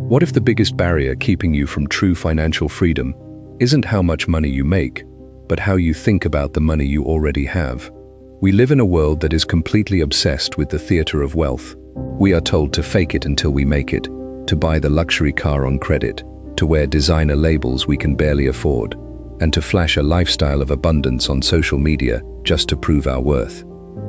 What if the biggest barrier keeping you from true financial freedom isn't how much money you make, but how you think about the money you already have? We live in a world that is completely obsessed with the theater of wealth. We are told to fake it until we make it, to buy the luxury car on credit, to wear designer labels we can barely afford, and to flash a lifestyle of abundance on social media just to prove our worth.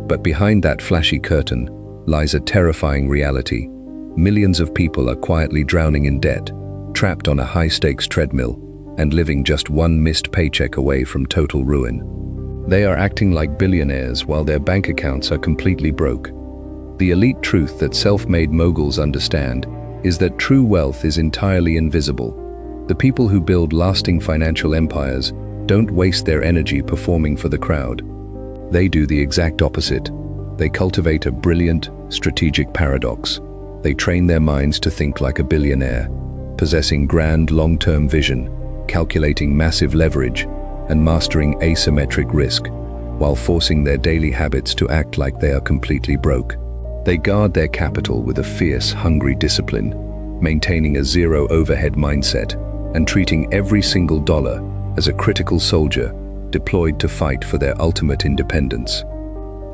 But behind that flashy curtain lies a terrifying reality. Millions of people are quietly drowning in debt, trapped on a high-stakes treadmill, and living just one missed paycheck away from total ruin. They are acting like billionaires while their bank accounts are completely broke. The elite truth that self-made moguls understand is that true wealth is entirely invisible. The people who build lasting financial empires don't waste their energy performing for the crowd. They do the exact opposite. They cultivate a brilliant, strategic paradox. They train their minds to think like a billionaire, possessing grand long-term vision, calculating massive leverage, and mastering asymmetric risk, while forcing their daily habits to act like they are completely broke. They guard their capital with a fierce, hungry discipline, maintaining a zero overhead mindset and treating every single dollar as a critical soldier deployed to fight for their ultimate independence.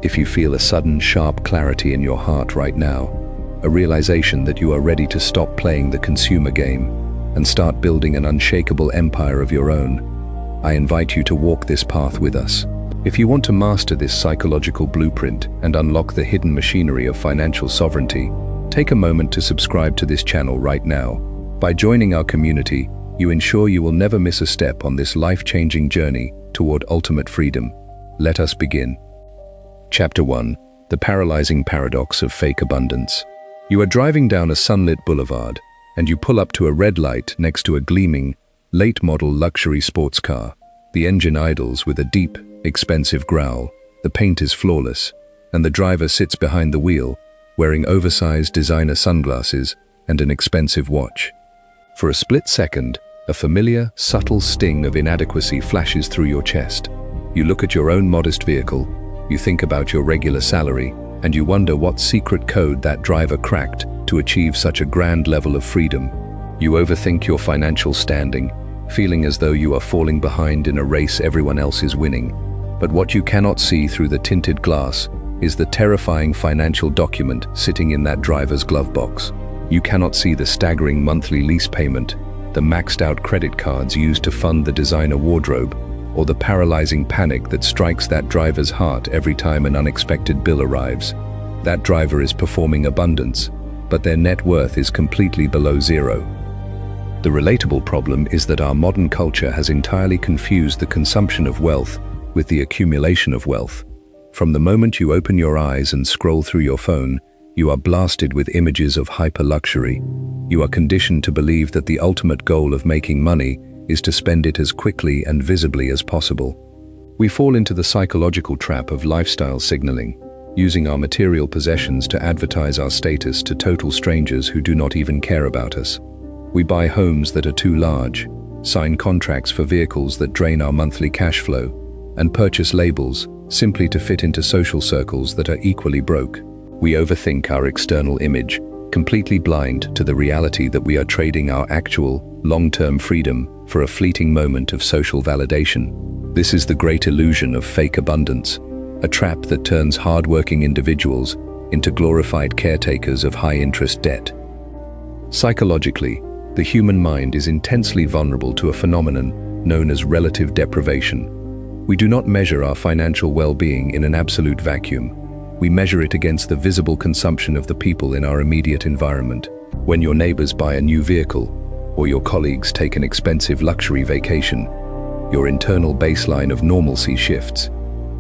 If you feel a sudden, sharp clarity in your heart right now, a realization that you are ready to stop playing the consumer game and start building an unshakable empire of your own, I invite you to walk this path with us. If you want to master this psychological blueprint and unlock the hidden machinery of financial sovereignty, take a moment to subscribe to this channel right now. By joining our community, you ensure you will never miss a step on this life-changing journey toward ultimate freedom. Let us begin. Chapter 1. The Paralyzing Paradox of Fake Abundance. You are driving down a sunlit boulevard, and you pull up to a red light next to a gleaming, late-model luxury sports car. The engine idles with a deep, expensive growl, the paint is flawless, and the driver sits behind the wheel, wearing oversized designer sunglasses and an expensive watch. For a split second, a familiar, subtle sting of inadequacy flashes through your chest. You look at your own modest vehicle, you think about your regular salary, and you wonder what secret code that driver cracked to achieve such a grand level of freedom. You overthink your financial standing, feeling as though you are falling behind in a race everyone else is winning. But what you cannot see through the tinted glass is the terrifying financial document sitting in that driver's glove box. You cannot see the staggering monthly lease payment, the maxed-out credit cards used to fund the designer wardrobe, or the paralyzing panic that strikes that driver's heart every time an unexpected bill arrives. That driver is performing abundance, but their net worth is completely below zero. The relatable problem is that our modern culture has entirely confused the consumption of wealth with the accumulation of wealth. From the moment you open your eyes and scroll through your phone, you are blasted with images of hyper-luxury. You are conditioned to believe that the ultimate goal of making money is to spend it as quickly and visibly as possible. We fall into the psychological trap of lifestyle signaling, using our material possessions to advertise our status to total strangers who do not even care about us. We buy homes that are too large, sign contracts for vehicles that drain our monthly cash flow, and purchase labels simply to fit into social circles that are equally broke. We overthink our external image, completely blind to the reality that we are trading our actual, long-term freedom for a fleeting moment of social validation. This is the great illusion of fake abundance, a trap that turns hard-working individuals into glorified caretakers of high-interest debt. Psychologically, the human mind is intensely vulnerable to a phenomenon known as relative deprivation. We do not measure our financial well-being in an absolute vacuum. We measure it against the visible consumption of the people in our immediate environment. When your neighbors buy a new vehicle, or your colleagues take an expensive luxury vacation, your internal baseline of normalcy shifts.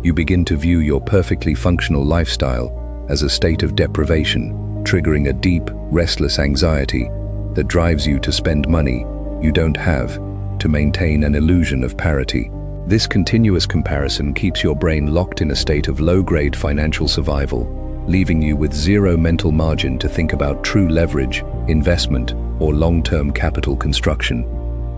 You begin to view your perfectly functional lifestyle as a state of deprivation, triggering a deep, restless anxiety that drives you to spend money you don't have to maintain an illusion of parity. This continuous comparison keeps your brain locked in a state of low-grade financial survival, leaving you with zero mental margin to think about true leverage, investment, or long-term capital construction.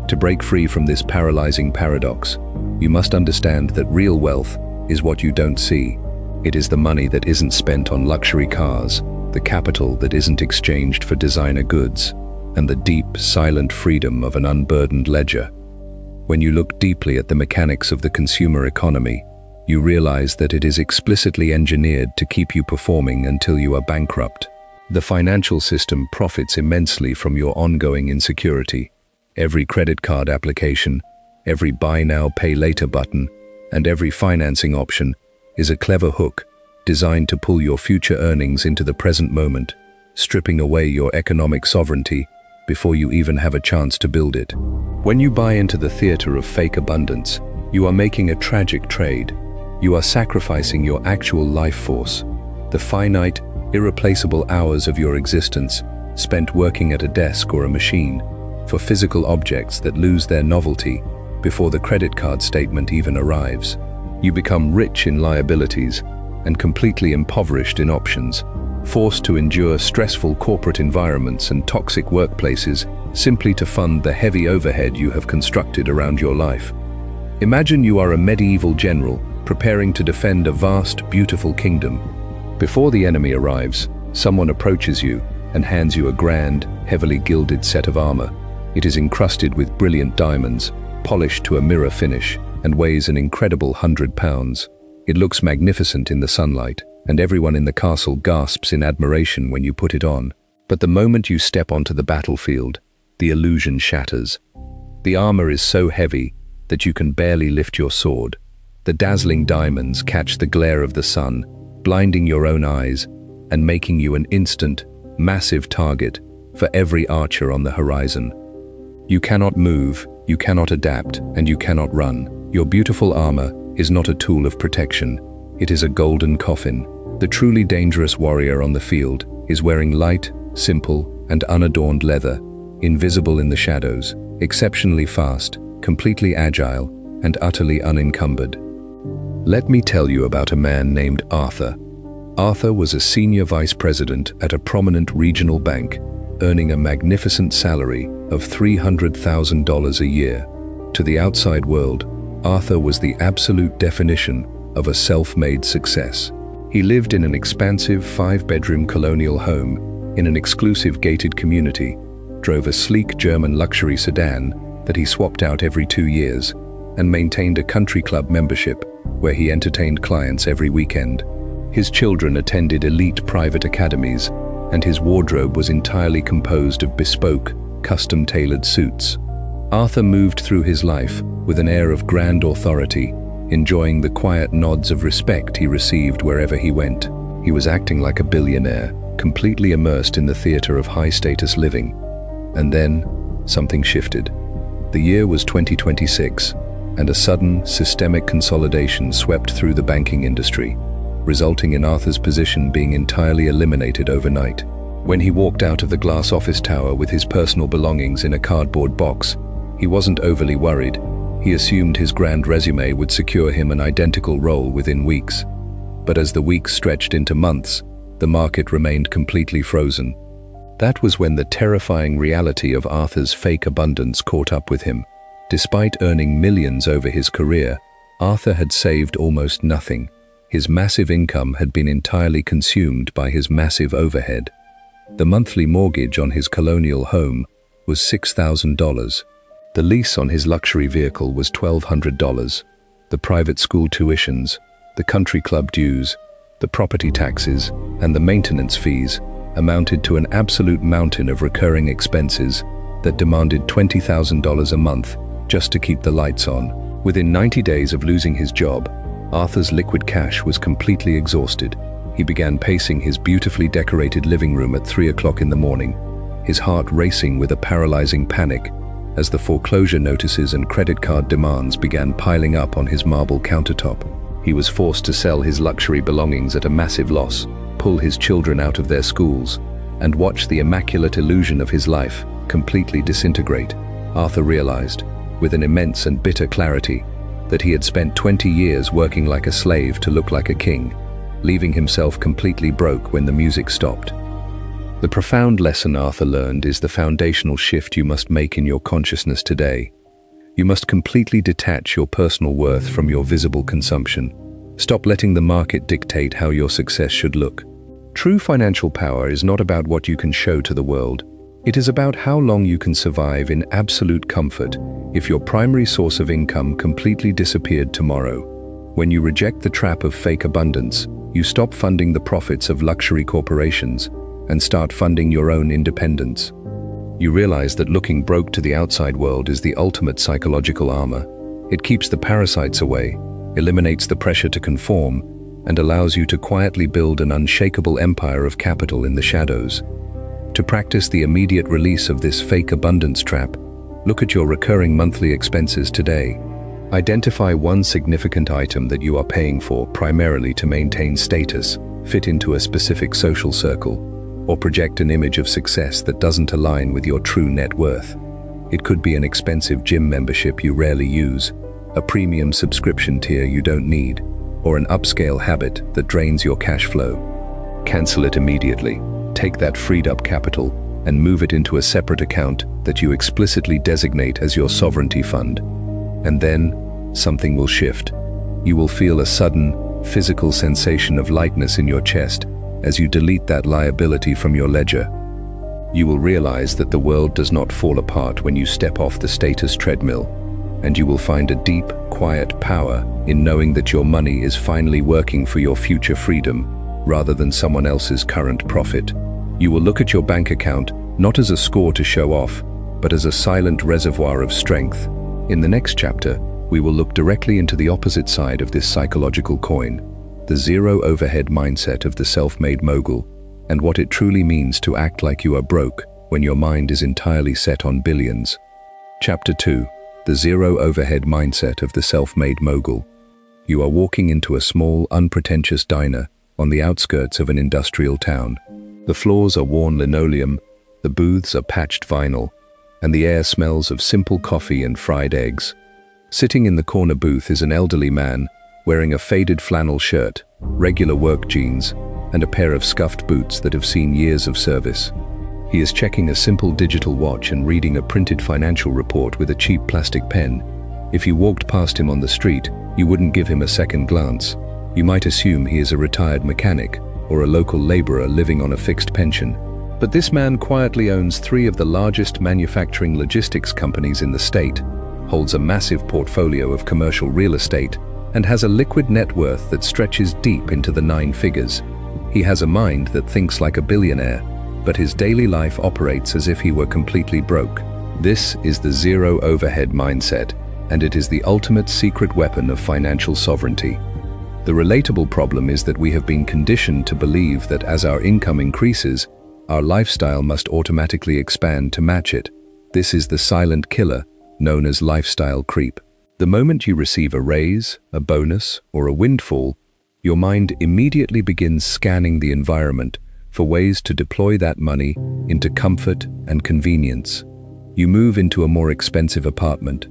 To break free from this paralyzing paradox, you must understand that real wealth is what you don't see. It is the money that isn't spent on luxury cars, the capital that isn't exchanged for designer goods, and the deep, silent freedom of an unburdened ledger. When you look deeply at the mechanics of the consumer economy, you realize that it is explicitly engineered to keep you performing until you are bankrupt. The financial system profits immensely from your ongoing insecurity. Every credit card application, every buy now, pay later button, and every financing option is a clever hook designed to pull your future earnings into the present moment, stripping away your economic sovereignty before you even have a chance to build it. When you buy into the theater of fake abundance, you are making a tragic trade. You are sacrificing your actual life force, the finite, irreplaceable hours of your existence spent working at a desk or a machine, for physical objects that lose their novelty before the credit card statement even arrives. You become rich in liabilities and completely impoverished in options, forced to endure stressful corporate environments and toxic workplaces simply to fund the heavy overhead you have constructed around your life. Imagine you are a medieval general preparing to defend a vast, beautiful kingdom. Before the enemy arrives, someone approaches you and hands you a grand, heavily gilded set of armor. It is encrusted with brilliant diamonds, polished to a mirror finish, and weighs an incredible 100 pounds. It looks magnificent in the sunlight, and everyone in the castle gasps in admiration when you put it on. But the moment you step onto the battlefield, the illusion shatters. The armor is so heavy that you can barely lift your sword. The dazzling diamonds catch the glare of the sun, blinding your own eyes and making you an instant, massive target for every archer on the horizon. You cannot move, you cannot adapt, and you cannot run. Your beautiful armor is not a tool of protection. It is a golden coffin. The truly dangerous warrior on the field is wearing light, simple, and unadorned leather, invisible in the shadows, exceptionally fast, completely agile, and utterly unencumbered. Let me tell you about a man named Arthur. Arthur was a senior vice president at a prominent regional bank, earning a magnificent salary of $300,000 a year. To the outside world, Arthur was the absolute definition of a self-made success. He lived in an expansive 5-bedroom colonial home in an exclusive gated community, drove a sleek German luxury sedan that he swapped out every 2 years, and maintained a country club membership where he entertained clients every weekend. His children attended elite private academies, and his wardrobe was entirely composed of bespoke, custom-tailored suits. Arthur moved through his life with an air of grand authority, enjoying the quiet nods of respect he received wherever he went. He was acting like a billionaire, completely immersed in the theater of high-status living. And then, something shifted. The year was 2026, and a sudden, systemic consolidation swept through the banking industry, resulting in Arthur's position being entirely eliminated overnight. When he walked out of the glass office tower with his personal belongings in a cardboard box, he wasn't overly worried. He assumed his grand resume would secure him an identical role within weeks. But as the weeks stretched into months, the market remained completely frozen. That was when the terrifying reality of Arthur's fake abundance caught up with him. Despite earning millions over his career, Arthur had saved almost nothing. His massive income had been entirely consumed by his massive overhead. The monthly mortgage on his colonial home was $6,000. The lease on his luxury vehicle was $1,200. The private school tuitions, the country club dues, the property taxes, and the maintenance fees amounted to an absolute mountain of recurring expenses that demanded $20,000 a month just to keep the lights on. Within 90 days of losing his job, Arthur's liquid cash was completely exhausted. He began pacing his beautifully decorated living room at 3 o'clock in the morning, his heart racing with a paralyzing panic as the foreclosure notices and credit card demands began piling up on his marble countertop. He was forced to sell his luxury belongings at a massive loss, pull his children out of their schools, and watch the immaculate illusion of his life completely disintegrate. Arthur realized, with an immense and bitter clarity, that he had spent 20 years working like a slave to look like a king, leaving himself completely broke when the music stopped. The profound lesson Arthur learned is the foundational shift you must make in your consciousness today. You must completely detach your personal worth from your visible consumption. Stop letting the market dictate how your success should look. True financial power is not about what you can show to the world. It is about how long you can survive in absolute comfort if your primary source of income completely disappeared tomorrow. When you reject the trap of fake abundance, you stop funding the profits of luxury corporations and start funding your own independence. You realize that looking broke to the outside world is the ultimate psychological armor. It keeps the parasites away, eliminates the pressure to conform, and allows you to quietly build an unshakable empire of capital in the shadows. To practice the immediate release of this fake abundance trap, look at your recurring monthly expenses today. Identify one significant item that you are paying for primarily to maintain status, fit into a specific social circle, or project an image of success that doesn't align with your true net worth. It could be an expensive gym membership you rarely use, a premium subscription tier you don't need, or an upscale habit that drains your cash flow. Cancel it immediately. Take that freed up capital and move it into a separate account that you explicitly designate as your sovereignty fund. And then, something will shift. You will feel a sudden, physical sensation of lightness in your chest as you delete that liability from your ledger. You will realize that the world does not fall apart when you step off the status treadmill, and you will find a deep, quiet power in knowing that your money is finally working for your future freedom, rather than someone else's current profit. You will look at your bank account not as a score to show off, but as a silent reservoir of strength. In the next chapter, we will look directly into the opposite side of this psychological coin, the zero overhead mindset of the self-made mogul, and what it truly means to act like you are broke when your mind is entirely set on billions. Chapter 2. The zero overhead mindset of the self-made mogul. You are walking into a small, unpretentious diner on the outskirts of an industrial town. The floors are worn linoleum, the booths are patched vinyl, and the air smells of simple coffee and fried eggs. Sitting in the corner booth is an elderly man wearing a faded flannel shirt, regular work jeans, and a pair of scuffed boots that have seen years of service. He is checking a simple digital watch and reading a printed financial report with a cheap plastic pen. If you walked past him on the street, you wouldn't give him a second glance. You might assume he is a retired mechanic or a local laborer living on a fixed pension. But this man quietly owns 3 of the largest manufacturing logistics companies in the state, holds a massive portfolio of commercial real estate, and has a liquid net worth that stretches deep into the 9 figures. He has a mind that thinks like a billionaire, but his daily life operates as if he were completely broke. This is the zero overhead mindset, and it is the ultimate secret weapon of financial sovereignty. The relatable problem is that we have been conditioned to believe that as our income increases, our lifestyle must automatically expand to match it. This is the silent killer, known as lifestyle creep. The moment you receive a raise, a bonus, or a windfall, your mind immediately begins scanning the environment for ways to deploy that money into comfort and convenience. You move into a more expensive apartment,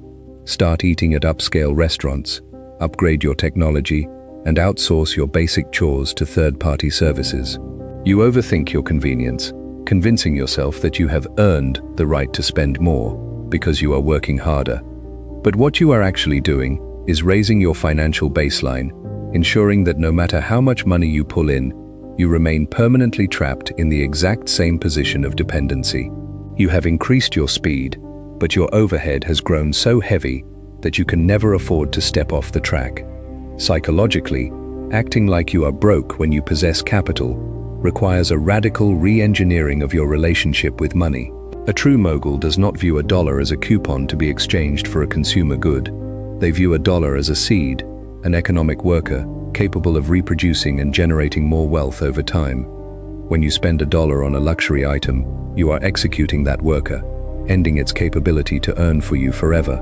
start eating at upscale restaurants, upgrade your technology, and outsource your basic chores to third-party services. You overthink your convenience, convincing yourself that you have earned the right to spend more because you are working harder. But what you are actually doing is raising your financial baseline, ensuring that no matter how much money you pull in, you remain permanently trapped in the exact same position of dependency. You have increased your speed, but your overhead has grown so heavy that you can never afford to step off the track. Psychologically, acting like you are broke when you possess capital requires a radical re-engineering of your relationship with money. A true mogul does not view a dollar as a coupon to be exchanged for a consumer good. They view a dollar as a seed, an economic worker, capable of reproducing and generating more wealth over time. When you spend $1 on a luxury item, you are executing that worker, ending its capability to earn for you forever.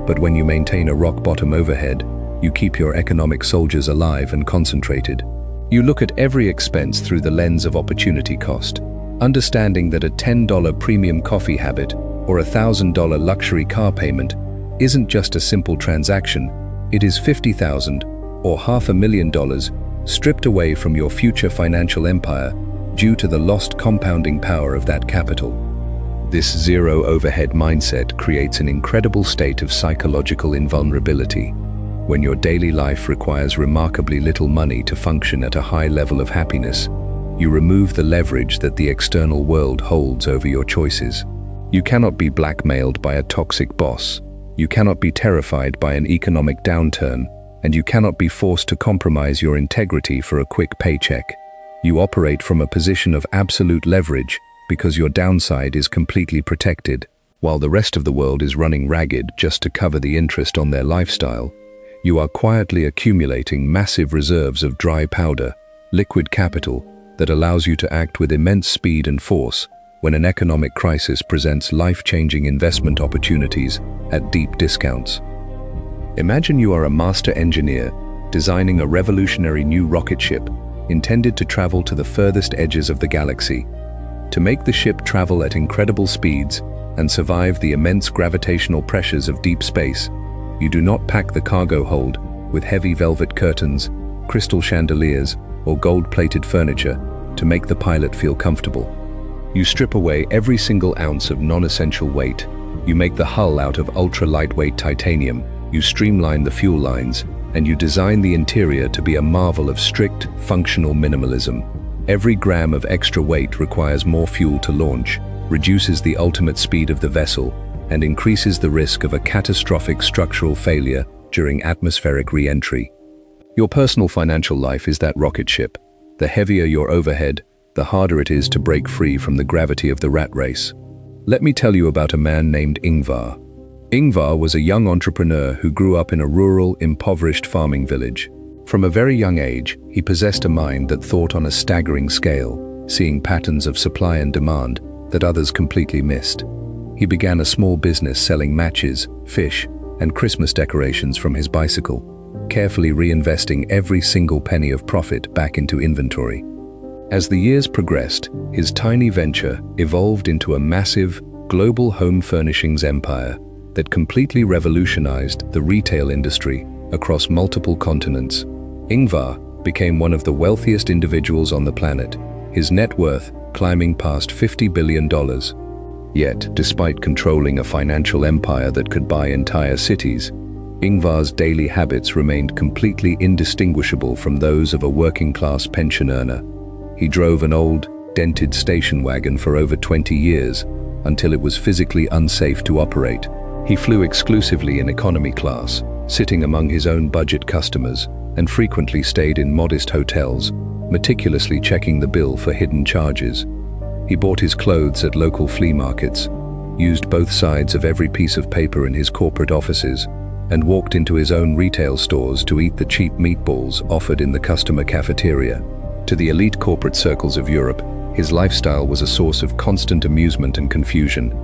But when you maintain a rock-bottom overhead, you keep your economic soldiers alive and concentrated. You look at every expense through the lens of opportunity cost, understanding that a $10 premium coffee habit or a $1,000 luxury car payment isn't just a simple transaction, it is $50,000 or $500,000 stripped away from your future financial empire due to the lost compounding power of that capital. This zero overhead mindset creates an incredible state of psychological invulnerability. When your daily life requires remarkably little money to function at a high level of happiness, You remove the leverage that the external world holds over your choices. You cannot be blackmailed by a toxic boss. You cannot be terrified by an economic downturn, and you cannot be forced to compromise your integrity for a quick paycheck. You operate from a position of absolute leverage because your downside is completely protected, while the rest of the world is running ragged just to cover the interest on their lifestyle. You are quietly accumulating massive reserves of dry powder, liquid capital, that allows you to act with immense speed and force when an economic crisis presents life-changing investment opportunities at deep discounts. Imagine you are a master engineer designing a revolutionary new rocket ship intended to travel to the furthest edges of the galaxy. To make the ship travel at incredible speeds and survive the immense gravitational pressures of deep space, you do not pack the cargo hold with heavy velvet curtains, crystal chandeliers, or gold-plated furniture to make the pilot feel comfortable. You strip away every single ounce of non-essential weight. You make the hull out of ultra-lightweight titanium. You streamline the fuel lines, and you design the interior to be a marvel of strict, functional minimalism. Every gram of extra weight requires more fuel to launch, reduces the ultimate speed of the vessel, and increases the risk of a catastrophic structural failure during atmospheric re-entry. Your personal financial life is that rocket ship. The heavier your overhead, the harder it is to break free from the gravity of the rat race. Let me tell you about a man named Ingvar. Ingvar was a young entrepreneur who grew up in a rural, impoverished farming village. From a very young age, he possessed a mind that thought on a staggering scale, seeing patterns of supply and demand that others completely missed. He began a small business selling matches, fish, and Christmas decorations from his bicycle, carefully reinvesting every single penny of profit back into inventory. As the years progressed, his tiny venture evolved into a massive, global home furnishings empire that completely revolutionized the retail industry across multiple continents. Ingvar became one of the wealthiest individuals on the planet, his net worth climbing past $50 billion. Yet, despite controlling a financial empire that could buy entire cities, Ingvar's daily habits remained completely indistinguishable from those of a working-class pension earner. He drove an old, dented station wagon for over 20 years, until it was physically unsafe to operate. He flew exclusively in economy class, sitting among his own budget customers, and frequently stayed in modest hotels, meticulously checking the bill for hidden charges. He bought his clothes at local flea markets, used both sides of every piece of paper in his corporate offices, and walked into his own retail stores to eat the cheap meatballs offered in the customer cafeteria. To the elite corporate circles of Europe, his lifestyle was a source of constant amusement and confusion.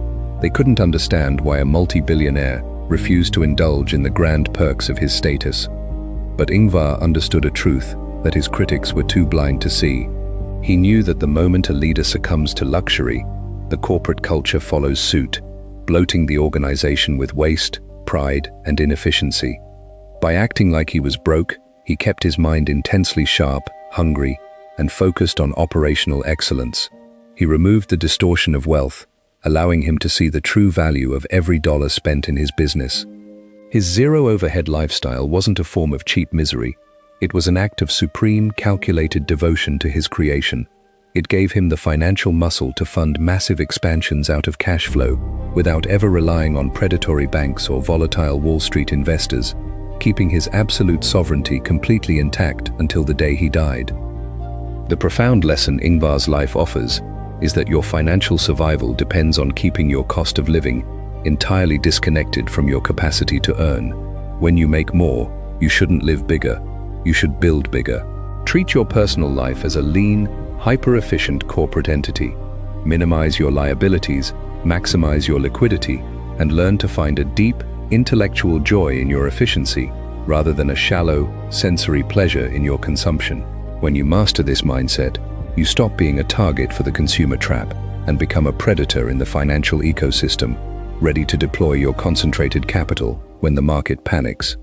They couldn't understand why a multi-billionaire refused to indulge in the grand perks of his status. But Ingvar understood a truth that his critics were too blind to see. He knew that the moment a leader succumbs to luxury, the corporate culture follows suit, bloating the organization with waste, pride, and inefficiency. By acting like he was broke, he kept his mind intensely sharp, hungry, and focused on operational excellence. He removed the distortion of wealth, allowing him to see the true value of every dollar spent in his business. His zero-overhead lifestyle wasn't a form of cheap misery. It was an act of supreme, calculated devotion to his creation. It gave him the financial muscle to fund massive expansions out of cash flow, without ever relying on predatory banks or volatile Wall Street investors, keeping his absolute sovereignty completely intact until the day he died. The profound lesson Ingvar's life offers is that your financial survival depends on keeping your cost of living entirely disconnected from your capacity to earn. When you make more, you shouldn't live bigger, you should build bigger. Treat your personal life as a lean, hyper-efficient corporate entity. Minimize your liabilities, maximize your liquidity, and learn to find a deep, intellectual joy in your efficiency, rather than a shallow, sensory pleasure in your consumption. When you master this mindset, you stop being a target for the consumer trap and become a predator in the financial ecosystem, ready to deploy your concentrated capital when the market panics.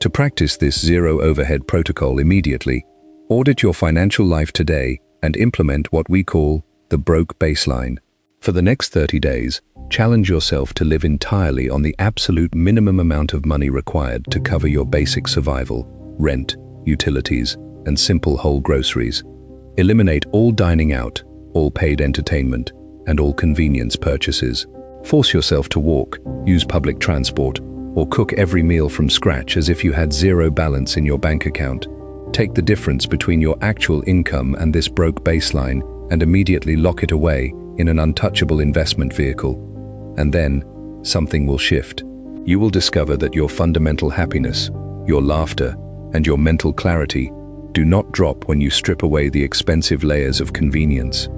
To practice this zero-overhead protocol immediately, audit your financial life today and implement what we call the broke baseline. For the next 30 days, challenge yourself to live entirely on the absolute minimum amount of money required to cover your basic survival, rent, utilities, and simple whole groceries. Eliminate all dining out, all paid entertainment, and all convenience purchases. Force yourself to walk, use public transport, or cook every meal from scratch as if you had zero balance in your bank account. Take the difference between your actual income and this broke baseline and immediately lock it away in an untouchable investment vehicle. And then, something will shift. You will discover that your fundamental happiness, your laughter, and your mental clarity do not drop when you strip away the expensive layers of convenience.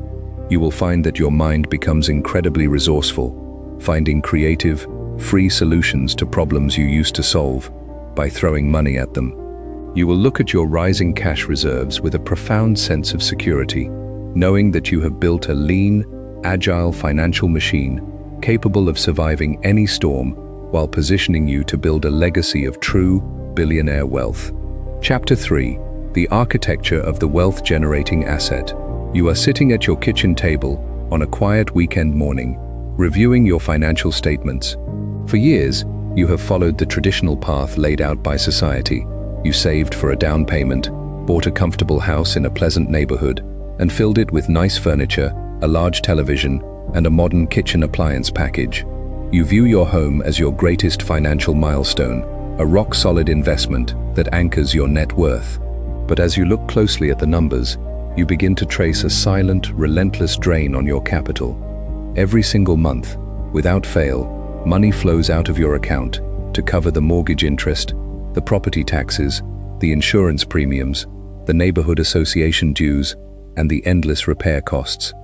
You will find that your mind becomes incredibly resourceful, finding creative, free solutions to problems you used to solve by throwing money at them. You will look at your rising cash reserves with a profound sense of security, knowing that you have built a lean, agile financial machine capable of surviving any storm while positioning you to build a legacy of true billionaire wealth. Chapter 3: The Architecture of the Wealth-Generating Asset. You are sitting at your kitchen table on a quiet weekend morning, reviewing your financial statements. For years, you have followed the traditional path laid out by society. You saved for a down payment, bought a comfortable house in a pleasant neighborhood, and filled it with nice furniture, a large television, and a modern kitchen appliance package. You view your home as your greatest financial milestone, a rock-solid investment that anchors your net worth. But as you look closely at the numbers, you begin to trace a silent, relentless drain on your capital. Every single month, without fail, money flows out of your account to cover the mortgage interest, the property taxes, the insurance premiums, the neighborhood association dues, and the endless repair costs.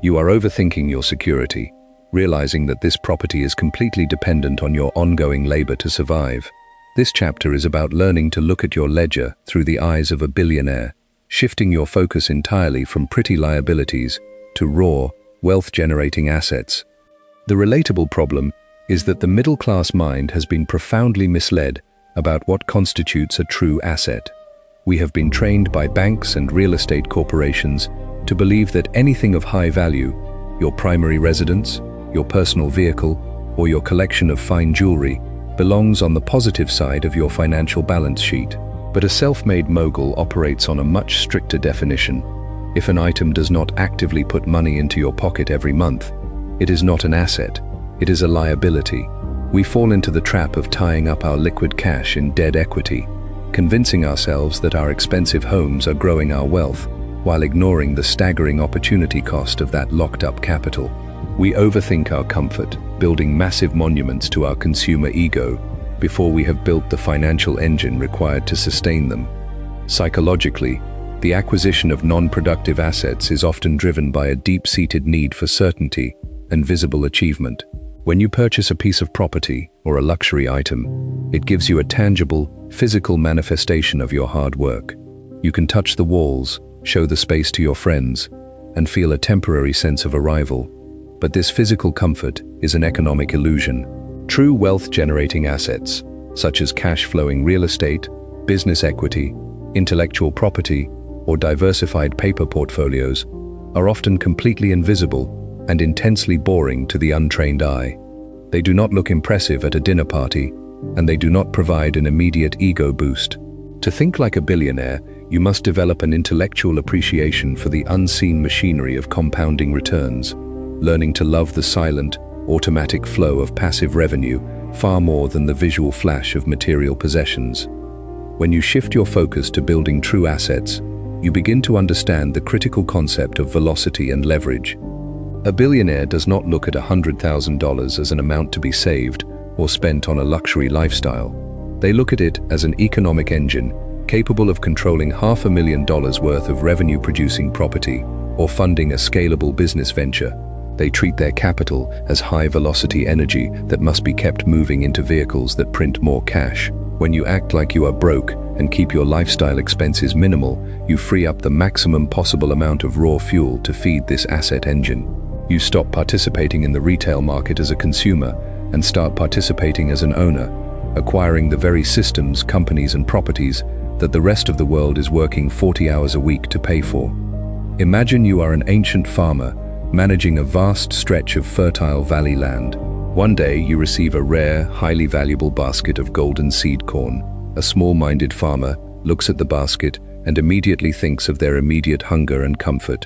You are overthinking your security, realizing that this property is completely dependent on your ongoing labor to survive. This chapter is about learning to look at your ledger through the eyes of a billionaire, shifting your focus entirely from pretty liabilities to raw, wealth-generating assets. The relatable problem is that the middle-class mind has been profoundly misled about what constitutes a true asset. We have been trained by banks and real estate corporations to believe that anything of high value, your primary residence, your personal vehicle, or your collection of fine jewelry, belongs on the positive side of your financial balance sheet. But a self-made mogul operates on a much stricter definition. If an item does not actively put money into your pocket every month, it is not an asset, it is a liability. We fall into the trap of tying up our liquid cash in dead equity, convincing ourselves that our expensive homes are growing our wealth, while ignoring the staggering opportunity cost of that locked-up capital. We overthink our comfort, building massive monuments to our consumer ego before we have built the financial engine required to sustain them. Psychologically, the acquisition of non-productive assets is often driven by a deep-seated need for certainty and visible achievement. When you purchase a piece of property or a luxury item, it gives you a tangible, physical manifestation of your hard work. You can touch the walls, show the space to your friends, and feel a temporary sense of arrival. But this physical comfort is an economic illusion. True wealth-generating assets, such as cash-flowing real estate, business equity, intellectual property, or diversified paper portfolios, are often completely invisible and intensely boring to the untrained eye. They do not look impressive at a dinner party, and they do not provide an immediate ego boost. To think like a billionaire, you must develop an intellectual appreciation for the unseen machinery of compounding returns, learning to love the silent, automatic flow of passive revenue far more than the visual flash of material possessions. When you shift your focus to building true assets, you begin to understand the critical concept of velocity and leverage. A billionaire does not look at $100,000 as an amount to be saved or spent on a luxury lifestyle. They look at it as an economic engine capable of controlling $500,000 worth of revenue-producing property or funding a scalable business venture. They treat their capital as high-velocity energy that must be kept moving into vehicles that print more cash. When you act like you are broke and keep your lifestyle expenses minimal, you free up the maximum possible amount of raw fuel to feed this asset engine. You stop participating in the retail market as a consumer and start participating as an owner, acquiring the very systems, companies, and properties that the rest of the world is working 40 hours a week to pay for. Imagine you are an ancient farmer managing a vast stretch of fertile valley land. One day you receive a rare, highly valuable basket of golden seed corn. A small-minded farmer looks at the basket and immediately thinks of their immediate hunger and comfort.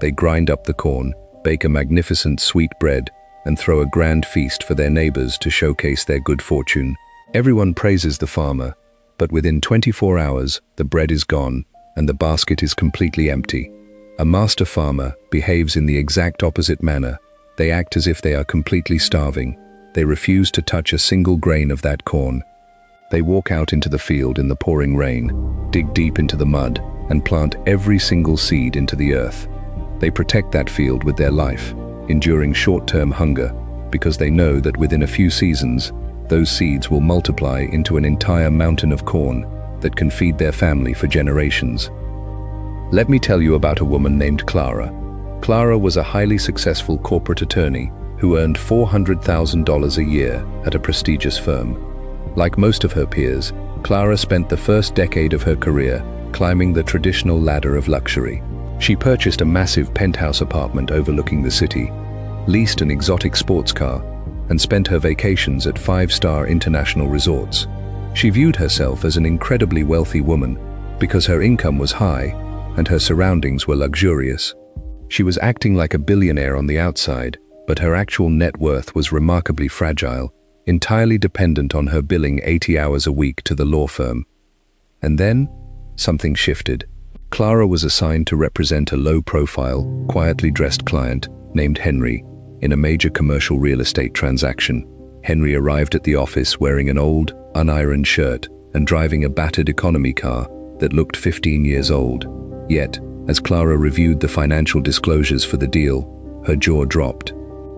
They grind up the corn, bake a magnificent sweet bread, and throw a grand feast for their neighbors to showcase their good fortune. Everyone praises the farmer, but within 24 hours, the bread is gone and the basket is completely empty. A master farmer behaves in the exact opposite manner. They act as if they are completely starving. They refuse to touch a single grain of that corn. They walk out into the field in the pouring rain, dig deep into the mud, and plant every single seed into the earth. They protect that field with their life, enduring short-term hunger, because they know that within a few seasons, those seeds will multiply into an entire mountain of corn that can feed their family for generations. Let me tell you about a woman named Clara. Clara was a highly successful corporate attorney who earned $400,000 a year at a prestigious firm. Like most of her peers, Clara spent the first decade of her career climbing the traditional ladder of luxury. She purchased a massive penthouse apartment overlooking the city, leased an exotic sports car, and spent her vacations at five-star international resorts. She viewed herself as an incredibly wealthy woman because her income was high and her surroundings were luxurious. She was acting like a billionaire on the outside, but her actual net worth was remarkably fragile, entirely dependent on her billing 80 hours a week to the law firm. And then, something shifted. Clara was assigned to represent a low-profile, quietly dressed client named Henry in a major commercial real estate transaction. Henry arrived at the office wearing an old, unironed shirt and driving a battered economy car that looked 15 years old. Yet, as Clara reviewed the financial disclosures for the deal, her jaw dropped.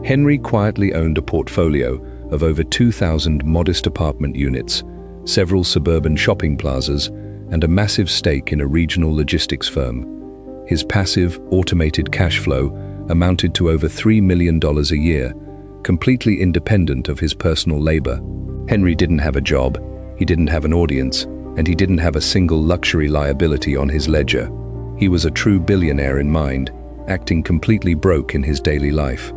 Henry quietly owned a portfolio of over 2,000 modest apartment units, several suburban shopping plazas, and a massive stake in a regional logistics firm. His passive, automated cash flow amounted to over $3 million a year, completely independent of his personal labor. Henry didn't have a job, he didn't have an audience, and he didn't have a single luxury liability on his ledger. He was a true billionaire in mind, acting completely broke in his daily life.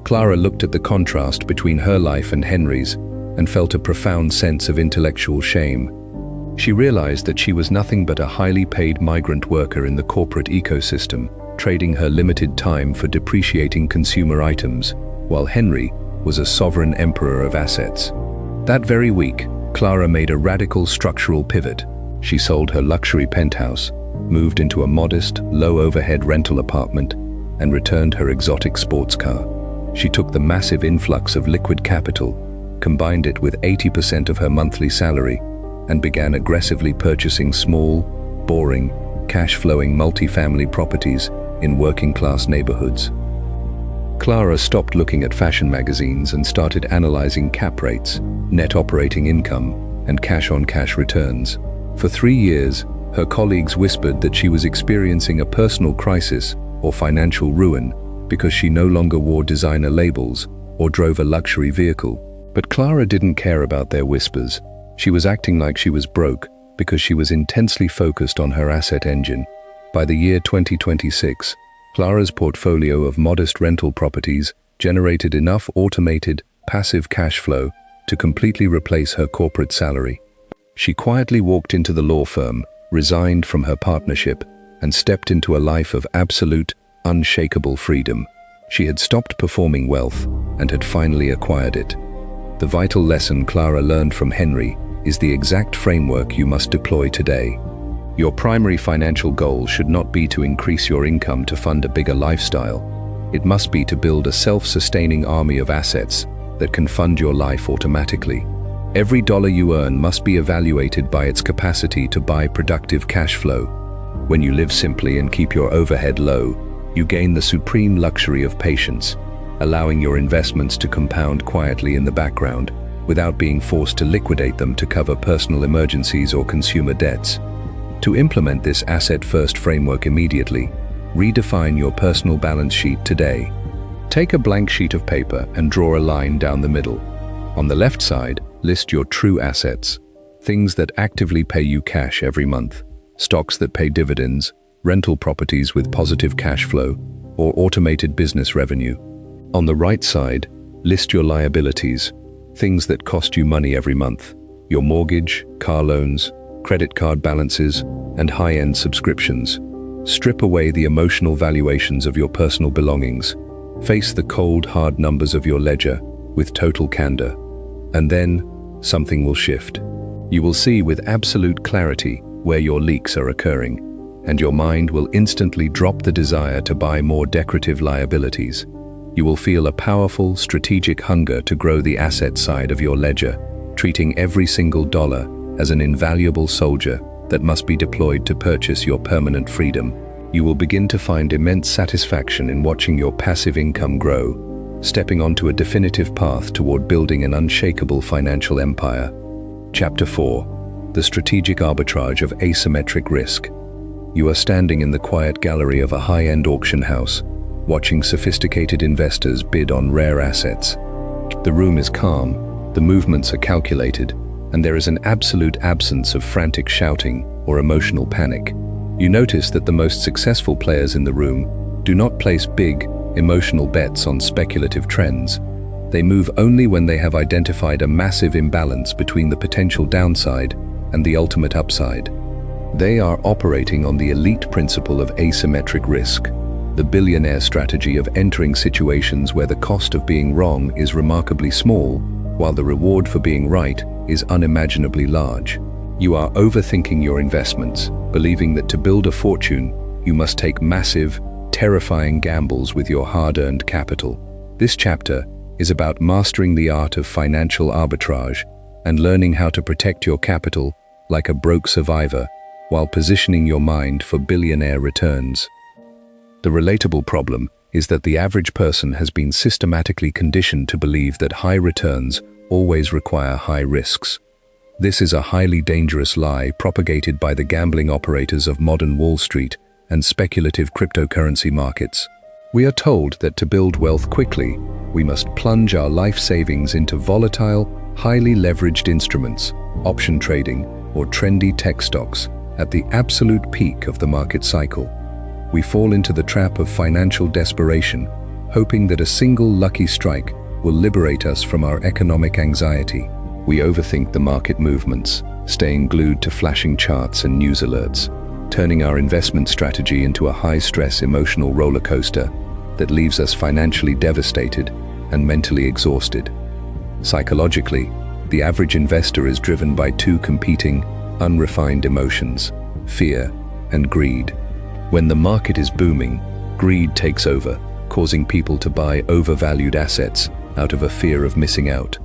Clara looked at the contrast between her life and Henry's and felt a profound sense of intellectual shame. She realized that she was nothing but a highly paid migrant worker in the corporate ecosystem, trading her limited time for depreciating consumer items, while Henry was a sovereign emperor of assets. That very week, Clara made a radical structural pivot. She sold her luxury penthouse, moved into a modest, low-overhead rental apartment, and returned her exotic sports car. She took the massive influx of liquid capital, combined it with 80% of her monthly salary, and began aggressively purchasing small, boring, cash-flowing multifamily properties in working-class neighborhoods. Clara stopped looking at fashion magazines and started analyzing cap rates, net operating income, and cash-on-cash returns. For 3 years, her colleagues whispered that she was experiencing a personal crisis or financial ruin because she no longer wore designer labels or drove a luxury vehicle. But Clara didn't care about their whispers. She was acting like she was broke because she was intensely focused on her asset engine. By the year 2026, Clara's portfolio of modest rental properties generated enough automated, passive cash flow to completely replace her corporate salary. She quietly walked into the law firm, resigned from her partnership, and stepped into a life of absolute, unshakable freedom. She had stopped performing wealth and had finally acquired it. The vital lesson Clara learned from Henry is the exact framework you must deploy today. Your primary financial goal should not be to increase your income to fund a bigger lifestyle. It must be to build a self-sustaining army of assets that can fund your life automatically. Every dollar you earn must be evaluated by its capacity to buy productive cash flow. When you live simply and keep your overhead low, you gain the supreme luxury of patience, allowing your investments to compound quietly in the background without being forced to liquidate them to cover personal emergencies or consumer debts. To implement this asset-first framework immediately, redefine your personal balance sheet today. Take a blank sheet of paper and draw a line down the middle. On the left side, list your true assets, things that actively pay you cash every month, stocks that pay dividends, rental properties with positive cash flow, or automated business revenue. On the right side, list your liabilities, things that cost you money every month, your mortgage, car loans, credit card balances, and high-end subscriptions. Strip away the emotional valuations of your personal belongings. Face the cold, hard numbers of your ledger with total candor. And then, something will shift. You will see with absolute clarity where your leaks are occurring, and your mind will instantly drop the desire to buy more decorative liabilities. You will feel a powerful, strategic hunger to grow the asset side of your ledger, treating every single dollar as an invaluable soldier that must be deployed to purchase your permanent freedom. You will begin to find immense satisfaction in watching your passive income grow, stepping onto a definitive path toward building an unshakable financial empire. Chapter 4: The Strategic Arbitrage of Asymmetric Risk. You are standing in the quiet gallery of a high-end auction house, watching sophisticated investors bid on rare assets. The room is calm, the movements are calculated, and there is an absolute absence of frantic shouting or emotional panic. You notice that the most successful players in the room do not place big, emotional bets on speculative trends. They move only when they have identified a massive imbalance between the potential downside and the ultimate upside. They are operating on the elite principle of asymmetric risk, the billionaire strategy of entering situations where the cost of being wrong is remarkably small, while the reward for being right is unimaginably large. You are overthinking your investments, believing that to build a fortune, you must take massive, terrifying gambles with your hard-earned capital. This chapter is about mastering the art of financial arbitrage and learning how to protect your capital like a broke survivor while positioning your mind for billionaire returns. The relatable problem is that the average person has been systematically conditioned to believe that high returns always require high risks. This is a highly dangerous lie propagated by the gambling operators of modern Wall Street and speculative cryptocurrency markets. We are told that to build wealth quickly, we must plunge our life savings into volatile, highly leveraged instruments, option trading, or trendy tech stocks at the absolute peak of the market cycle. We fall into the trap of financial desperation, hoping that a single lucky strike will liberate us from our economic anxiety. We overthink the market movements, staying glued to flashing charts and news alerts, turning our investment strategy into a high-stress emotional roller coaster that leaves us financially devastated and mentally exhausted. Psychologically, the average investor is driven by two competing, unrefined emotions: fear and greed. When the market is booming, greed takes over, causing people to buy overvalued assets out of a fear of missing out.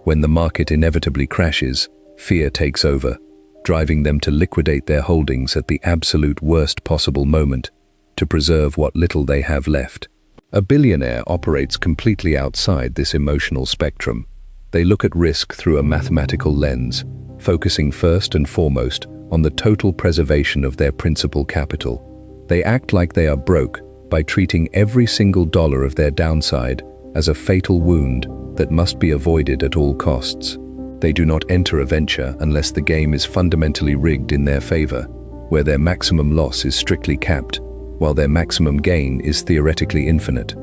When the market inevitably crashes, fear takes over, driving them to liquidate their holdings at the absolute worst possible moment to preserve what little they have left. A billionaire operates completely outside this emotional spectrum. They look at risk through a mathematical lens, focusing first and foremost on the total preservation of their principal capital. They act like they are broke by treating every single dollar of their downside as a fatal wound that must be avoided at all costs. They do not enter a venture unless the game is fundamentally rigged in their favor, where their maximum loss is strictly capped, while their maximum gain is theoretically infinite.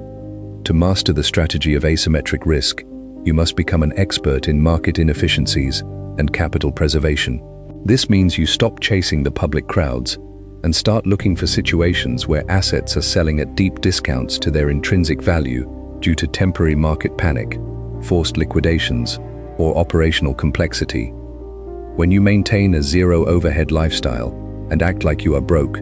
To master the strategy of asymmetric risk, you must become an expert in market inefficiencies and capital preservation. This means you stop chasing the public crowds and start looking for situations where assets are selling at deep discounts to their intrinsic value due to temporary market panic, forced liquidations, or operational complexity. When you maintain a zero-overhead lifestyle and act like you are broke,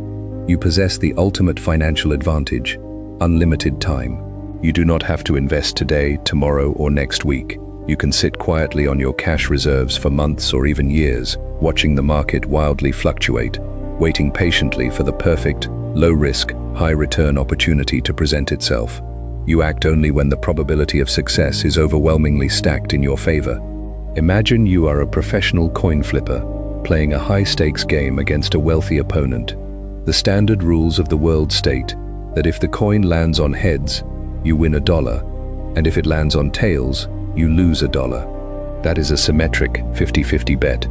you possess the ultimate financial advantage: unlimited time. You do not have to invest today, tomorrow, or next week. You can sit quietly on your cash reserves for months or even years, watching the market wildly fluctuate, waiting patiently for the perfect, low-risk, high-return opportunity to present itself. You act only when the probability of success is overwhelmingly stacked in your favor. Imagine you are a professional coin flipper, playing a high-stakes game against a wealthy opponent. The standard rules of the world state that if the coin lands on heads, you win $1, and if it lands on tails, you lose $1. That is a symmetric 50-50 bet,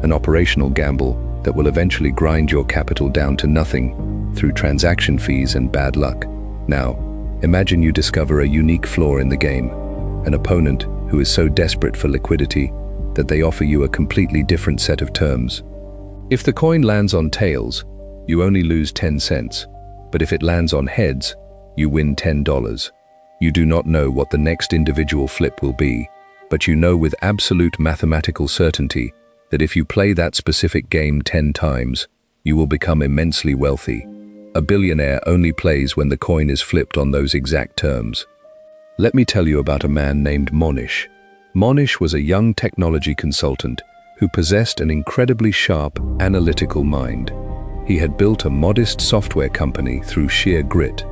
an operational gamble that will eventually grind your capital down to nothing through transaction fees and bad luck. Now, imagine you discover a unique flaw in the game, an opponent who is so desperate for liquidity that they offer you a completely different set of terms. If the coin lands on tails, you only lose 10 cents. But if it lands on heads, you win $10. You do not know what the next individual flip will be, but you know with absolute mathematical certainty that if you play that specific game 10 times, you will become immensely wealthy. A billionaire only plays when the coin is flipped on those exact terms. Let me tell you about a man named Monish. Monish was a young technology consultant who possessed an incredibly sharp, analytical mind. He had built a modest software company through sheer grit,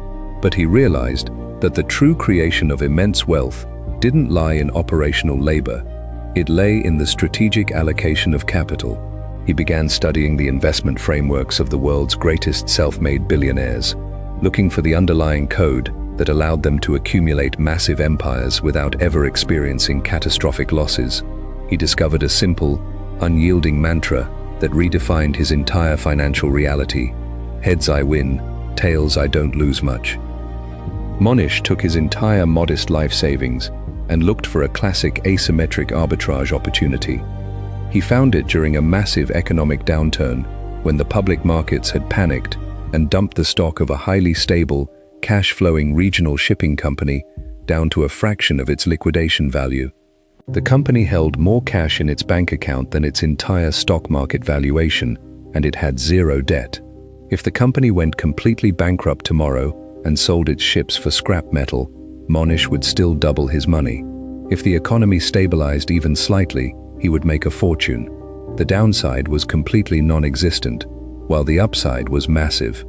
but he realized that the true creation of immense wealth didn't lie in operational labor. It lay in the strategic allocation of capital. He began studying the investment frameworks of the world's greatest self-made billionaires, looking for the underlying code that allowed them to accumulate massive empires without ever experiencing catastrophic losses. He discovered a simple, unyielding mantra that redefined his entire financial reality. Heads I win, tails I don't lose much. Monish took his entire modest life savings and looked for a classic asymmetric arbitrage opportunity. He found it during a massive economic downturn when the public markets had panicked and dumped the stock of a highly stable, cash-flowing regional shipping company down to a fraction of its liquidation value. The company held more cash in its bank account than its entire stock market valuation, and it had zero debt. If the company went completely bankrupt tomorrow and sold its ships for scrap metal, Monish would still double his money. If the economy stabilized even slightly, he would make a fortune. The downside was completely non-existent, while the upside was massive.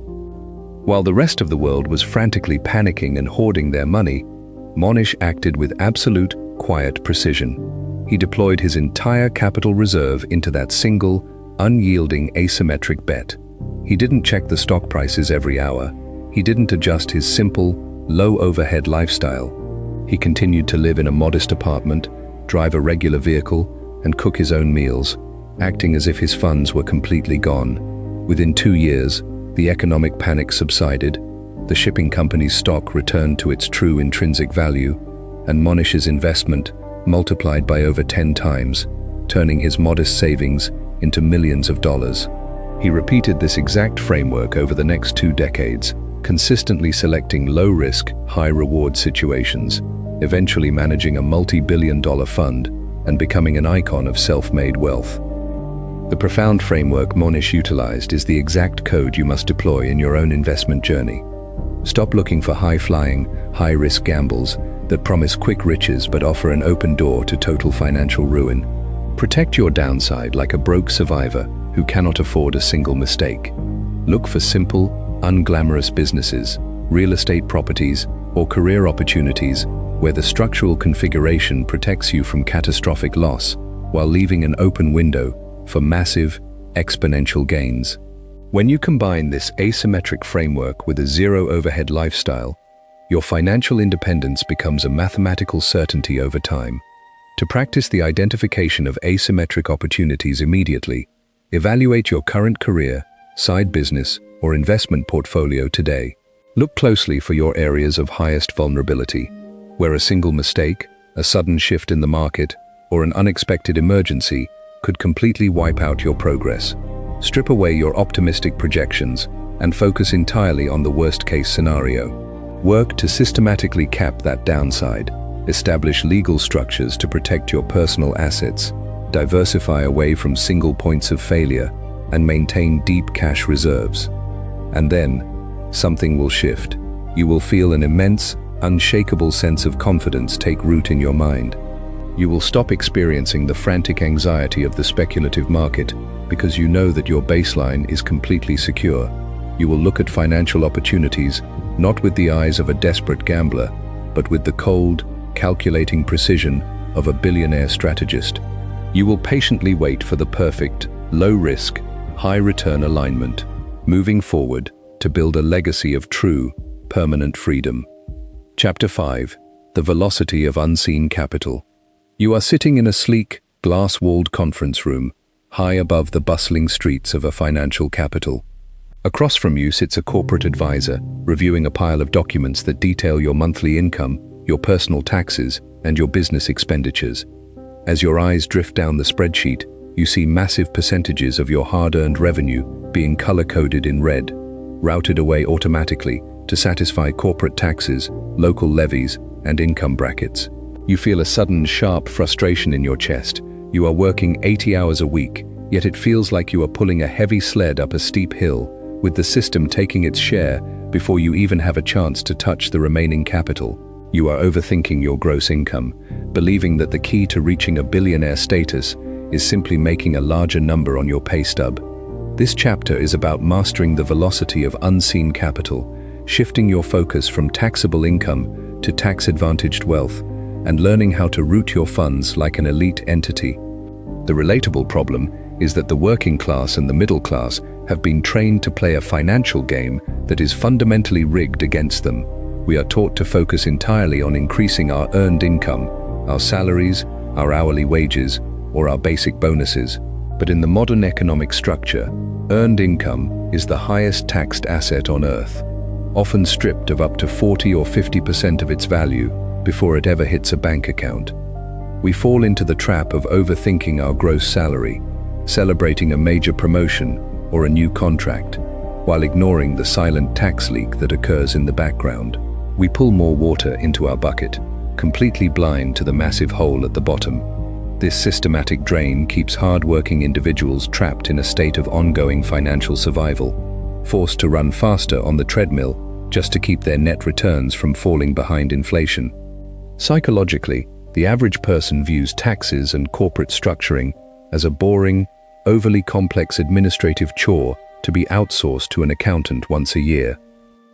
While the rest of the world was frantically panicking and hoarding their money, Monish acted with absolute, quiet precision. He deployed his entire capital reserve into that single, unyielding asymmetric bet. He didn't check the stock prices every hour. He didn't adjust his simple, low-overhead lifestyle. He continued to live in a modest apartment, drive a regular vehicle, and cook his own meals, acting as if his funds were completely gone. Within 2 years, the economic panic subsided, the shipping company's stock returned to its true intrinsic value, and Monish's investment multiplied by over 10 times, turning his modest savings into millions of dollars. He repeated this exact framework over the next 2 decades, consistently selecting low-risk, high-reward situations, eventually managing a multi-billion-dollar fund and becoming an icon of self-made wealth. The profound framework Monish utilized is the exact code you must deploy in your own investment journey. Stop looking for high-flying, high-risk gambles that promise quick riches but offer an open door to total financial ruin. Protect your downside like a broke survivor who cannot afford a single mistake. Look for simple, unglamorous businesses, real estate properties, or career opportunities where the structural configuration protects you from catastrophic loss while leaving an open window for massive, exponential gains. When you combine this asymmetric framework with a zero-overhead lifestyle, your financial independence becomes a mathematical certainty over time. To practice the identification of asymmetric opportunities immediately, evaluate your current career, side business, or investment portfolio today. Look closely for your areas of highest vulnerability, where a single mistake, a sudden shift in the market, or an unexpected emergency could completely wipe out your progress. Strip away your optimistic projections and focus entirely on the worst-case scenario. Work to systematically cap that downside. Establish legal structures to protect your personal assets. Diversify away from single points of failure and maintain deep cash reserves. And then, something will shift. You will feel an immense, unshakable sense of confidence take root in your mind. You will stop experiencing the frantic anxiety of the speculative market because you know that your baseline is completely secure. You will look at financial opportunities not with the eyes of a desperate gambler, but with the cold, calculating precision of a billionaire strategist. You will patiently wait for the perfect, low-risk, high-return alignment, moving forward to build a legacy of true, permanent freedom. Chapter 5. The Velocity of Unseen Capital. You are sitting in a sleek, glass-walled conference room, high above the bustling streets of a financial capital. Across from you sits a corporate advisor, reviewing a pile of documents that detail your monthly income, your personal taxes, and your business expenditures. As your eyes drift down the spreadsheet, you see massive percentages of your hard-earned revenue being color-coded in red, routed away automatically to satisfy corporate taxes, local levies, and income brackets. You feel a sudden, sharp frustration in your chest. You are working 80 hours a week, yet it feels like you are pulling a heavy sled up a steep hill, with the system taking its share before you even have a chance to touch the remaining capital. You are overthinking your gross income, believing that the key to reaching a billionaire status is simply making a larger number on your pay stub. This chapter is about mastering the velocity of unseen capital, shifting your focus from taxable income to tax-advantaged wealth, and learning how to route your funds like an elite entity. The relatable problem is that the working class and the middle class have been trained to play a financial game that is fundamentally rigged against them. We are taught to focus entirely on increasing our earned income, our salaries, our hourly wages, or our basic bonuses. But in the modern economic structure, earned income is the highest taxed asset on earth, often stripped of up to 40 or 50% of its value before it ever hits a bank account. We fall into the trap of overthinking our gross salary, celebrating a major promotion or a new contract, while ignoring the silent tax leak that occurs in the background. We pull more water into our bucket, completely blind to the massive hole at the bottom. This systematic drain keeps hard-working individuals trapped in a state of ongoing financial survival, forced to run faster on the treadmill just to keep their net returns from falling behind inflation. Psychologically, the average person views taxes and corporate structuring as a boring, overly complex administrative chore to be outsourced to an accountant once a year.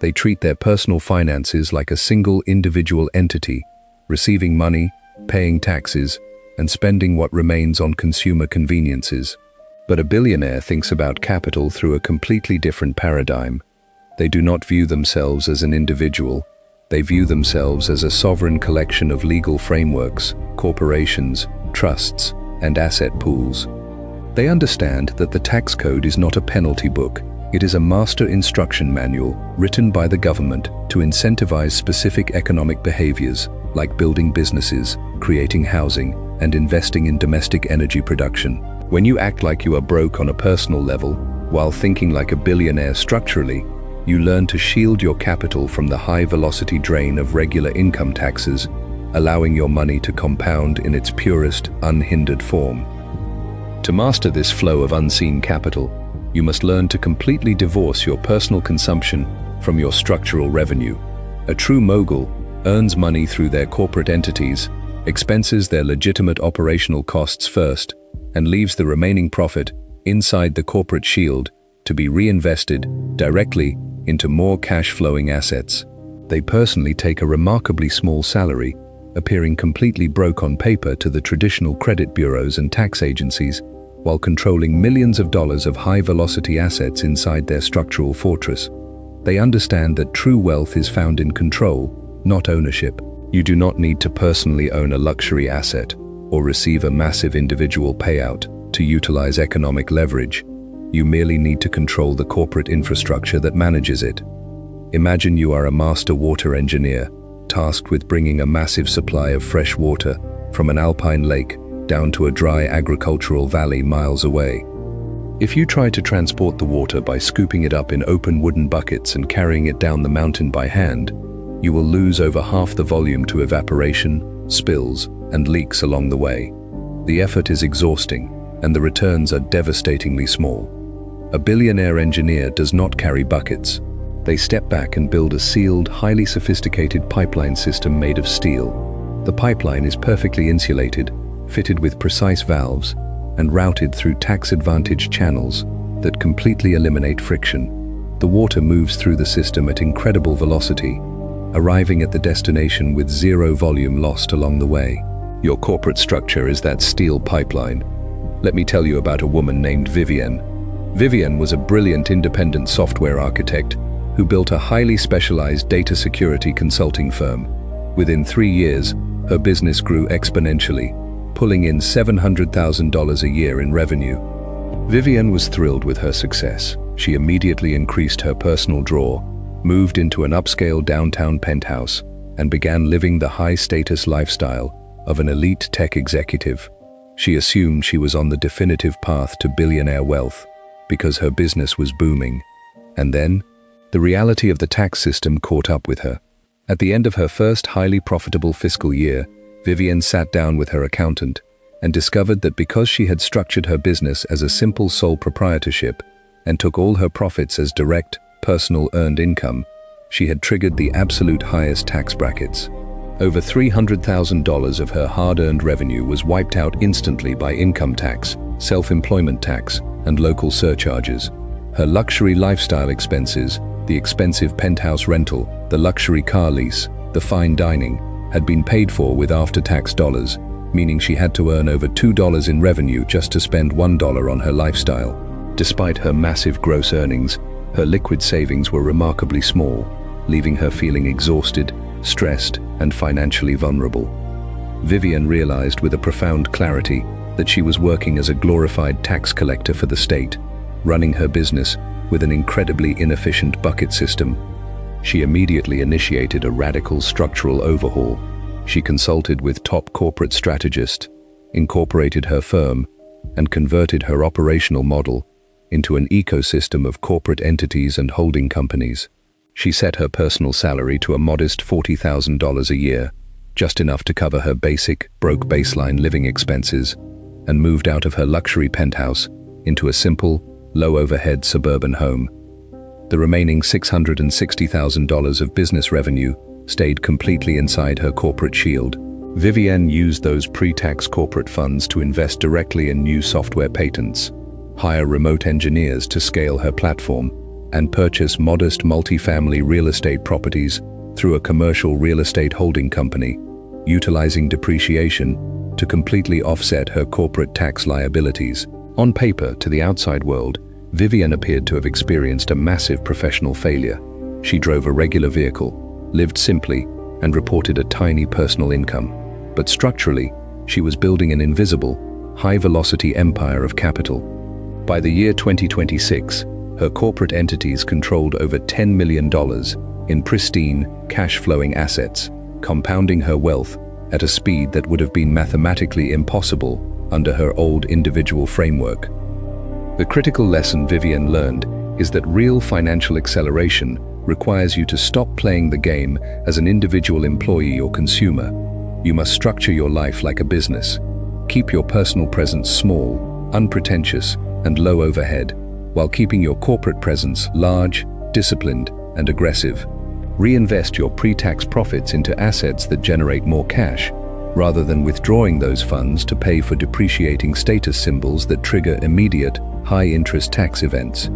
They treat their personal finances like a single individual entity, receiving money, paying taxes, and spending what remains on consumer conveniences. But a billionaire thinks about capital through a completely different paradigm. They do not view themselves as an individual. They view themselves as a sovereign collection of legal frameworks, corporations, trusts, and asset pools. They understand that the tax code is not a penalty book. It is a master instruction manual written by the government to incentivize specific economic behaviors like building businesses, creating housing, and investing in domestic energy production. When you act like you are broke on a personal level, while thinking like a billionaire structurally, you learn to shield your capital from the high-velocity drain of regular income taxes, allowing your money to compound in its purest, unhindered form. To master this flow of unseen capital, you must learn to completely divorce your personal consumption from your structural revenue. A true mogul earns money through their corporate entities, expenses their legitimate operational costs first, and leaves the remaining profit inside the corporate shield to be reinvested directly into more cash-flowing assets. They personally take a remarkably small salary, appearing completely broke on paper to the traditional credit bureaus and tax agencies, while controlling millions of dollars of high-velocity assets inside their structural fortress. They understand that true wealth is found in control, not ownership. You do not need to personally own a luxury asset or receive a massive individual payout to utilize economic leverage. You merely need to control the corporate infrastructure that manages it. Imagine you are a master water engineer, tasked with bringing a massive supply of fresh water from an alpine lake down to a dry agricultural valley miles away. If you try to transport the water by scooping it up in open wooden buckets and carrying it down the mountain by hand, you will lose over half the volume to evaporation, spills, and leaks along the way. The effort is exhausting, and the returns are devastatingly small. A billionaire engineer does not carry buckets. They step back and build a sealed, highly sophisticated pipeline system made of steel. The pipeline is perfectly insulated, fitted with precise valves, and routed through tax-advantaged channels that completely eliminate friction. The water moves through the system at incredible velocity, arriving at the destination with zero volume lost along the way. Your corporate structure is that steel pipeline. Let me tell you about a woman named Vivienne. Vivienne was a brilliant independent software architect who built a highly specialized data security consulting firm. Within 3 years, her business grew exponentially, pulling in $700,000 a year in revenue. Vivienne was thrilled with her success. She immediately increased her personal draw, moved into an upscale downtown penthouse, and began living the high-status lifestyle of an elite tech executive. She assumed she was on the definitive path to billionaire wealth because her business was booming. And then, the reality of the tax system caught up with her. At the end of her first highly profitable fiscal year, Vivian sat down with her accountant and discovered that because she had structured her business as a simple sole proprietorship and took all her profits as direct, personal earned income, she had triggered the absolute highest tax brackets. Over $300,000 of her hard-earned revenue was wiped out instantly by income tax, self-employment tax, and local surcharges. Her luxury lifestyle expenses, the expensive penthouse rental, the luxury car lease, the fine dining, had been paid for with after-tax dollars, meaning she had to earn over $2 in revenue just to spend $1 on her lifestyle. Despite her massive gross earnings, her liquid savings were remarkably small, leaving her feeling exhausted, stressed, and financially vulnerable. Vivian realized with a profound clarity that she was working as a glorified tax collector for the state, running her business with an incredibly inefficient bucket system. She immediately initiated a radical structural overhaul. She consulted with top corporate strategists, incorporated her firm, and converted her operational model into an ecosystem of corporate entities and holding companies. She set her personal salary to a modest $40,000 a year, just enough to cover her basic, broke baseline living expenses, and moved out of her luxury penthouse into a simple, low-overhead suburban home. The remaining $660,000 of business revenue stayed completely inside her corporate shield. Vivian used those pre-tax corporate funds to invest directly in new software patents, hire remote engineers to scale her platform, and purchase modest multifamily real estate properties through a commercial real estate holding company, utilizing depreciation to completely offset her corporate tax liabilities. On paper, to the outside world, Vivian appeared to have experienced a massive professional failure. She drove a regular vehicle, lived simply, and reported a tiny personal income. But structurally, she was building an invisible, high-velocity empire of capital. By the year 2026, her corporate entities controlled over $10 million in pristine, cash-flowing assets, compounding her wealth at a speed that would have been mathematically impossible under her old individual framework. The critical lesson Vivian learned is that real financial acceleration requires you to stop playing the game as an individual employee or consumer. You must structure your life like a business. Keep your personal presence small, unpretentious, and low overhead, while keeping your corporate presence large, disciplined, and aggressive. Reinvest your pre-tax profits into assets that generate more cash, rather than withdrawing those funds to pay for depreciating status symbols that trigger immediate, high-interest tax events.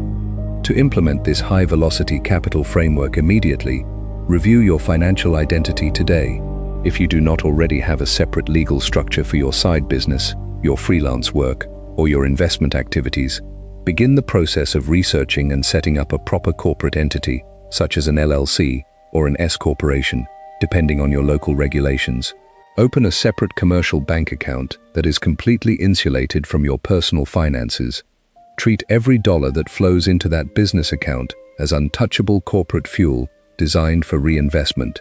To implement this high-velocity capital framework immediately, review your financial identity today. If you do not already have a separate legal structure for your side business, your freelance work, or your investment activities, begin the process of researching and setting up a proper corporate entity, such as an LLC or an S corporation, depending on your local regulations. Open a separate commercial bank account that is completely insulated from your personal finances. Treat every dollar that flows into that business account as untouchable corporate fuel designed for reinvestment.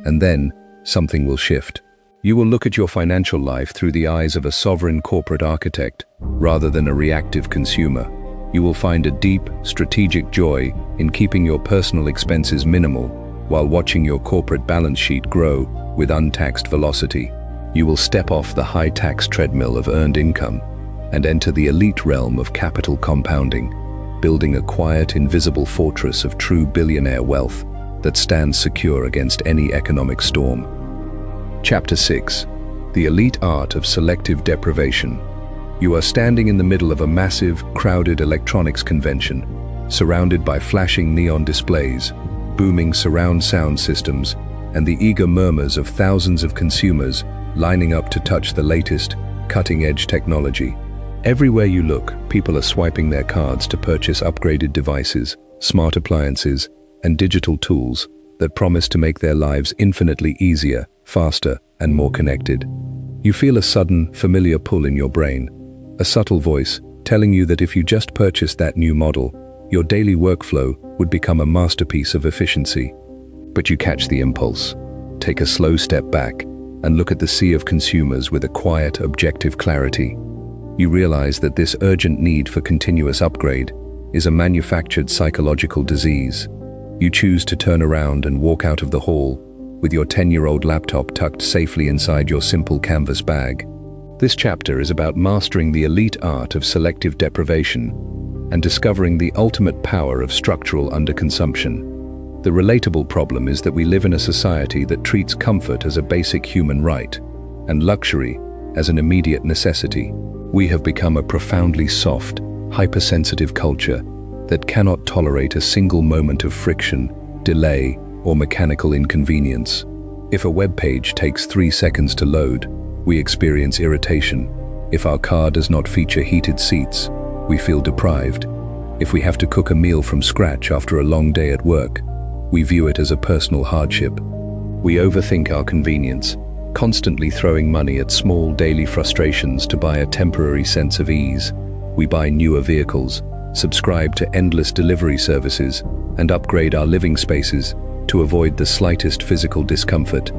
And then, something will shift. You will look at your financial life through the eyes of a sovereign corporate architect, rather than a reactive consumer. You will find a deep, strategic joy in keeping your personal expenses minimal, while watching your corporate balance sheet grow with untaxed velocity. You will step off the high-tax treadmill of earned income and enter the elite realm of capital compounding, building a quiet, invisible fortress of true billionaire wealth that stands secure against any economic storm. Chapter 6. The Elite Art of Selective Deprivation. You are standing in the middle of a massive, crowded electronics convention, surrounded by flashing neon displays, booming surround sound systems, and the eager murmurs of thousands of consumers lining up to touch the latest, cutting-edge technology. Everywhere you look, people are swiping their cards to purchase upgraded devices, smart appliances, and digital tools that promise to make their lives infinitely easier, faster, and more connected. You feel a sudden, familiar pull in your brain, a subtle voice telling you that if you just purchased that new model, your daily workflow would become a masterpiece of efficiency. But you catch the impulse, take a slow step back, and look at the sea of consumers with a quiet, objective clarity, you realize that this urgent need for continuous upgrade is a manufactured psychological disease. You choose to turn around and walk out of the hall with your 10-year-old laptop tucked safely inside your simple canvas bag. This chapter is about mastering the elite art of selective deprivation and discovering the ultimate power of structural underconsumption. The relatable problem is that we live in a society that treats comfort as a basic human right and luxury as an immediate necessity. We have become a profoundly soft, hypersensitive culture that cannot tolerate a single moment of friction, delay, or mechanical inconvenience. If a web page takes 3 seconds to load, we experience irritation. If our car does not feature heated seats, we feel deprived. If we have to cook a meal from scratch after a long day at work, we view it as a personal hardship. We overthink our convenience, constantly throwing money at small daily frustrations to buy a temporary sense of ease. We buy newer vehicles, subscribe to endless delivery services, and upgrade our living spaces to avoid the slightest physical discomfort.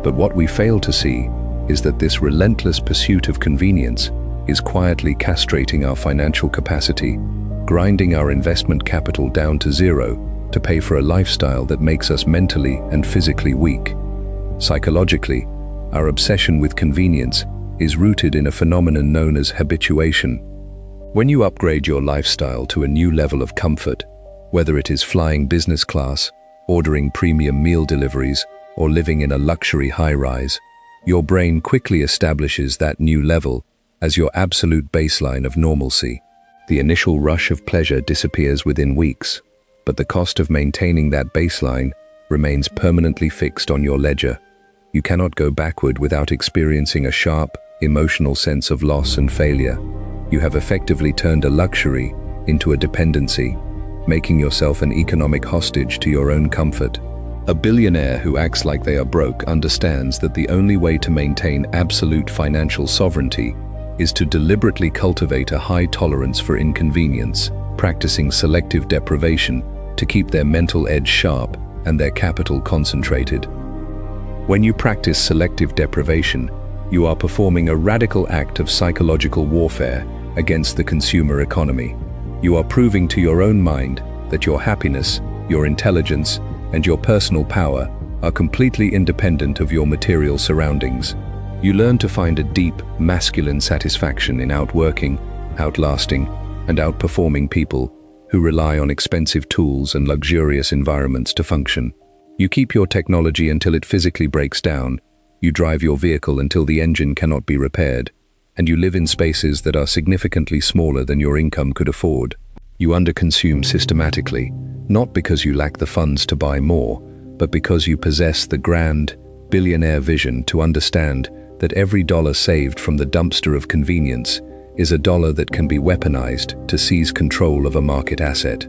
But what we fail to see is that this relentless pursuit of convenience is quietly castrating our financial capacity, grinding our investment capital down to zero to pay for a lifestyle that makes us mentally and physically weak. Psychologically, our obsession with convenience is rooted in a phenomenon known as habituation. When you upgrade your lifestyle to a new level of comfort, whether it is flying business class, ordering premium meal deliveries, or living in a luxury high-rise, your brain quickly establishes that new level as your absolute baseline of normalcy. The initial rush of pleasure disappears within weeks, but the cost of maintaining that baseline remains permanently fixed on your ledger. You cannot go backward without experiencing a sharp, emotional sense of loss and failure. You have effectively turned a luxury into a dependency, making yourself an economic hostage to your own comfort. A billionaire who acts like they are broke understands that the only way to maintain absolute financial sovereignty is to deliberately cultivate a high tolerance for inconvenience, practicing selective deprivation to keep their mental edge sharp and their capital concentrated. When you practice selective deprivation, you are performing a radical act of psychological warfare against the consumer economy. You are proving to your own mind that your happiness, your intelligence, and your personal power are completely independent of your material surroundings. You learn to find a deep, masculine satisfaction in outworking, outlasting, and outperforming people who rely on expensive tools and luxurious environments to function. You keep your technology until it physically breaks down, you drive your vehicle until the engine cannot be repaired, and you live in spaces that are significantly smaller than your income could afford. You underconsume systematically, not because you lack the funds to buy more, but because you possess the grand, billionaire vision to understand that every dollar saved from the dumpster of convenience is a dollar that can be weaponized to seize control of a market asset.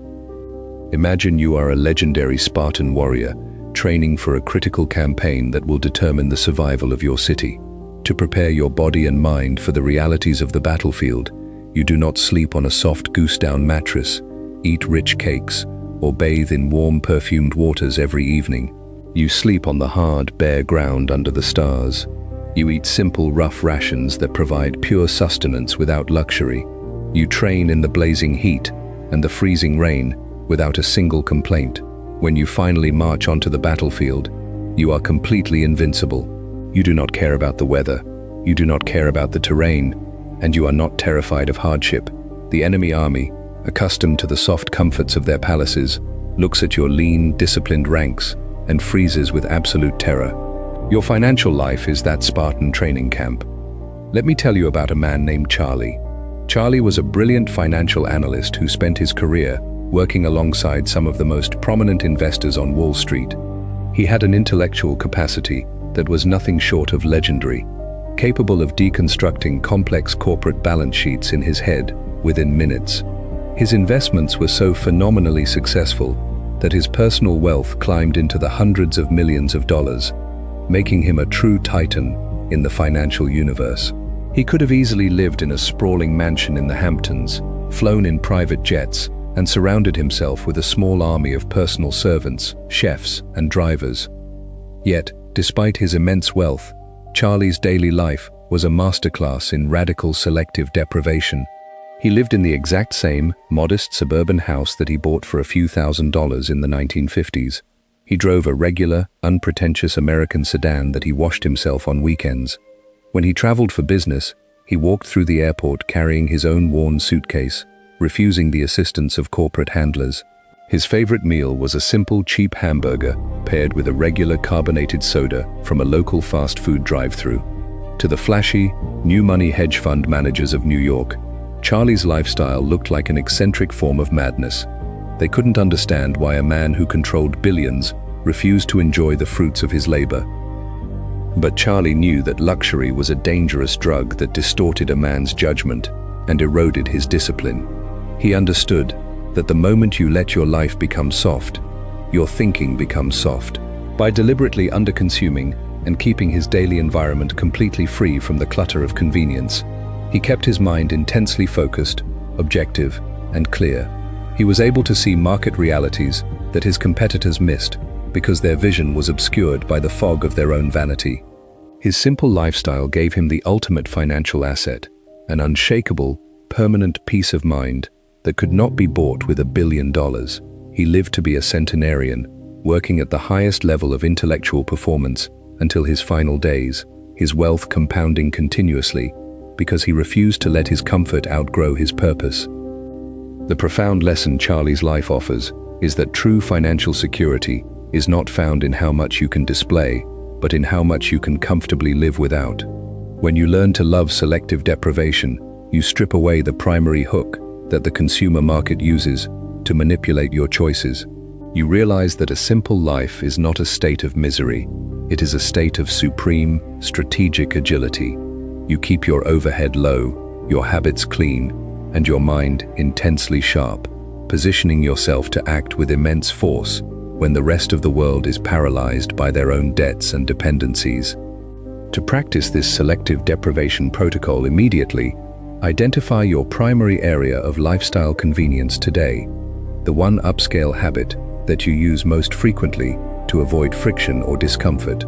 Imagine you are a legendary Spartan warrior, training for a critical campaign that will determine the survival of your city. To prepare your body and mind for the realities of the battlefield, you do not sleep on a soft goose-down mattress, eat rich cakes, or bathe in warm, perfumed waters every evening. You sleep on the hard, bare ground under the stars. You eat simple, rough rations that provide pure sustenance without luxury. You train in the blazing heat and the freezing rain without a single complaint. When you finally march onto the battlefield, you are completely invincible. You do not care about the weather, you do not care about the terrain, and you are not terrified of hardship. The enemy army, accustomed to the soft comforts of their palaces, looks at your lean, disciplined ranks and freezes with absolute terror. Your financial life is that Spartan training camp. Let me tell you about a man named Charlie. Charlie was a brilliant financial analyst who spent his career working alongside some of the most prominent investors on Wall Street. He had an intellectual capacity that was nothing short of legendary, capable of deconstructing complex corporate balance sheets in his head within minutes. His investments were so phenomenally successful that his personal wealth climbed into the hundreds of millions of dollars, making him a true titan in the financial universe. He could have easily lived in a sprawling mansion in the Hamptons, flown in private jets, and surrounded himself with a small army of personal servants, chefs, and drivers. Yet, despite his immense wealth, Charlie's daily life was a masterclass in radical selective deprivation. He lived in the exact same, modest suburban house that he bought for a few $1,000s in the 1950s. He drove a regular, unpretentious American sedan that he washed himself on weekends. When he traveled for business, he walked through the airport carrying his own worn suitcase, refusing the assistance of corporate handlers. His favorite meal was a simple, cheap hamburger paired with a regular carbonated soda from a local fast food drive-thru. To the flashy, new money hedge fund managers of New York, Charlie's lifestyle looked like an eccentric form of madness. They couldn't understand why a man who controlled billions refused to enjoy the fruits of his labor. But Charlie knew that luxury was a dangerous drug that distorted a man's judgment and eroded his discipline. He understood that the moment you let your life become soft, your thinking becomes soft. By deliberately underconsuming and keeping his daily environment completely free from the clutter of convenience, he kept his mind intensely focused, objective, and clear. He was able to see market realities that his competitors missed because their vision was obscured by the fog of their own vanity. His simple lifestyle gave him the ultimate financial asset, an unshakable, permanent peace of mind that could not be bought with $1 billion. He lived to be a centenarian, working at the highest level of intellectual performance until his final days, his wealth compounding continuously because he refused to let his comfort outgrow his purpose. The profound lesson Charlie's life offers is that true financial security is not found in how much you can display, but in how much you can comfortably live without. When you learn to love selective deprivation, you strip away the primary hook that the consumer market uses to manipulate your choices. You realize that a simple life is not a state of misery. It is a state of supreme, strategic agility. You keep your overhead low, your habits clean, and your mind intensely sharp, positioning yourself to act with immense force when the rest of the world is paralyzed by their own debts and dependencies. To practice this selective deprivation protocol immediately, identify your primary area of lifestyle convenience today, the one upscale habit that you use most frequently to avoid friction or discomfort.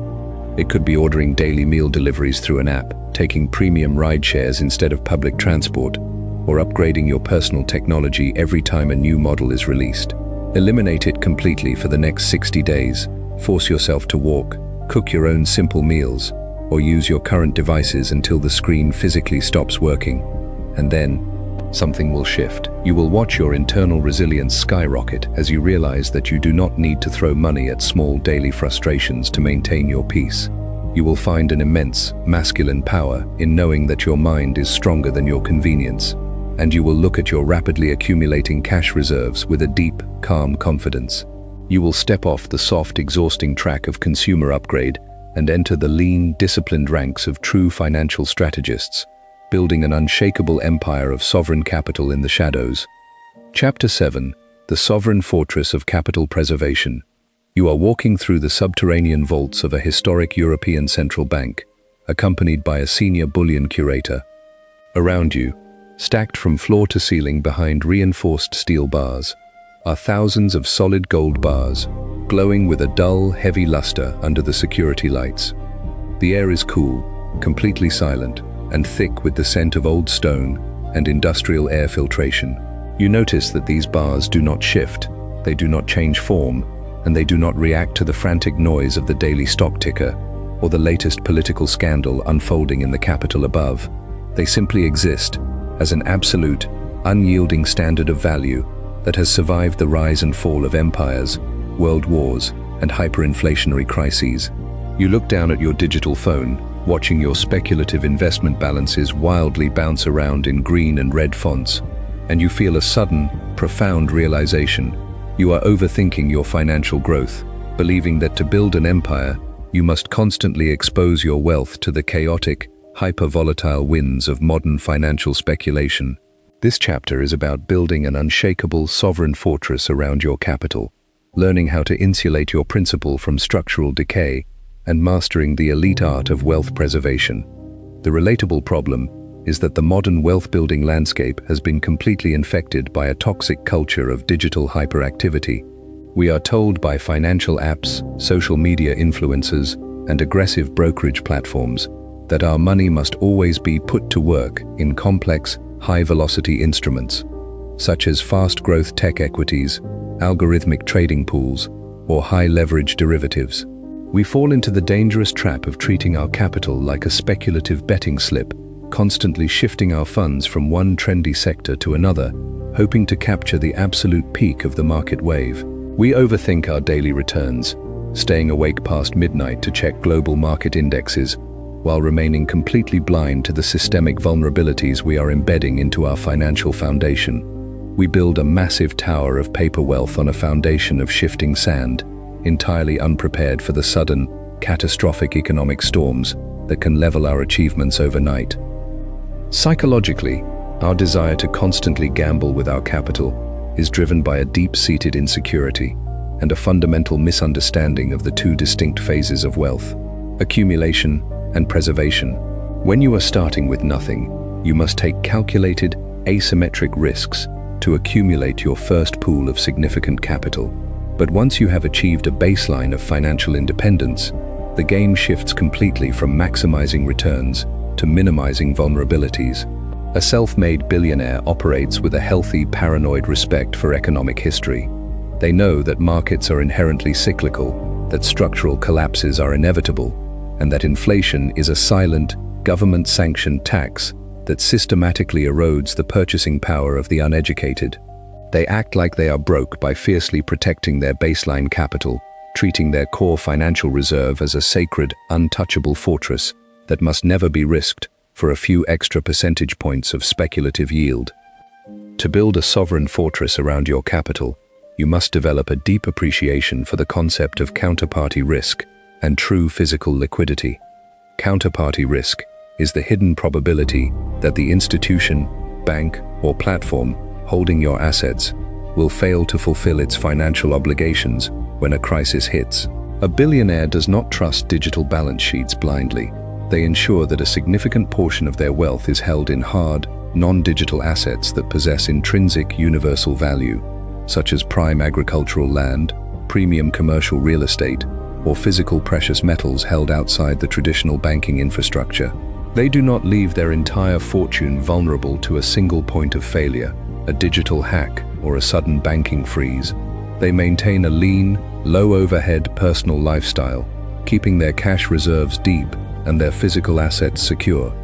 It could be ordering daily meal deliveries through an app, taking premium ride shares instead of public transport, or upgrading your personal technology every time a new model is released. Eliminate it completely for the next 60 days. Force yourself to walk, cook your own simple meals, or use your current devices until the screen physically stops working. And then, something will shift. You will watch your internal resilience skyrocket as you realize that you do not need to throw money at small daily frustrations to maintain your peace. You will find an immense, masculine power in knowing that your mind is stronger than your convenience, and you will look at your rapidly accumulating cash reserves with a deep, calm confidence. You will step off the soft, exhausting track of consumer upgrade and enter the lean, disciplined ranks of true financial strategists, building an unshakable empire of sovereign capital in the shadows. Chapter 7: The Sovereign Fortress of Capital Preservation. You are walking through the subterranean vaults of a historic European central bank, accompanied by a senior bullion curator. Around you, stacked from floor to ceiling behind reinforced steel bars, are thousands of solid gold bars, glowing with a dull, heavy luster under the security lights. The air is cool, completely silent, and thick with the scent of old stone and industrial air filtration. You notice that these bars do not shift, they do not change form, and they do not react to the frantic noise of the daily stock ticker or the latest political scandal unfolding in the capital above. They simply exist as an absolute, unyielding standard of value that has survived the rise and fall of empires, world wars, and hyperinflationary crises. You look down at your digital phone, watching your speculative investment balances wildly bounce around in green and red fonts, and you feel a sudden, profound realization. You are overthinking your financial growth, believing that to build an empire, you must constantly expose your wealth to the chaotic, hyper-volatile winds of modern financial speculation. This chapter is about building an unshakable sovereign fortress around your capital, learning how to insulate your principal from structural decay, and mastering the elite art of wealth preservation. The relatable problem is that the modern wealth-building landscape has been completely infected by a toxic culture of digital hyperactivity. We are told by financial apps, social media influencers, and aggressive brokerage platforms, that our money must always be put to work in complex, high-velocity instruments, such as fast-growth tech equities, algorithmic trading pools, or high-leverage derivatives. We fall into the dangerous trap of treating our capital like a speculative betting slip, constantly shifting our funds from one trendy sector to another, hoping to capture the absolute peak of the market wave. We overthink our daily returns, staying awake past midnight to check global market indexes, while remaining completely blind to the systemic vulnerabilities we are embedding into our financial foundation. We build a massive tower of paper wealth on a foundation of shifting sand, entirely unprepared for the sudden, catastrophic economic storms that can level our achievements overnight. Psychologically, our desire to constantly gamble with our capital is driven by a deep-seated insecurity and a fundamental misunderstanding of the two distinct phases of wealth: accumulation and preservation. When you are starting with nothing, you must take calculated, asymmetric risks to accumulate your first pool of significant capital. But once you have achieved a baseline of financial independence, the game shifts completely from maximizing returns to minimizing vulnerabilities. A self-made billionaire operates with a healthy, paranoid respect for economic history. They know that markets are inherently cyclical, that structural collapses are inevitable, and that inflation is a silent, government-sanctioned tax that systematically erodes the purchasing power of the uneducated. They act like they are broke by fiercely protecting their baseline capital, treating their core financial reserve as a sacred, untouchable fortress that must never be risked for a few extra percentage points of speculative yield. To build a sovereign fortress around your capital, you must develop a deep appreciation for the concept of counterparty risk and true physical liquidity. Counterparty risk is the hidden probability that the institution, bank, or platform holding your assets will fail to fulfill its financial obligations when a crisis hits. A billionaire does not trust digital balance sheets blindly. They ensure that a significant portion of their wealth is held in hard, non-digital assets that possess intrinsic universal value, such as prime agricultural land, premium commercial real estate, or physical precious metals held outside the traditional banking infrastructure. They do not leave their entire fortune vulnerable to a single point of failure, a digital hack, or a sudden banking freeze. They maintain a lean, low-overhead personal lifestyle, keeping their cash reserves deep and their physical assets secure,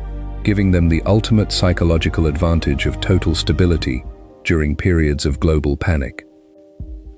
giving them the ultimate psychological advantage of total stability during periods of global panic.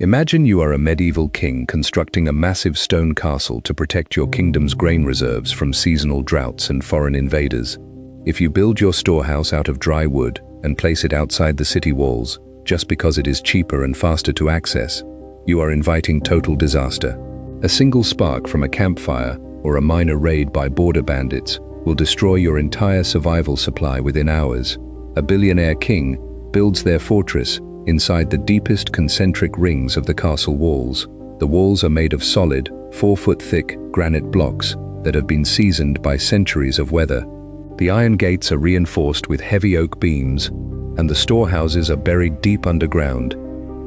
Imagine you are a medieval king constructing a massive stone castle to protect your kingdom's grain reserves from seasonal droughts and foreign invaders. If you build your storehouse out of dry wood and place it outside the city walls, just because it is cheaper and faster to access, you are inviting total disaster. A single spark from a campfire or a minor raid by border bandits will destroy your entire survival supply within hours. A billionaire king builds their fortress inside the deepest concentric rings of the castle walls. The walls are made of solid, 4-foot-thick granite blocks that have been seasoned by centuries of weather. The iron gates are reinforced with heavy oak beams, and the storehouses are buried deep underground,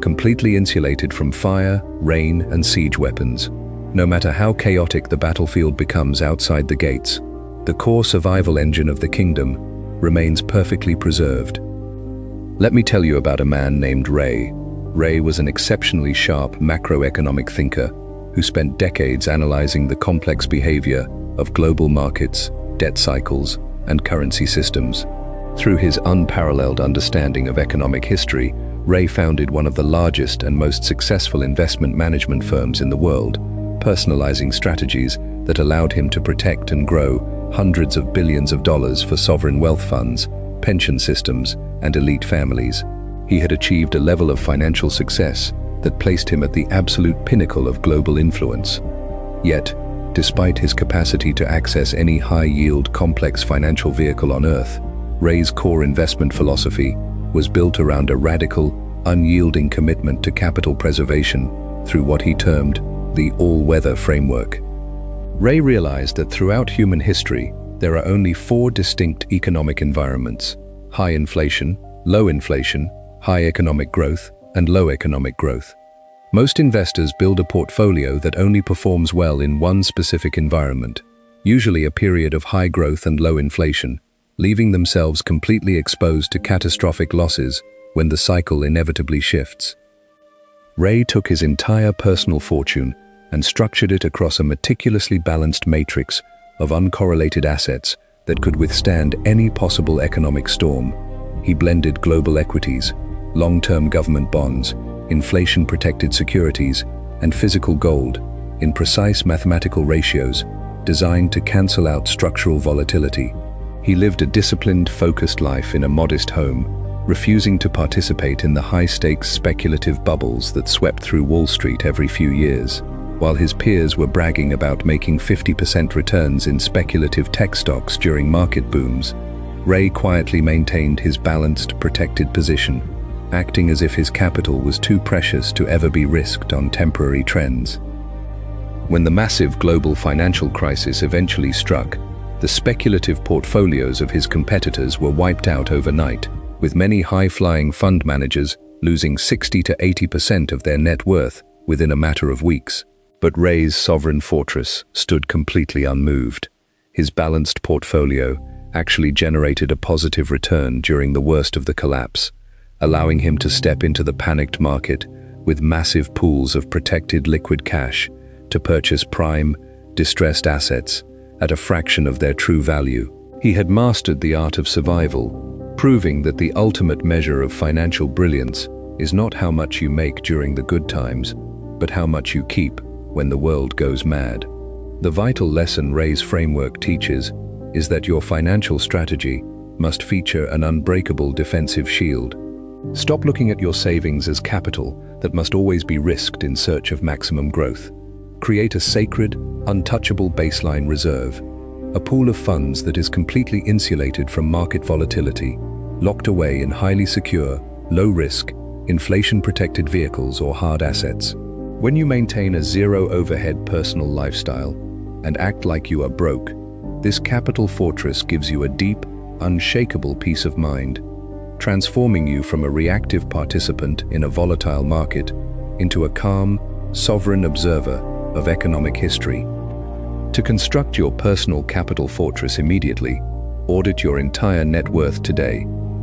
completely insulated from fire, rain, and siege weapons. No matter how chaotic the battlefield becomes outside the gates, the core survival engine of the kingdom remains perfectly preserved. Let me tell you about a man named Ray. Ray was an exceptionally sharp macroeconomic thinker who spent decades analyzing the complex behavior of global markets, debt cycles, and currency systems. Through his unparalleled understanding of economic history, Ray founded one of the largest and most successful investment management firms in the world, personalizing strategies that allowed him to protect and grow hundreds of billions of dollars for sovereign wealth funds, pension systems, and elite families. He had achieved a level of financial success that placed him at the absolute pinnacle of global influence. Yet, despite his capacity to access any high-yield, complex financial vehicle on Earth, Ray's core investment philosophy was built around a radical, unyielding commitment to capital preservation through what he termed the all-weather framework. Ray realized that throughout human history, there are only 4 distinct economic environments: high inflation, low inflation, high economic growth, and low economic growth. Most investors build a portfolio that only performs well in one specific environment, usually a period of high growth and low inflation, leaving themselves completely exposed to catastrophic losses when the cycle inevitably shifts. Ray took his entire personal fortune and structured it across a meticulously balanced matrix of uncorrelated assets that could withstand any possible economic storm. He blended global equities, long-term government bonds, inflation-protected securities, and physical gold in precise mathematical ratios designed to cancel out structural volatility. He lived a disciplined, focused life in a modest home, refusing to participate in the high-stakes speculative bubbles that swept through Wall Street every few years. While his peers were bragging about making 50% returns in speculative tech stocks during market booms, Ray quietly maintained his balanced, protected position, acting as if his capital was too precious to ever be risked on temporary trends. When the massive global financial crisis eventually struck, the speculative portfolios of his competitors were wiped out overnight, with many high-flying fund managers losing 60 to 80% of their net worth within a matter of weeks. But Ray's sovereign fortress stood completely unmoved. His balanced portfolio actually generated a positive return during the worst of the collapse, allowing him to step into the panicked market with massive pools of protected liquid cash to purchase prime, distressed assets at a fraction of their true value. He had mastered the art of survival, proving that the ultimate measure of financial brilliance is not how much you make during the good times, but how much you keep when the world goes mad. The vital lesson Ray's framework teaches is that your financial strategy must feature an unbreakable defensive shield. Stop looking at your savings as capital that must always be risked in search of maximum growth. Create a sacred, untouchable baseline reserve, a pool of funds that is completely insulated from market volatility, locked away in highly secure, low-risk, inflation-protected vehicles or hard assets. When you maintain a zero-overhead personal lifestyle and act like you are broke, this capital fortress gives you a deep, unshakable peace of mind, transforming you from a reactive participant in a volatile market into a calm, sovereign observer of economic history. To construct your personal capital fortress immediately, audit your entire net worth today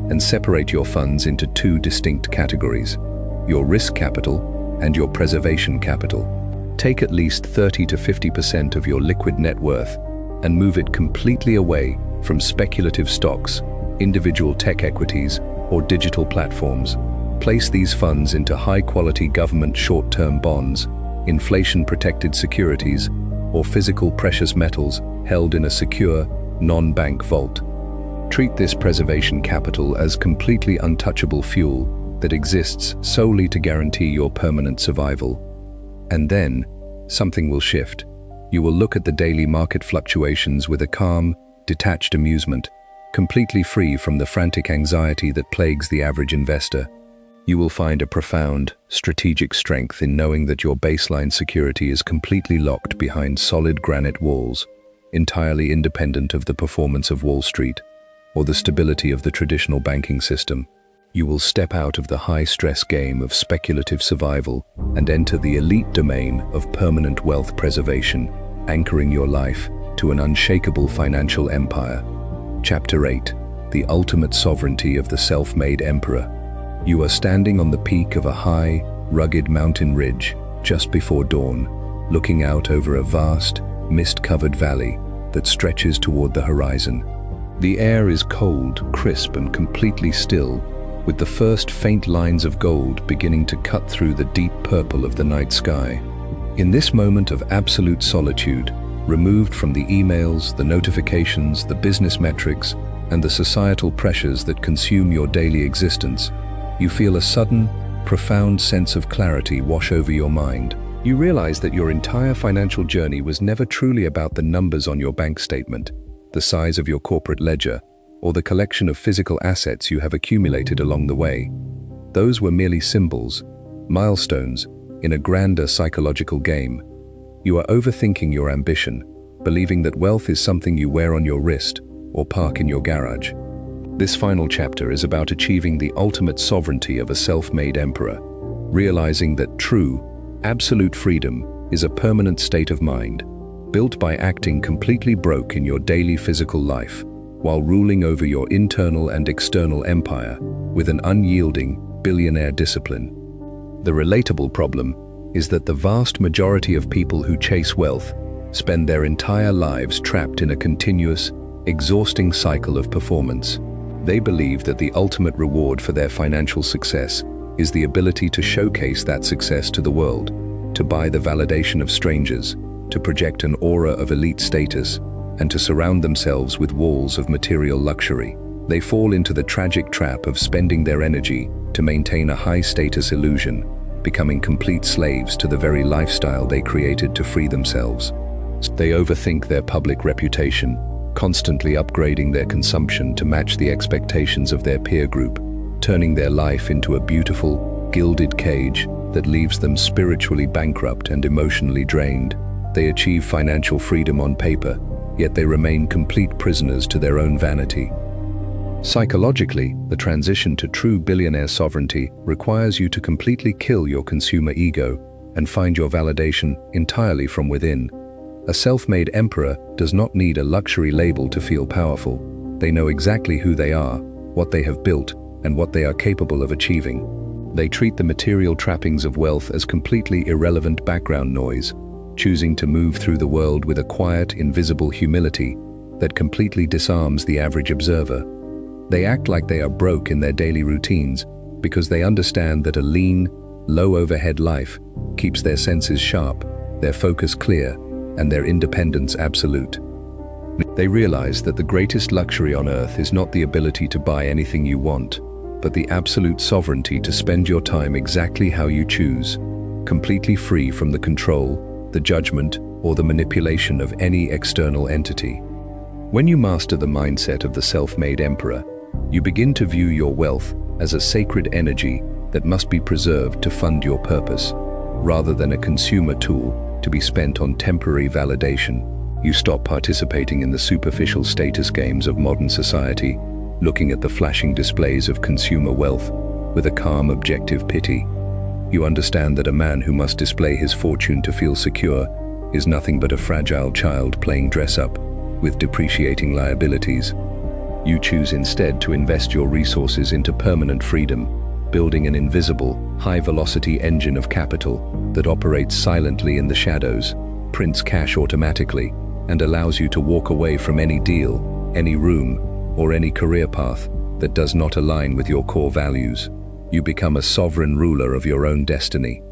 and separate your funds into two distinct categories: your risk capital and your preservation capital. Take at least 30 to 50% of your liquid net worth and move it completely away from speculative stocks, individual tech equities, or digital platforms. Place these funds into high-quality government short-term bonds, inflation-protected securities, or physical precious metals held in a secure, non-bank vault. Treat this preservation capital as completely untouchable fuel that exists solely to guarantee your permanent survival. And then, something will shift. You will look at the daily market fluctuations with a calm, detached amusement, completely free from the frantic anxiety that plagues the average investor. You will find a profound, strategic strength in knowing that your baseline security is completely locked behind solid granite walls, entirely independent of the performance of Wall Street or the stability of the traditional banking system. You will step out of the high-stress game of speculative survival and enter the elite domain of permanent wealth preservation, anchoring your life to an unshakable financial empire. Chapter 8: The Ultimate Sovereignty of the Self-Made Emperor. You are standing on the peak of a high, rugged mountain ridge just before dawn, looking out over a vast, mist-covered valley that stretches toward the horizon. The air is cold, crisp, and completely still, with the first faint lines of gold beginning to cut through the deep purple of the night sky. In this moment of absolute solitude, removed from the emails, the notifications, the business metrics, and the societal pressures that consume your daily existence, you feel a sudden, profound sense of clarity wash over your mind. You realize that your entire financial journey was never truly about the numbers on your bank statement, the size of your corporate ledger, or the collection of physical assets you have accumulated along the way. Those were merely symbols, milestones, in a grander psychological game. You are overthinking your ambition, believing that wealth is something you wear on your wrist or park in your garage. This final chapter is about achieving the ultimate sovereignty of a self-made emperor, realizing that true, Absolute freedom is a permanent state of mind, built by acting completely broke in your daily physical life, while ruling over your internal and external empire with an unyielding, billionaire discipline. The relatable problem is that the vast majority of people who chase wealth spend their entire lives trapped in a continuous, exhausting cycle of performance. They believe that the ultimate reward for their financial success is the ability to showcase that success to the world, to buy the validation of strangers, to project an aura of elite status, and to surround themselves with walls of material luxury. They fall into the tragic trap of spending their energy to maintain a high-status illusion, becoming complete slaves to the very lifestyle they created to free themselves. They overthink their public reputation, constantly upgrading their consumption to match the expectations of their peer group, turning their life into a beautiful, gilded cage that leaves them spiritually bankrupt and emotionally drained. They achieve financial freedom on paper, yet they remain complete prisoners to their own vanity. Psychologically, the transition to true billionaire sovereignty requires you to completely kill your consumer ego and find your validation entirely from within. A self-made emperor does not need a luxury label to feel powerful. They know exactly who they are, what they have built, and what they are capable of achieving. They treat the material trappings of wealth as completely irrelevant background noise, choosing to move through the world with a quiet, invisible humility that completely disarms the average observer. They act like they are broke in their daily routines because they understand that a lean, low-overhead life keeps their senses sharp, their focus clear, and their independence absolute. They realize that the greatest luxury on earth is not the ability to buy anything you want, but the absolute sovereignty to spend your time exactly how you choose, completely free from the control, the judgment, or the manipulation of any external entity. When you master the mindset of the self-made emperor, you begin to view your wealth as a sacred energy that must be preserved to fund your purpose, rather than a consumer tool to be spent on temporary validation. You stop participating in the superficial status games of modern society, looking at the flashing displays of consumer wealth with a calm, objective pity. You understand that a man who must display his fortune to feel secure is nothing but a fragile child playing dress-up with depreciating liabilities. You choose instead to invest your resources into permanent freedom, building an invisible, high-velocity engine of capital that operates silently in the shadows, prints cash automatically, and allows you to walk away from any deal, any room, or any career path that does not align with your core values. You become a sovereign ruler of your own destiny.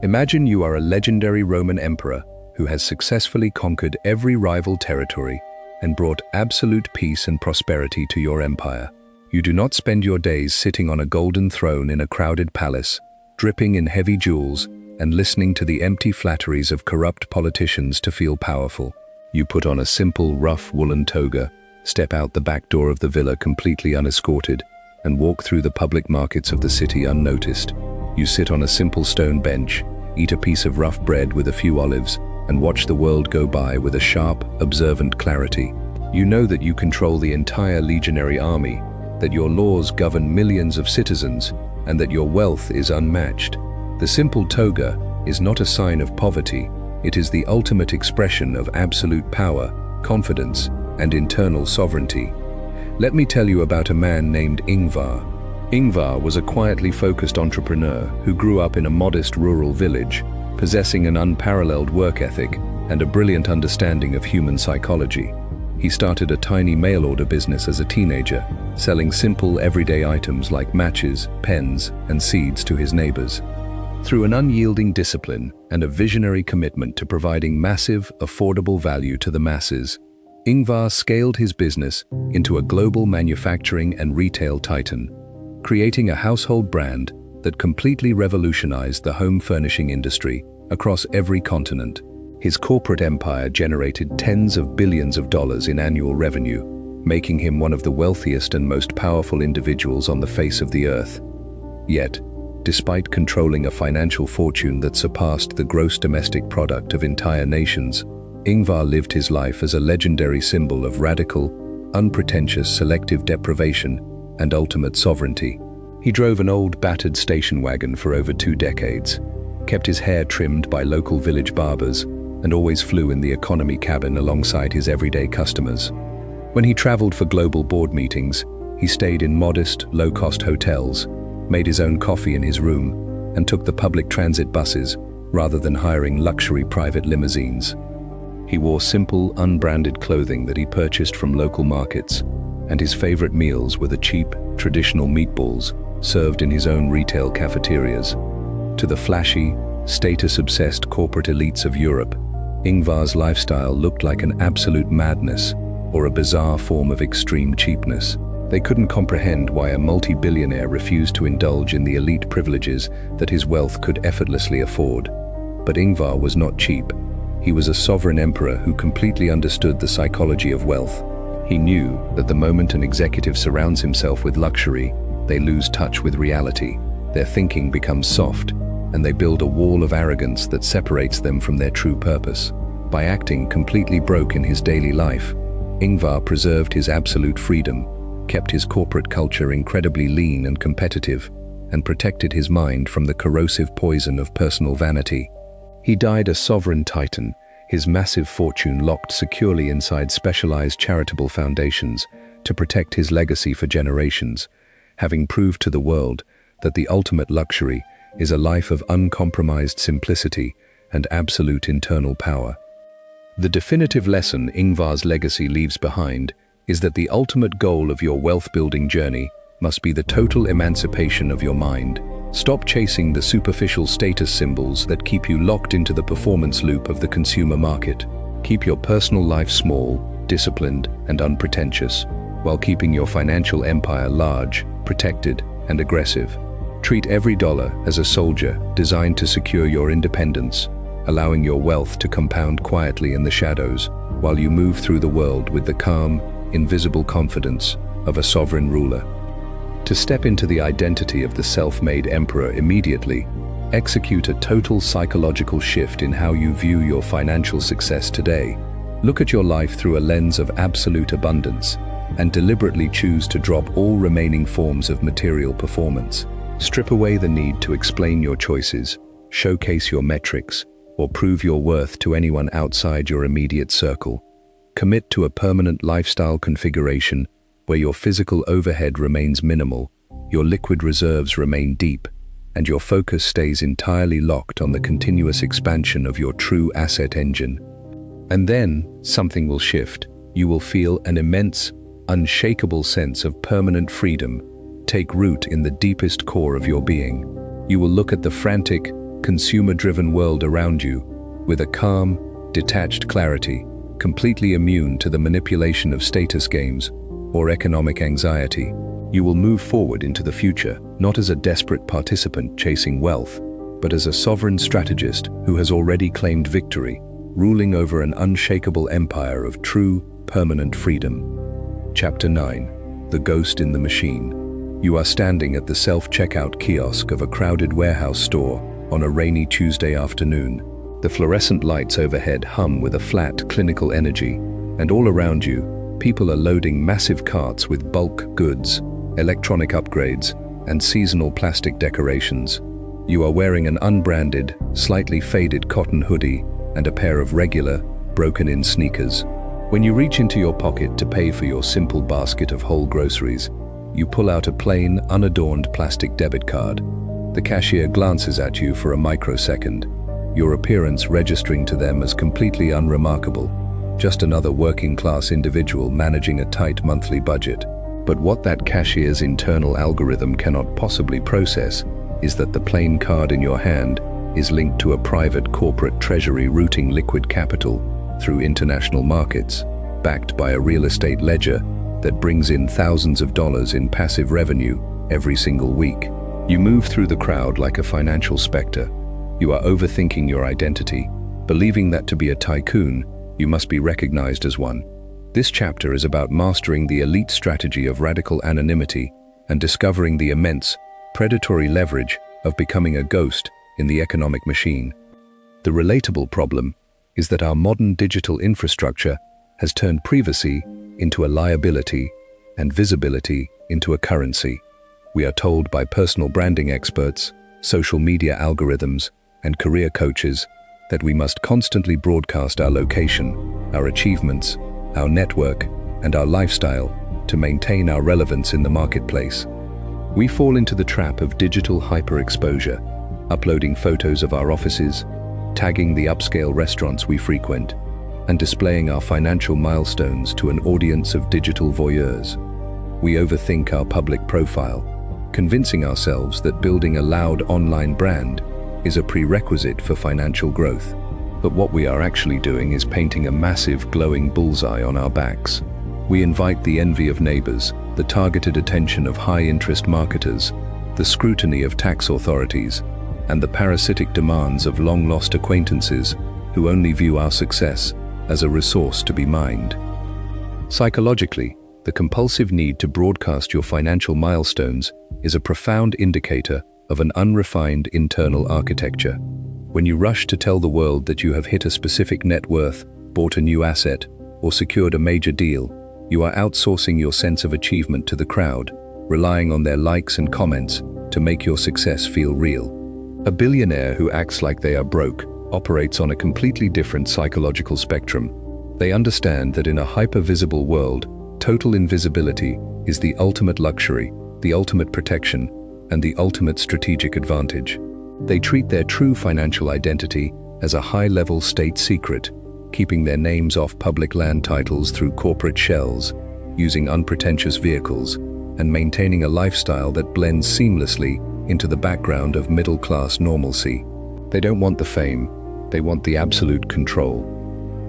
Imagine you are a legendary Roman emperor who has successfully conquered every rival territory and brought absolute peace and prosperity to your empire. You do not spend your days sitting on a golden throne in a crowded palace, dripping in heavy jewels and listening to the empty flatteries of corrupt politicians to feel powerful. You put on a simple, rough woolen toga, step out the back door of the villa completely unescorted, and walk through the public markets of the city unnoticed. You sit on a simple stone bench, eat a piece of rough bread with a few olives, and watch the world go by with a sharp, observant clarity. You know that you control the entire legionary army, that your laws govern millions of citizens, and that your wealth is unmatched. The simple toga is not a sign of poverty, it is the ultimate expression of absolute power, confidence, and internal sovereignty. Let me tell you about a man named Ingvar. Ingvar was a quietly focused entrepreneur who grew up in a modest rural village, possessing an unparalleled work ethic and a brilliant understanding of human psychology. He started a tiny mail-order business as a teenager, selling simple everyday items like matches, pens, and seeds to his neighbors. Through an unyielding discipline and a visionary commitment to providing massive, affordable value to the masses, Ingvar scaled his business into a global manufacturing and retail titan, creating a household brand that completely revolutionized the home furnishing industry across every continent. His corporate empire generated tens of billions of dollars in annual revenue, making him one of the wealthiest and most powerful individuals on the face of the earth. Yet, despite controlling a financial fortune that surpassed the gross domestic product of entire nations, Ingvar lived his life as a legendary symbol of radical, unpretentious selective deprivation and ultimate sovereignty. He drove an old, battered station wagon for over 2 decades, kept his hair trimmed by local village barbers, and always flew in the economy cabin alongside his everyday customers. When he traveled for global board meetings, he stayed in modest, low-cost hotels, made his own coffee in his room, and took the public transit buses rather than hiring luxury private limousines. He wore simple, unbranded clothing that he purchased from local markets, and his favorite meals were the cheap, traditional meatballs served in his own retail cafeterias. To the flashy, status-obsessed corporate elites of Europe, Ingvar's lifestyle looked like an absolute madness or a bizarre form of extreme cheapness. They couldn't comprehend why a multi-billionaire refused to indulge in the elite privileges that his wealth could effortlessly afford. But Ingvar was not cheap. He was a sovereign emperor who completely understood the psychology of wealth. He knew that the moment an executive surrounds himself with luxury, they lose touch with reality. Their thinking becomes soft, and they build a wall of arrogance that separates them from their true purpose. By acting completely broke in his daily life, Ingvar preserved his absolute freedom, kept his corporate culture incredibly lean and competitive, and protected his mind from the corrosive poison of personal vanity. He died a sovereign titan, his massive fortune locked securely inside specialized charitable foundations to protect his legacy for generations, having proved to the world that the ultimate luxury is a life of uncompromised simplicity and absolute internal power. The definitive lesson Ingvar's legacy leaves behind is that the ultimate goal of your wealth-building journey must be the total emancipation of your mind. Stop chasing the superficial status symbols that keep you locked into the performance loop of the consumer market. Keep your personal life small, disciplined, and unpretentious, while keeping your financial empire large, protected, and aggressive. Treat every dollar as a soldier designed to secure your independence, allowing your wealth to compound quietly in the shadows, while you move through the world with the calm, invisible confidence of a sovereign ruler. To step into the identity of the self-made emperor immediately, execute a total psychological shift in how you view your financial success today. Look at your life through a lens of absolute abundance, and deliberately choose to drop all remaining forms of material performance. Strip away the need to explain your choices, showcase your metrics, or prove your worth to anyone outside your immediate circle. Commit to a permanent lifestyle configuration where your physical overhead remains minimal, your liquid reserves remain deep, and your focus stays entirely locked on the continuous expansion of your true asset engine. And then, something will shift. You will feel an immense, unshakable sense of permanent freedom take root in the deepest core of your being. You will look at the frantic, consumer-driven world around you with a calm, detached clarity, completely immune to the manipulation of status games or economic anxiety. You will move forward into the future, not as a desperate participant chasing wealth, but as a sovereign strategist who has already claimed victory, ruling over an unshakable empire of true, permanent freedom. Chapter 9. The Ghost in the Machine. You are standing at the self-checkout kiosk of a crowded warehouse store on a rainy Tuesday afternoon. The fluorescent lights overhead hum with a flat, clinical energy, and all around you, people are loading massive carts with bulk goods, electronic upgrades, and seasonal plastic decorations. You are wearing an unbranded, slightly faded cotton hoodie and a pair of regular, broken-in sneakers. When you reach into your pocket to pay for your simple basket of whole groceries, you pull out a plain, unadorned plastic debit card. The cashier glances at you for a microsecond, your appearance registering to them as completely unremarkable, just another working-class individual managing a tight monthly budget. But what that cashier's internal algorithm cannot possibly process is that the plain card in your hand is linked to a private corporate treasury routing liquid capital through international markets, backed by a real estate ledger that brings in thousands of dollars in passive revenue every single week. You move through the crowd like a financial specter. You are overthinking your identity, believing that to be a tycoon, you must be recognized as one. This chapter is about mastering the elite strategy of radical anonymity and discovering the immense, predatory leverage of becoming a ghost in the economic machine. The relatable problem is that our modern digital infrastructure has turned privacy into a liability and visibility into a currency. We are told by personal branding experts, social media algorithms, and career coaches that we must constantly broadcast our location, our achievements, our network, and our lifestyle to maintain our relevance in the marketplace. We fall into the trap of digital hyperexposure, uploading photos of our offices, tagging the upscale restaurants we frequent, and displaying our financial milestones to an audience of digital voyeurs. We overthink our public profile, convincing ourselves that building a loud online brand is a prerequisite for financial growth. But what we are actually doing is painting a massive glowing bullseye on our backs. We invite the envy of neighbors, the targeted attention of high-interest marketers, the scrutiny of tax authorities, and the parasitic demands of long-lost acquaintances who only view our success as a resource to be mined. Psychologically, the compulsive need to broadcast your financial milestones is a profound indicator of an unrefined internal architecture. When you rush to tell the world that you have hit a specific net worth, bought a new asset, or secured a major deal, you are outsourcing your sense of achievement to the crowd, relying on their likes and comments to make your success feel real. A billionaire who acts like they are broke operates on a completely different psychological spectrum. They understand that in a hyper-visible world, total invisibility is the ultimate luxury, the ultimate protection, and the ultimate strategic advantage. They treat their true financial identity as a high-level state secret, keeping their names off public land titles through corporate shells, using unpretentious vehicles, and maintaining a lifestyle that blends seamlessly into the background of middle-class normalcy. They don't want the fame, they want the absolute control.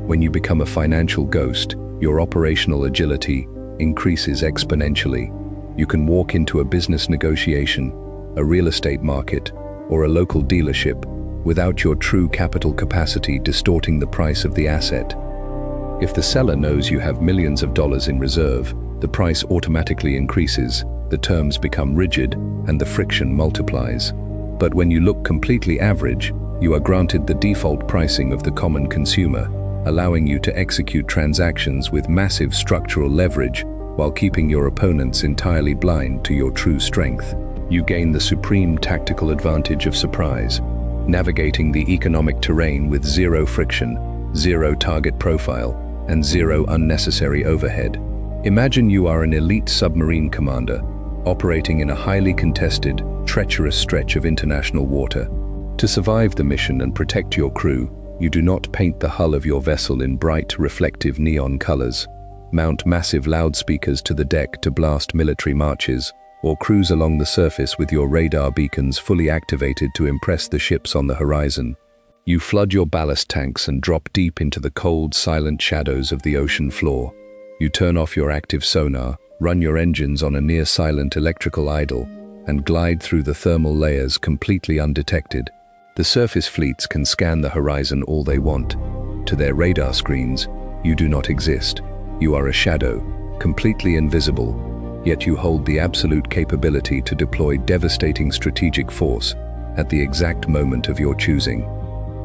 When you become a financial ghost, your operational agility increases exponentially. You can walk into a business negotiation, a real estate market, or a local dealership without your true capital capacity distorting the price of the asset. If the seller knows you have millions of dollars in reserve, the price automatically increases, the terms become rigid, and the friction multiplies. But when you look completely average, you are granted the default pricing of the common consumer, allowing you to execute transactions with massive structural leverage while keeping your opponents entirely blind to your true strength. You gain the supreme tactical advantage of surprise, navigating the economic terrain with zero friction, zero target profile, and zero unnecessary overhead. Imagine you are an elite submarine commander, operating in a highly contested, treacherous stretch of international water. To survive the mission and protect your crew, you do not paint the hull of your vessel in bright, reflective neon colors, mount massive loudspeakers to the deck to blast military marches, or cruise along the surface with your radar beacons fully activated to impress the ships on the horizon. You flood your ballast tanks and drop deep into the cold, silent shadows of the ocean floor. You turn off your active sonar, run your engines on a near-silent electrical idle, and glide through the thermal layers completely undetected. The surface fleets can scan the horizon all they want. To their radar screens, you do not exist. You are a shadow, completely invisible, yet you hold the absolute capability to deploy devastating strategic force at the exact moment of your choosing.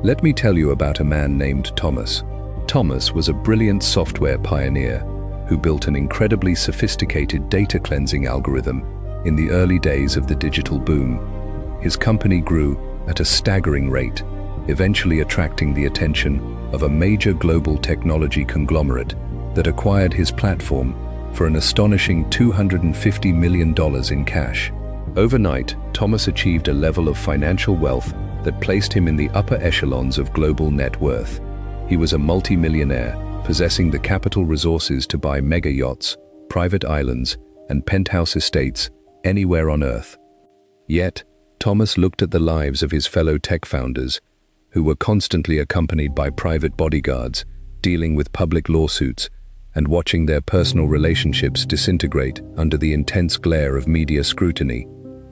Let me tell you about a man named Thomas. Thomas was a brilliant software pioneer who built an incredibly sophisticated data cleansing algorithm in the early days of the digital boom. His company grew at a staggering rate, eventually attracting the attention of a major global technology conglomerate that acquired his platform for an astonishing $250 million in cash. Overnight, Thomas achieved a level of financial wealth that placed him in the upper echelons of global net worth. He was a multi-millionaire, possessing the capital resources to buy mega yachts, private islands, and penthouse estates anywhere on Earth. Yet, Thomas looked at the lives of his fellow tech founders, who were constantly accompanied by private bodyguards, dealing with public lawsuits, and watching their personal relationships disintegrate under the intense glare of media scrutiny,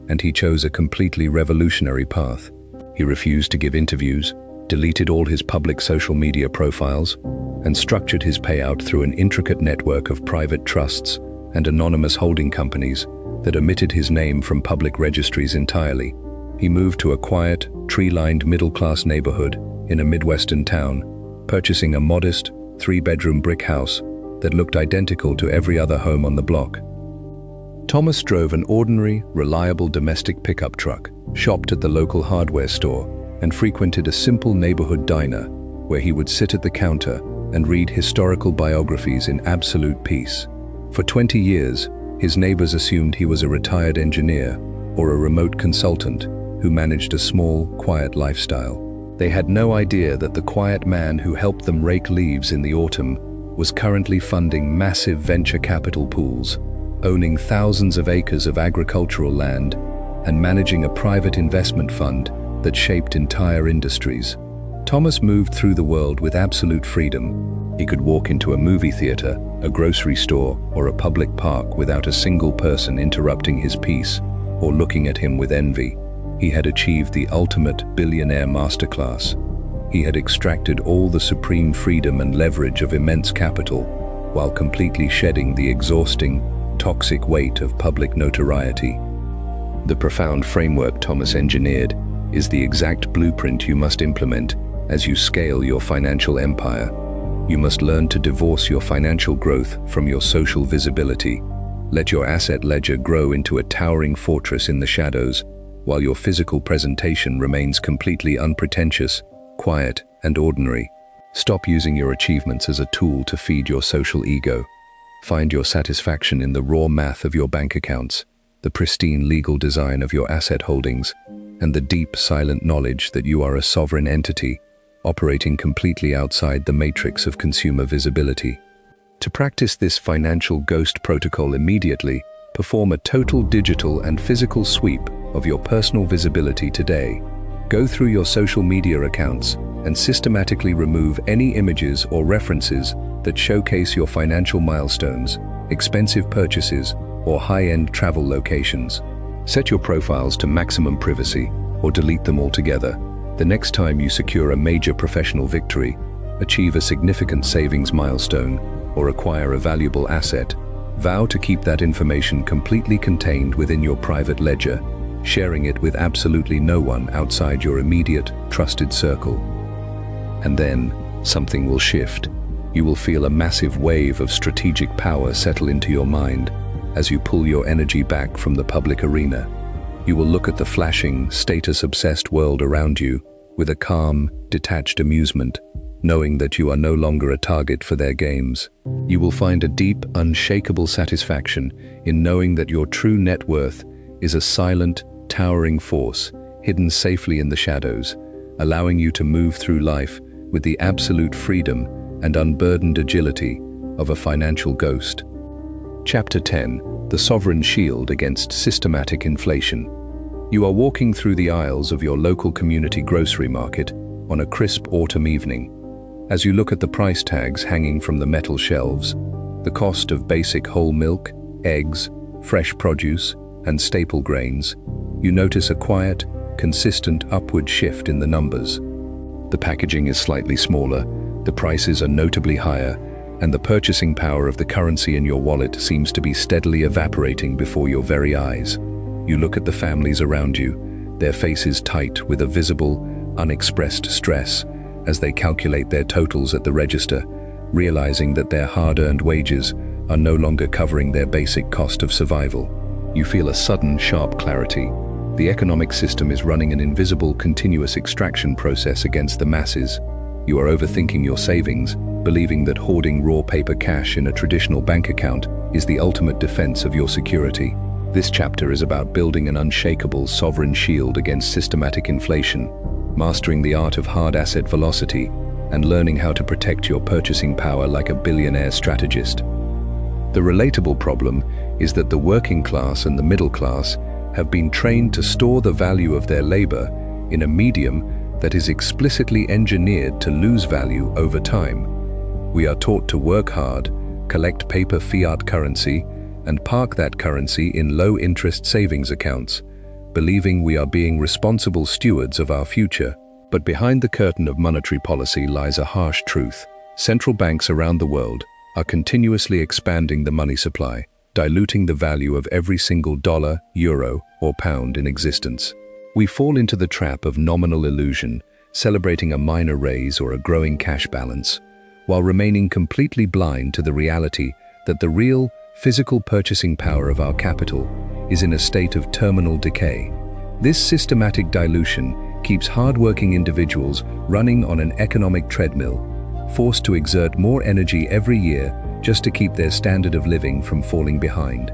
and he chose a completely revolutionary path. He refused to give interviews, deleted all his public social media profiles, and structured his payout through an intricate network of private trusts and anonymous holding companies that omitted his name from public registries entirely. He moved to a quiet, tree-lined middle-class neighborhood in a Midwestern town, purchasing a modest, 3-bedroom brick house that looked identical to every other home on the block. Thomas drove an ordinary, reliable domestic pickup truck, shopped at the local hardware store, and frequented a simple neighborhood diner where he would sit at the counter and read historical biographies in absolute peace. For 20 years, his neighbors assumed he was a retired engineer or a remote consultant who managed a small, quiet lifestyle. They had no idea that the quiet man who helped them rake leaves in the autumn was currently funding massive venture capital pools, owning thousands of acres of agricultural land, and managing a private investment fund that shaped entire industries. Thomas moved through the world with absolute freedom. He could walk into a movie theater, a grocery store, or a public park without a single person interrupting his peace or looking at him with envy. He had achieved the ultimate billionaire masterclass. He had extracted all the supreme freedom and leverage of immense capital, while completely shedding the exhausting, toxic weight of public notoriety. The profound framework Thomas engineered is the exact blueprint you must implement as you scale your financial empire. You must learn to divorce your financial growth from your social visibility. Let your asset ledger grow into a towering fortress in the shadows, while your physical presentation remains completely unpretentious, quiet, and ordinary. Stop using your achievements as a tool to feed your social ego. Find your satisfaction in the raw math of your bank accounts, the pristine legal design of your asset holdings, and the deep, silent knowledge that you are a sovereign entity, operating completely outside the matrix of consumer visibility. To practice this financial ghost protocol immediately, perform a total digital and physical sweep of your personal visibility today. Go through your social media accounts and systematically remove any images or references that showcase your financial milestones, expensive purchases, or high-end travel locations. Set your profiles to maximum privacy or delete them altogether. The next time you secure a major professional victory, achieve a significant savings milestone, or acquire a valuable asset, vow to keep that information completely contained within your private ledger, sharing it with absolutely no one outside your immediate, trusted circle. And then, something will shift. You will feel a massive wave of strategic power settle into your mind as you pull your energy back from the public arena. You will look at the flashing, status-obsessed world around you with a calm, detached amusement, knowing that you are no longer a target for their games. You will find a deep, unshakable satisfaction in knowing that your true net worth is a silent, towering force hidden safely in the shadows, allowing you to move through life with the absolute freedom and unburdened agility of a financial ghost. Chapter 10: The Sovereign Shield Against Systematic Inflation. You are walking through the aisles of your local community grocery market on a crisp autumn evening. As you look at the price tags hanging from the metal shelves, the cost of basic whole milk, eggs, fresh produce, and staple grains, you notice a quiet, consistent upward shift in the numbers. The packaging is slightly smaller, the prices are notably higher, and the purchasing power of the currency in your wallet seems to be steadily evaporating before your very eyes. You look at the families around you, their faces tight with a visible, unexpressed stress as they calculate their totals at the register, realizing that their hard-earned wages are no longer covering their basic cost of survival. You feel a sudden, sharp clarity. The economic system is running an invisible, continuous extraction process against the masses. You are overthinking your savings, believing that hoarding raw paper cash in a traditional bank account is the ultimate defense of your security. This chapter is about building an unshakable, sovereign shield against systematic inflation, mastering the art of hard asset velocity, and learning how to protect your purchasing power like a billionaire strategist. The relatable problem is that the working class and the middle class have been trained to store the value of their labor in a medium that is explicitly engineered to lose value over time. We are taught to work hard, collect paper fiat currency, and park that currency in low-interest savings accounts, believing we are being responsible stewards of our future. But behind the curtain of monetary policy lies a harsh truth. Central banks around the world are continuously expanding the money supply, diluting the value of every single dollar, euro, or pound in existence. We fall into the trap of nominal illusion, celebrating a minor raise or a growing cash balance, while remaining completely blind to the reality that the real, physical purchasing power of our capital is in a state of terminal decay. This systematic dilution keeps hard-working individuals running on an economic treadmill, forced to exert more energy every year just to keep their standard of living from falling behind.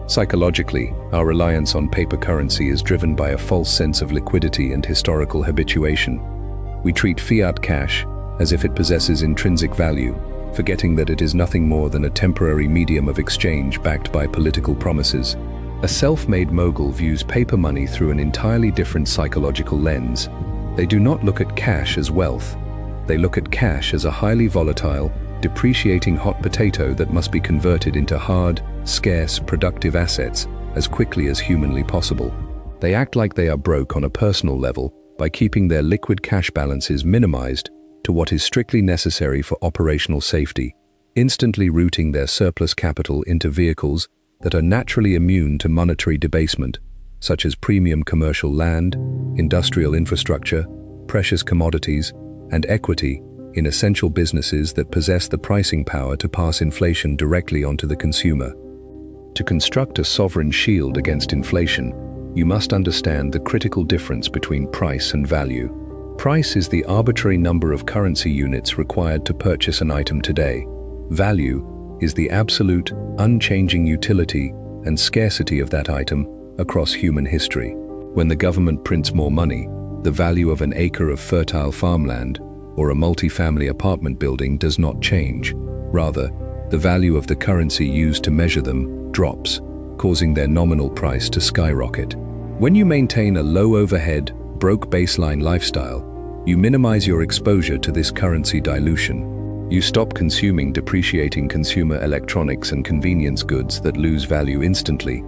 Psychologically, our reliance on paper currency is driven by a false sense of liquidity and historical habituation. We treat fiat cash as if it possesses intrinsic value, forgetting that it is nothing more than a temporary medium of exchange backed by political promises. A self-made mogul views paper money through an entirely different psychological lens. They do not look at cash as wealth. They look at cash as a highly volatile, depreciating hot potato that must be converted into hard, scarce, productive assets as quickly as humanly possible. They act like they are broke on a personal level by keeping their liquid cash balances minimized to what is strictly necessary for operational safety, instantly routing their surplus capital into vehicles that are naturally immune to monetary debasement, such as premium commercial land, industrial infrastructure, precious commodities, and equity in essential businesses that possess the pricing power to pass inflation directly onto the consumer. To construct a sovereign shield against inflation, you must understand the critical difference between price and value. Price is the arbitrary number of currency units required to purchase an item today. Value is the absolute, unchanging utility and scarcity of that item across human history. When the government prints more money, the value of an acre of fertile farmland or a multi-family apartment building does not change. Rather, the value of the currency used to measure them drops, causing their nominal price to skyrocket. When you maintain a low overhead, broke baseline lifestyle, you minimize your exposure to this currency dilution. You stop consuming depreciating consumer electronics and convenience goods that lose value instantly,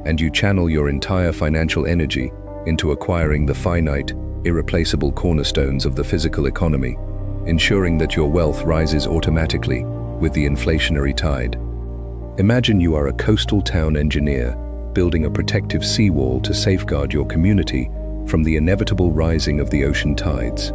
and you channel your entire financial energy into acquiring the finite, irreplaceable cornerstones of the physical economy, ensuring that your wealth rises automatically with the inflationary tide. Imagine you are a coastal town engineer building a protective seawall to safeguard your community from the inevitable rising of the ocean tides.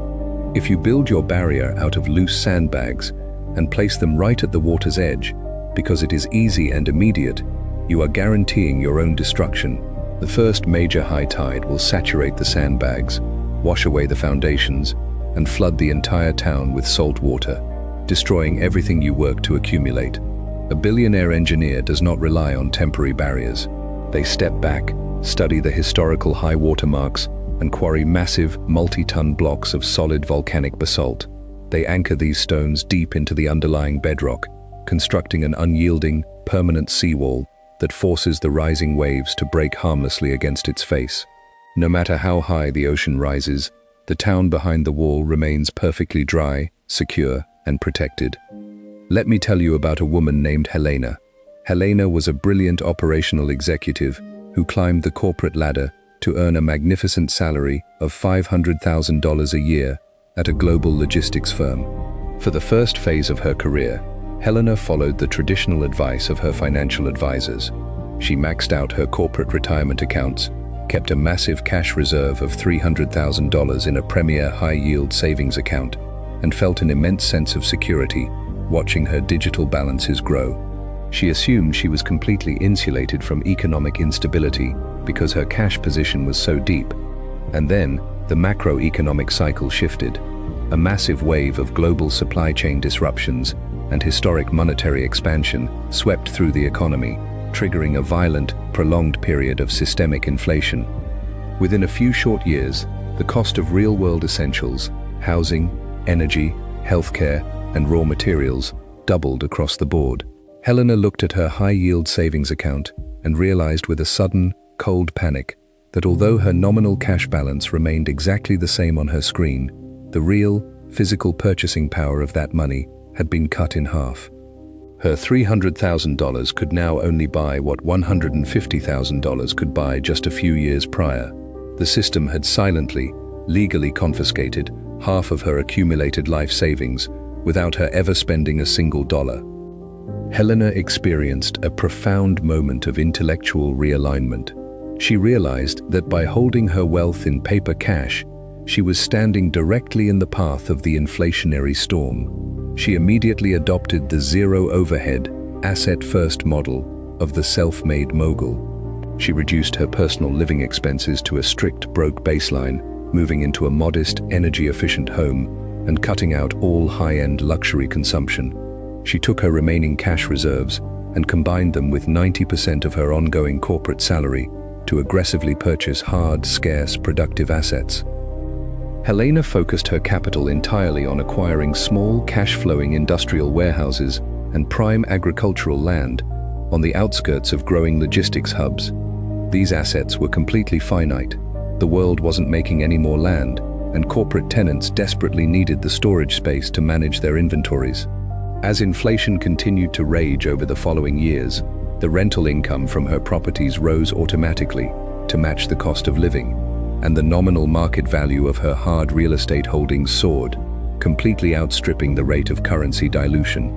If you build your barrier out of loose sandbags and place them right at the water's edge, because it is easy and immediate, you are guaranteeing your own destruction. The first major high tide will saturate the sandbags, wash away the foundations, and flood the entire town with salt water, destroying everything you work to accumulate. A billionaire engineer does not rely on temporary barriers. They step back, study the historical high water marks, and quarry massive, multi-ton blocks of solid volcanic basalt. They anchor these stones deep into the underlying bedrock, constructing an unyielding, permanent seawall that forces the rising waves to break harmlessly against its face. No matter how high the ocean rises, the town behind the wall remains perfectly dry, secure, and protected. Let me tell you about a woman named Helena. Helena was a brilliant operational executive who climbed the corporate ladder to earn a magnificent salary of $500,000 a year at a global logistics firm. For the first phase of her career, Helena followed the traditional advice of her financial advisors. She maxed out her corporate retirement accounts, kept a massive cash reserve of $300,000 in a premier high-yield savings account, and felt an immense sense of security watching her digital balances grow. She assumed she was completely insulated from economic instability because her cash position was so deep. And then, the macroeconomic cycle shifted. A massive wave of global supply chain disruptions and historic monetary expansion swept through the economy, triggering a violent, prolonged period of systemic inflation. Within a few short years, the cost of real-world essentials, housing, energy, healthcare, and raw materials doubled across the board. Helena looked at her high-yield savings account and realized with a sudden, cold panic that although her nominal cash balance remained exactly the same on her screen, the real, physical purchasing power of that money had been cut in half. Her $300,000 could now only buy what $150,000 could buy just a few years prior. The system had silently, legally confiscated half of her accumulated life savings without her ever spending a single dollar. Helena experienced a profound moment of intellectual realignment. She realized that by holding her wealth in paper cash, she was standing directly in the path of the inflationary storm. She immediately adopted the zero-overhead, asset-first model of the self-made mogul. She reduced her personal living expenses to a strict broke baseline moving into a modest, energy-efficient home and cutting out all high-end luxury consumption. She took her remaining cash reserves and combined them with 90% of her ongoing corporate salary to aggressively purchase hard, scarce, productive assets. Helena focused her capital entirely on acquiring small, cash-flowing industrial warehouses and prime agricultural land on the outskirts of growing logistics hubs. These assets were completely finite. The world wasn't making any more land, and corporate tenants desperately needed the storage space to manage their inventories. As inflation continued to rage over the following years, the rental income from her properties rose automatically to match the cost of living, and the nominal market value of her hard real estate holdings soared, completely outstripping the rate of currency dilution.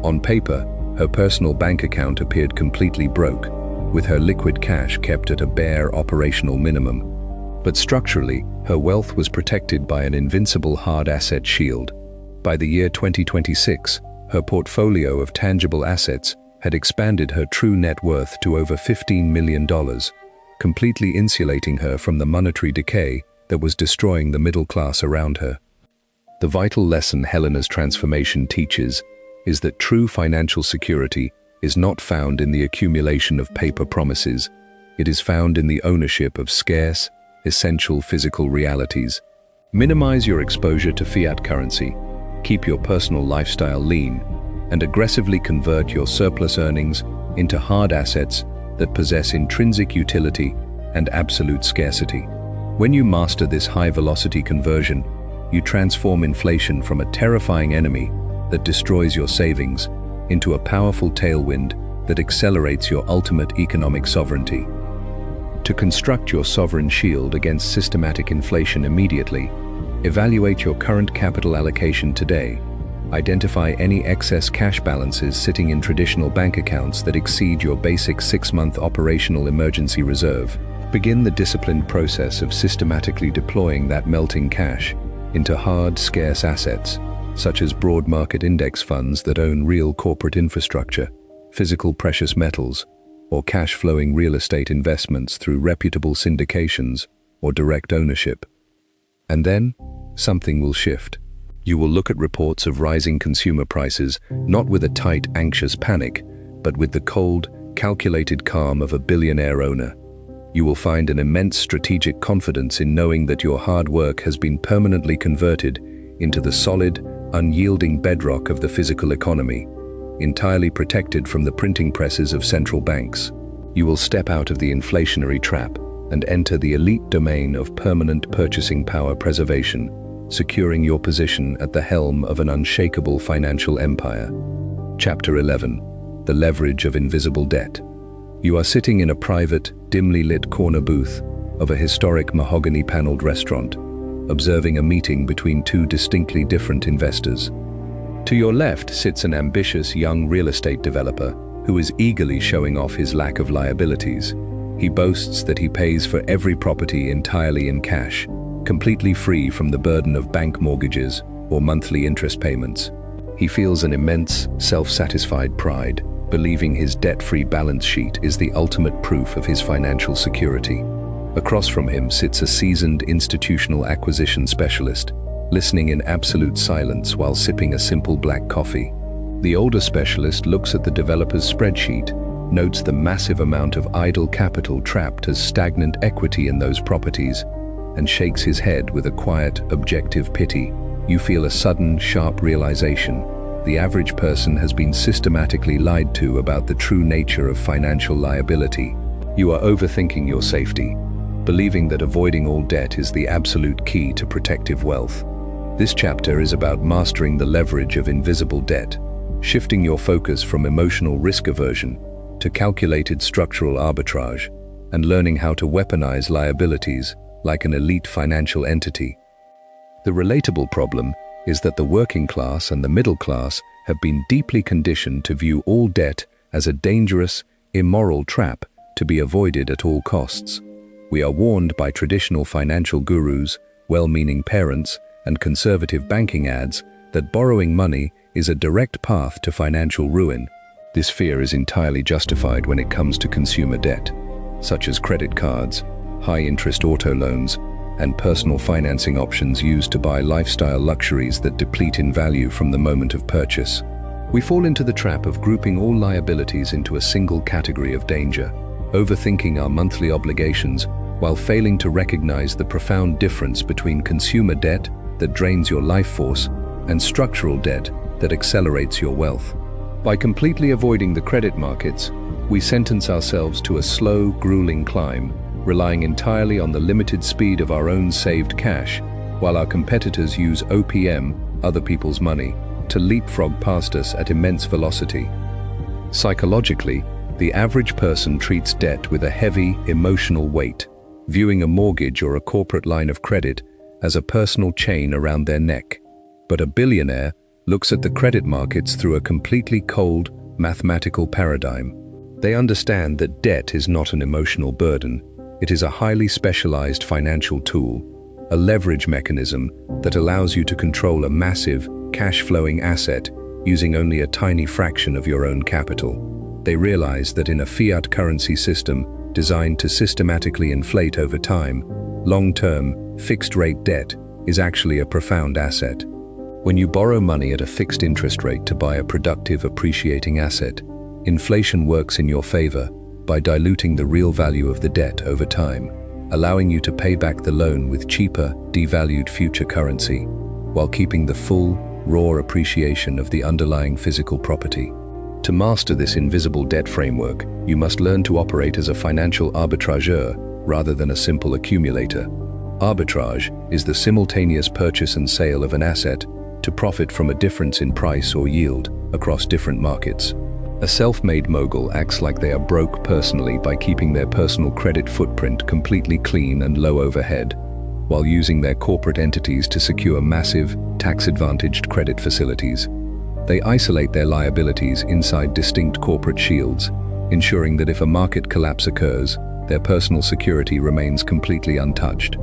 On paper, her personal bank account appeared completely broke, with her liquid cash kept at a bare operational minimum. But structurally, her wealth was protected by an invincible hard asset shield. By the year 2026, her portfolio of tangible assets had expanded her true net worth to over $15 million, completely insulating her from the monetary decay that was destroying the middle class around her. The vital lesson Helena's transformation teaches is that true financial security is not found in the accumulation of paper promises. It is found in the ownership of scarce, essential physical realities. Minimize your exposure to fiat currency, keep your personal lifestyle lean, and aggressively convert your surplus earnings into hard assets that possess intrinsic utility and absolute scarcity. When you master this high-velocity conversion, you transform inflation from a terrifying enemy that destroys your savings into a powerful tailwind that accelerates your ultimate economic sovereignty. To construct your sovereign shield against systematic inflation immediately, evaluate your current capital allocation today. Identify any excess cash balances sitting in traditional bank accounts that exceed your basic 6-month operational emergency reserve. Begin the disciplined process of systematically deploying that melting cash into hard, scarce assets, such as broad market index funds that own real corporate infrastructure, physical precious metals, or cash-flowing real estate investments through reputable syndications or direct ownership. And then, something will shift. You will look at reports of rising consumer prices not with a tight, anxious panic, but with the cold, calculated calm of a billionaire owner. You will find an immense strategic confidence in knowing that your hard work has been permanently converted into the solid, unyielding bedrock of the physical economy, entirely protected from the printing presses of central banks. You will step out of the inflationary trap and enter the elite domain of permanent purchasing power preservation, securing your position at the helm of an unshakable financial empire. Chapter 11. The Leverage of Invisible Debt. You are sitting in a private, dimly lit corner booth of a historic mahogany-paneled restaurant, observing a meeting between two distinctly different investors. To your left sits an ambitious young real estate developer who is eagerly showing off his lack of liabilities. He boasts that he pays for every property entirely in cash, completely free from the burden of bank mortgages or monthly interest payments. He feels an immense, self-satisfied pride, believing his debt-free balance sheet is the ultimate proof of his financial security. Across from him sits a seasoned institutional acquisition specialist, listening in absolute silence while sipping a simple black coffee. The older specialist looks at the developer's spreadsheet, notes the massive amount of idle capital trapped as stagnant equity in those properties, and shakes his head with a quiet, objective pity. You feel a sudden, sharp realization. The average person has been systematically lied to about the true nature of financial liability. You are overthinking your safety, believing that avoiding all debt is the absolute key to protective wealth. This chapter is about mastering the leverage of invisible debt, shifting your focus from emotional risk aversion to calculated structural arbitrage, and learning how to weaponize liabilities like an elite financial entity. The relatable problem is that the working class and the middle class have been deeply conditioned to view all debt as a dangerous, immoral trap to be avoided at all costs. We are warned by traditional financial gurus, well-meaning parents, and conservative banking ads that borrowing money is a direct path to financial ruin. This fear is entirely justified when it comes to consumer debt, such as credit cards, high-interest auto loans, and personal financing options used to buy lifestyle luxuries that deplete in value from the moment of purchase. We fall into the trap of grouping all liabilities into a single category of danger, overthinking our monthly obligations while failing to recognize the profound difference between consumer debt that drains your life force and structural debt that accelerates your wealth. By completely avoiding the credit markets, we sentence ourselves to a slow, grueling climb, relying entirely on the limited speed of our own saved cash, while our competitors use OPM, other people's money, to leapfrog past us at immense velocity. Psychologically, the average person treats debt with a heavy, emotional weight, viewing a mortgage or a corporate line of credit as a personal chain around their neck. But a billionaire looks at the credit markets through a completely cold, mathematical paradigm. They understand that debt is not an emotional burden. It is a highly specialized financial tool, a leverage mechanism that allows you to control a massive, cash-flowing asset using only a tiny fraction of your own capital. They realize that in a fiat currency system designed to systematically inflate over time, long-term, fixed-rate debt is actually a profound asset. When you borrow money at a fixed interest rate to buy a productive, appreciating asset, inflation works in your favor by diluting the real value of the debt over time, allowing you to pay back the loan with cheaper, devalued future currency, while keeping the full, raw appreciation of the underlying physical property. To master this invisible debt framework, you must learn to operate as a financial arbitrageur rather than a simple accumulator. Arbitrage is the simultaneous purchase and sale of an asset to profit from a difference in price or yield across different markets. A self-made mogul acts like they are broke personally by keeping their personal credit footprint completely clean and low overhead, while using their corporate entities to secure massive, tax-advantaged credit facilities. They isolate their liabilities inside distinct corporate shields, ensuring that if a market collapse occurs, their personal security remains completely untouched.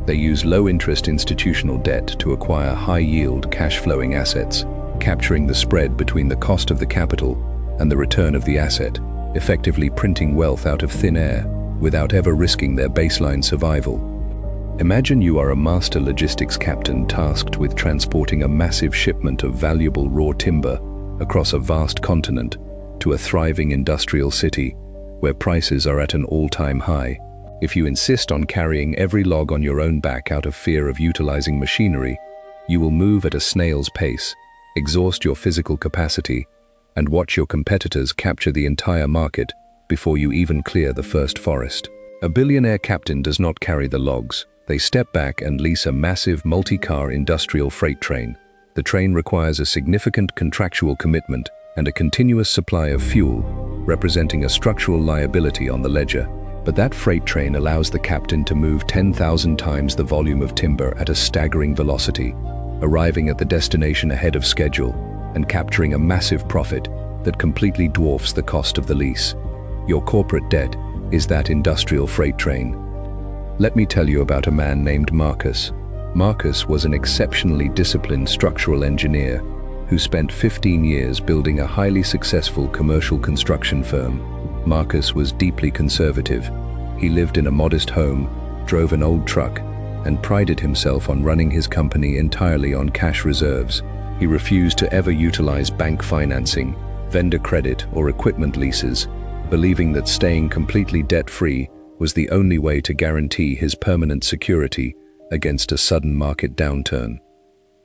They use low-interest institutional debt to acquire high-yield, cash-flowing assets, capturing the spread between the cost of the capital and the return of the asset, effectively printing wealth out of thin air without ever risking their baseline survival. Imagine you are a master logistics captain tasked with transporting a massive shipment of valuable raw timber across a vast continent to a thriving industrial city where prices are at an all-time high. If you insist on carrying every log on your own back out of fear of utilizing machinery, you will move at a snail's pace, exhaust your physical capacity, and watch your competitors capture the entire market before you even clear the first forest. A billionaire captain does not carry the logs. They step back and lease a massive multi-car industrial freight train. The train requires a significant contractual commitment and a continuous supply of fuel, representing a structural liability on the ledger. But that freight train allows the captain to move 10,000 times the volume of timber at a staggering velocity, arriving at the destination ahead of schedule and capturing a massive profit that completely dwarfs the cost of the lease. Your corporate debt is that industrial freight train. Let me tell you about a man named Marcus. Marcus was an exceptionally disciplined structural engineer who spent 15 years building a highly successful commercial construction firm. Marcus was deeply conservative. He lived in a modest home, drove an old truck, and prided himself on running his company entirely on cash reserves. He refused to ever utilize bank financing, vendor credit, or equipment leases, believing that staying completely debt-free was the only way to guarantee his permanent security against a sudden market downturn.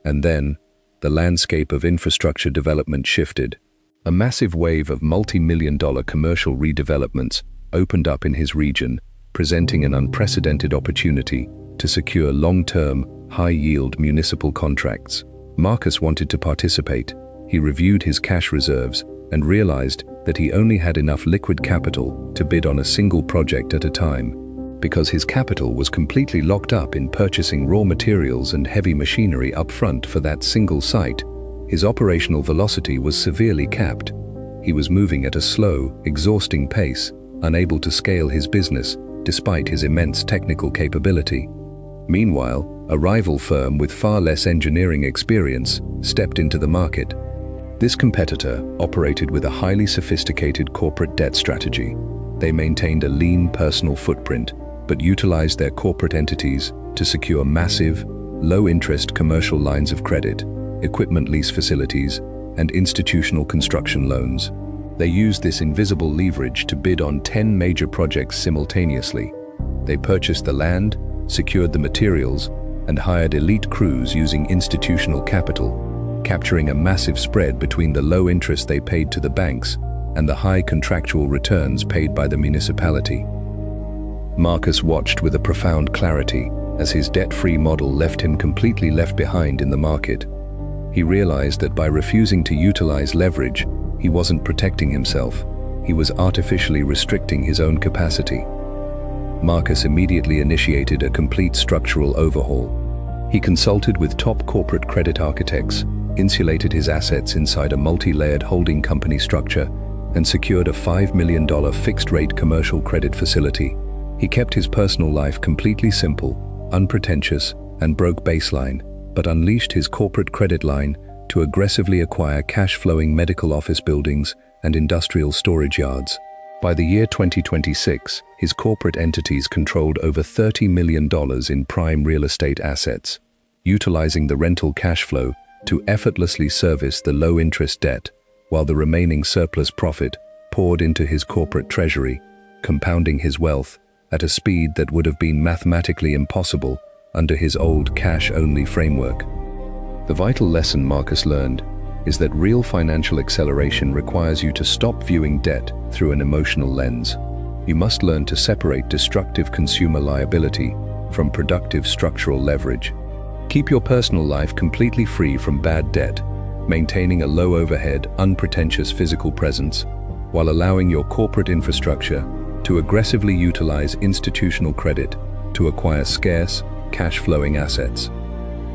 And then, the landscape of infrastructure development shifted. A massive wave of multi-million-dollar commercial redevelopments opened up in his region, presenting an unprecedented opportunity to secure long-term, high-yield municipal contracts. Marcus wanted to participate. He reviewed his cash reserves and realized that he only had enough liquid capital to bid on a single project at a time. Because his capital was completely locked up in purchasing raw materials and heavy machinery up front for that single site, his operational velocity was severely capped. He was moving at a slow, exhausting pace, unable to scale his business despite his immense technical capability. Meanwhile, a rival firm with far less engineering experience stepped into the market. This competitor operated with a highly sophisticated corporate debt strategy. They maintained a lean personal footprint, but utilized their corporate entities to secure massive, low-interest commercial lines of credit, equipment lease facilities, and institutional construction loans. They used this invisible leverage to bid on 10 major projects simultaneously. They purchased the land, secured the materials, and hired elite crews using institutional capital, capturing a massive spread between the low interest they paid to the banks and the high contractual returns paid by the municipality. Marcus watched with a profound clarity as his debt-free model left him completely left behind in the market. He realized that by refusing to utilize leverage, he wasn't protecting himself, he was artificially restricting his own capacity. Marcus immediately initiated a complete structural overhaul. He consulted with top corporate credit architects, insulated his assets inside a multi-layered holding company structure, and secured a $5 million fixed-rate commercial credit facility. He kept his personal life completely simple, unpretentious, and broke baseline, but unleashed his corporate credit line to aggressively acquire cash-flowing medical office buildings and industrial storage yards. By the year 2026, his corporate entities controlled over $30 million in prime real estate assets, utilizing the rental cash flow to effortlessly service the low-interest debt, while the remaining surplus profit poured into his corporate treasury, compounding his wealth at a speed that would have been mathematically impossible under his old cash-only framework. The vital lesson Marcus learned is that real financial acceleration requires you to stop viewing debt through an emotional lens. You must learn to separate destructive consumer liability from productive structural leverage. Keep your personal life completely free from bad debt, maintaining a low overhead, unpretentious physical presence, while allowing your corporate infrastructure to aggressively utilize institutional credit to acquire scarce, cash-flowing assets.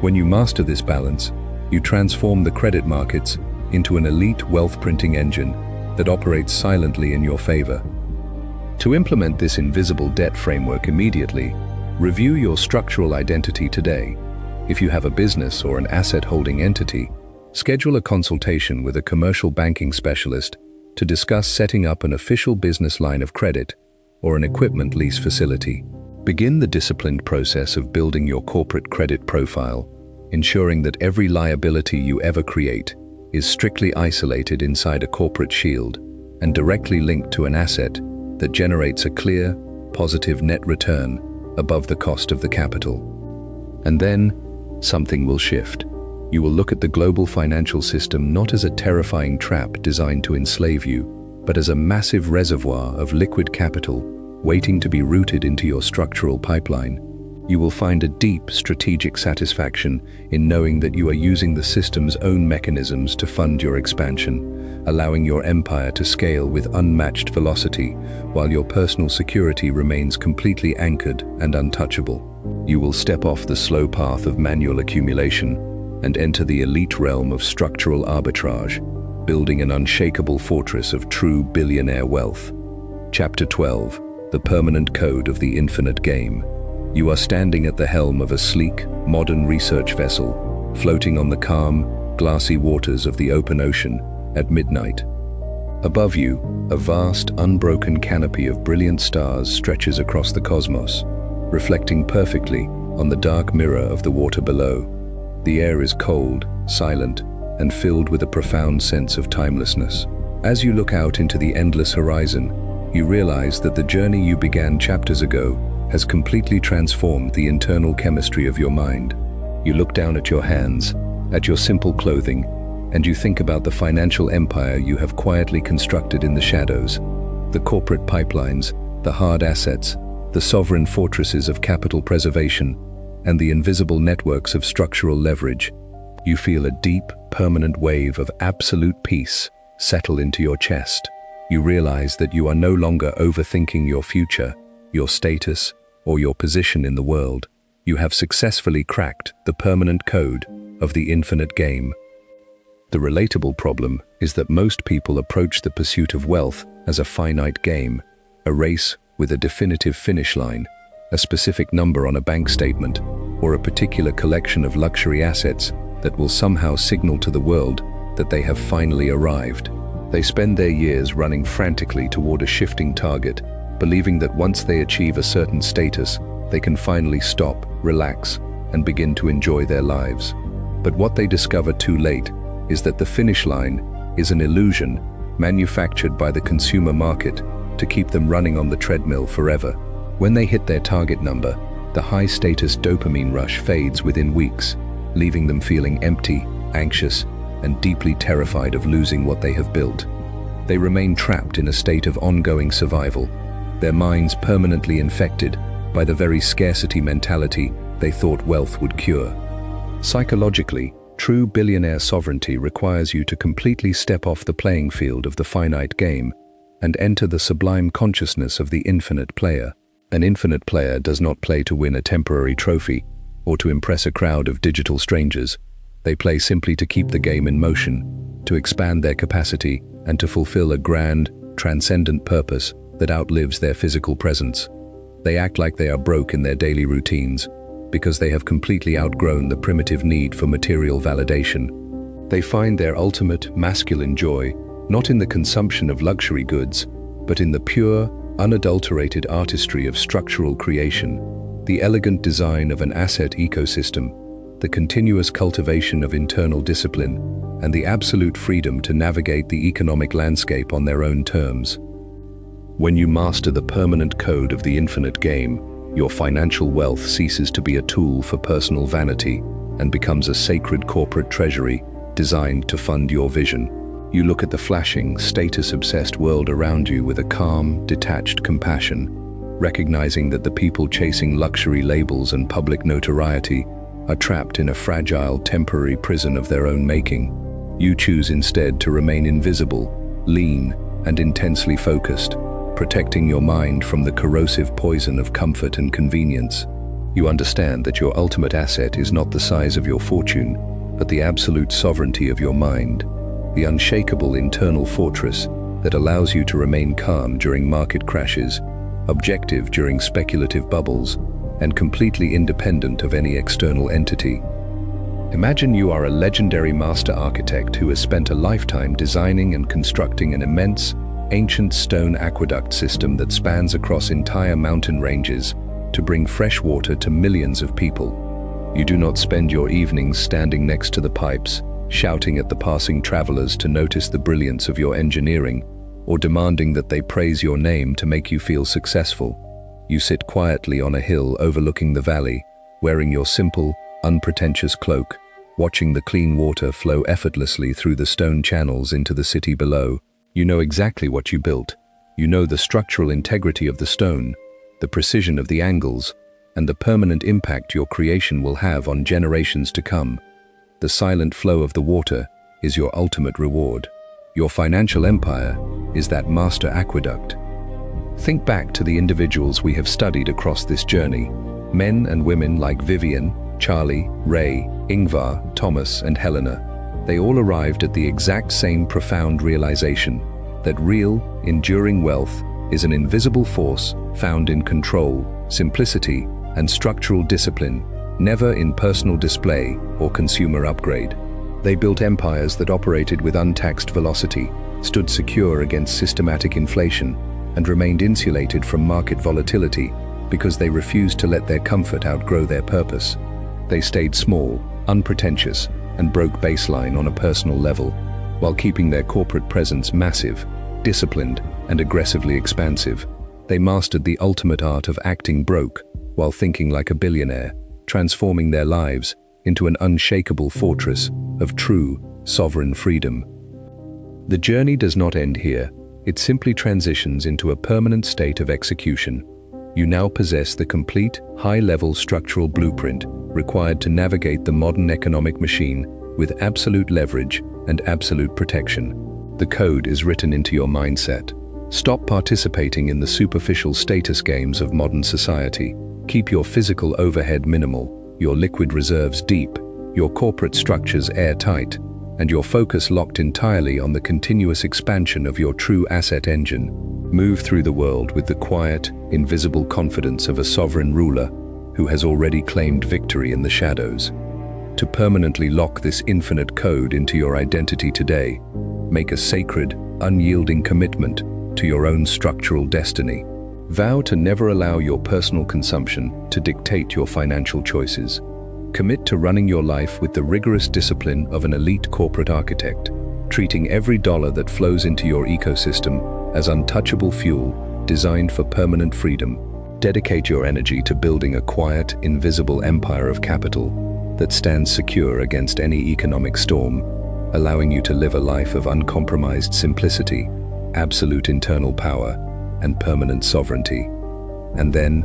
When you master this balance, you transform the credit markets into an elite wealth-printing engine that operates silently in your favor. To implement this invisible debt framework immediately, review your structural identity today. If you have a business or an asset-holding entity, schedule a consultation with a commercial banking specialist to discuss setting up an official business line of credit or an equipment lease facility. Begin the disciplined process of building your corporate credit profile, ensuring that every liability you ever create is strictly isolated inside a corporate shield and directly linked to an asset that generates a clear, positive net return above the cost of the capital. And then, something will shift. You will look at the global financial system not as a terrifying trap designed to enslave you, but as a massive reservoir of liquid capital waiting to be routed into your structural pipeline. You will find a deep strategic satisfaction in knowing that you are using the system's own mechanisms to fund your expansion, allowing your empire to scale with unmatched velocity, while your personal security remains completely anchored and untouchable. You will step off the slow path of manual accumulation and enter the elite realm of structural arbitrage, building an unshakable fortress of true billionaire wealth. Chapter 12: The Permanent Code of the Infinite Game. You are standing at the helm of a sleek, modern research vessel, floating on the calm, glassy waters of the open ocean at midnight. Above you, a vast, unbroken canopy of brilliant stars stretches across the cosmos, reflecting perfectly on the dark mirror of the water below. The air is cold, silent, and filled with a profound sense of timelessness. As you look out into the endless horizon, you realize that the journey you began chapters ago has completely transformed the internal chemistry of your mind. You look down at your hands, at your simple clothing, and you think about the financial empire you have quietly constructed in the shadows, the corporate pipelines, the hard assets, the sovereign fortresses of capital preservation, and the invisible networks of structural leverage. You feel a deep, permanent wave of absolute peace settle into your chest. You realize that you are no longer overthinking your future, your status, or your position in the world. You have successfully cracked the permanent code of the infinite game. The relatable problem is that most people approach the pursuit of wealth as a finite game, a race with a definitive finish line, a specific number on a bank statement, or a particular collection of luxury assets that will somehow signal to the world that they have finally arrived. They spend their years running frantically toward a shifting target, believing that once they achieve a certain status, they can finally stop, relax, and begin to enjoy their lives. But what they discover too late is that the finish line is an illusion manufactured by the consumer market to keep them running on the treadmill forever. When they hit their target number, the high-status dopamine rush fades within weeks, leaving them feeling empty, anxious, and deeply terrified of losing what they have built. They remain trapped in a state of ongoing survival, their minds permanently infected by the very scarcity mentality they thought wealth would cure. Psychologically, true billionaire sovereignty requires you to completely step off the playing field of the finite game and enter the sublime consciousness of the infinite player. An infinite player does not play to win a temporary trophy or to impress a crowd of digital strangers. They play simply to keep the game in motion, to expand their capacity, and to fulfill a grand, transcendent purpose that outlives their physical presence. They act like they are broke in their daily routines because they have completely outgrown the primitive need for material validation. They find their ultimate masculine joy not in the consumption of luxury goods, but in the pure, unadulterated artistry of structural creation, the elegant design of an asset ecosystem, the continuous cultivation of internal discipline, and the absolute freedom to navigate the economic landscape on their own terms. When you master the permanent code of the infinite game, your financial wealth ceases to be a tool for personal vanity and becomes a sacred corporate treasury designed to fund your vision. You look at the flashing, status-obsessed world around you with a calm, detached compassion, recognizing that the people chasing luxury labels and public notoriety are trapped in a fragile, temporary prison of their own making. You choose instead to remain invisible, lean, and intensely focused, protecting your mind from the corrosive poison of comfort and convenience. You understand that your ultimate asset is not the size of your fortune, but the absolute sovereignty of your mind, the unshakable internal fortress that allows you to remain calm during market crashes, objective during speculative bubbles, and completely independent of any external entity. Imagine you are a legendary master architect who has spent a lifetime designing and constructing an immense, ancient stone aqueduct system that spans across entire mountain ranges to bring fresh water to millions of people. You do not spend your evenings standing next to the pipes, shouting at the passing travelers to notice the brilliance of your engineering, or demanding that they praise your name to make you feel successful. You sit quietly on a hill overlooking the valley, wearing your simple, unpretentious cloak, watching the clean water flow effortlessly through the stone channels into the city below. You know exactly what you built. You know the structural integrity of the stone, the precision of the angles, and the permanent impact your creation will have on generations to come. The silent flow of the water is your ultimate reward. Your financial empire is that master aqueduct. Think back to the individuals we have studied across this journey, men and women like Vivian, Charlie, Ray, Ingvar, Thomas, and Helena. They all arrived at the exact same profound realization that real, enduring wealth is an invisible force found in control, simplicity, and structural discipline, never in personal display or consumer upgrade. They built empires that operated with untaxed velocity, stood secure against systematic inflation, and remained insulated from market volatility because they refused to let their comfort outgrow their purpose. They stayed small, unpretentious, and broke baseline on a personal level, while keeping their corporate presence massive, disciplined, and aggressively expansive. They mastered the ultimate art of acting broke while thinking like a billionaire, transforming their lives into an unshakable fortress of true, sovereign freedom. The journey does not end here. It simply transitions into a permanent state of execution. You now possess the complete, high-level structural blueprint required to navigate the modern economic machine with absolute leverage and absolute protection. The code is written into your mindset. Stop participating in the superficial status games of modern society. Keep your physical overhead minimal, your liquid reserves deep, your corporate structures airtight, and your focus locked entirely on the continuous expansion of your true asset engine. Move through the world with the quiet, invisible confidence of a sovereign ruler who has already claimed victory in the shadows. To permanently lock this infinite code into your identity today, make a sacred, unyielding commitment to your own structural destiny. Vow to never allow your personal consumption to dictate your financial choices. Commit to running your life with the rigorous discipline of an elite corporate architect, treating every dollar that flows into your ecosystem as untouchable fuel designed for permanent freedom. Dedicate your energy to building a quiet, invisible empire of capital that stands secure against any economic storm, allowing you to live a life of uncompromised simplicity, absolute internal power, and permanent sovereignty. And then,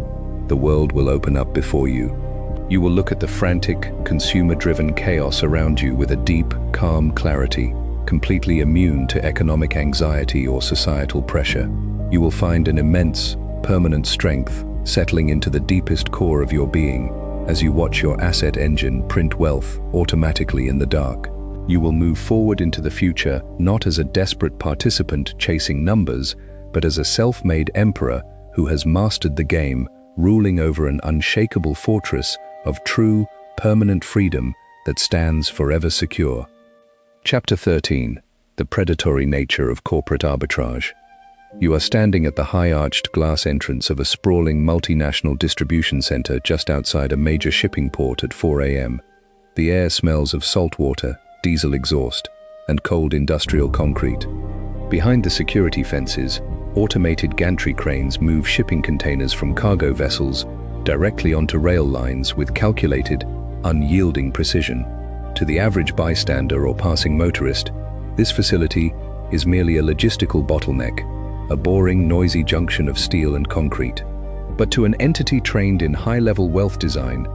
the world will open up before you. You will look at the frantic, consumer-driven chaos around you with a deep, calm clarity, completely immune to economic anxiety or societal pressure. You will find an immense, permanent strength settling into the deepest core of your being as you watch your asset engine print wealth automatically in the dark. You will move forward into the future not as a desperate participant chasing numbers, but as a self-made emperor who has mastered the game, ruling over an unshakable fortress of true, permanent freedom that stands forever secure. Chapter 13. The predatory nature of corporate arbitrage. You are standing at the high-arched glass entrance of a sprawling multinational distribution center just outside a major shipping port at 4 a.m. The air smells of salt water, diesel exhaust, and cold industrial concrete. Behind the security fences, automated gantry cranes move shipping containers from cargo vessels directly onto rail lines with calculated, unyielding precision. To the average bystander or passing motorist, this facility is merely a logistical bottleneck, a boring, noisy junction of steel and concrete. But to an entity trained in high-level wealth design,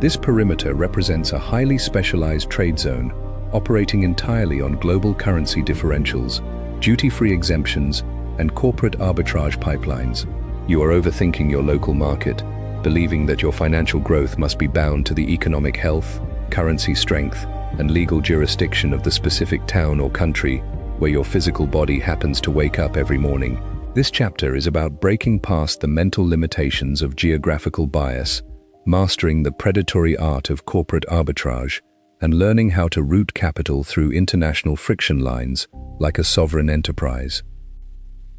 this perimeter represents a highly specialized trade zone operating entirely on global currency differentials, duty-free exemptions, and corporate arbitrage pipelines. You are overthinking your local market, believing that your financial growth must be bound to the economic health, currency strength, and legal jurisdiction of the specific town or country where your physical body happens to wake up every morning. This chapter is about breaking past the mental limitations of geographical bias, mastering the predatory art of corporate arbitrage, and learning how to route capital through international friction lines like a sovereign enterprise.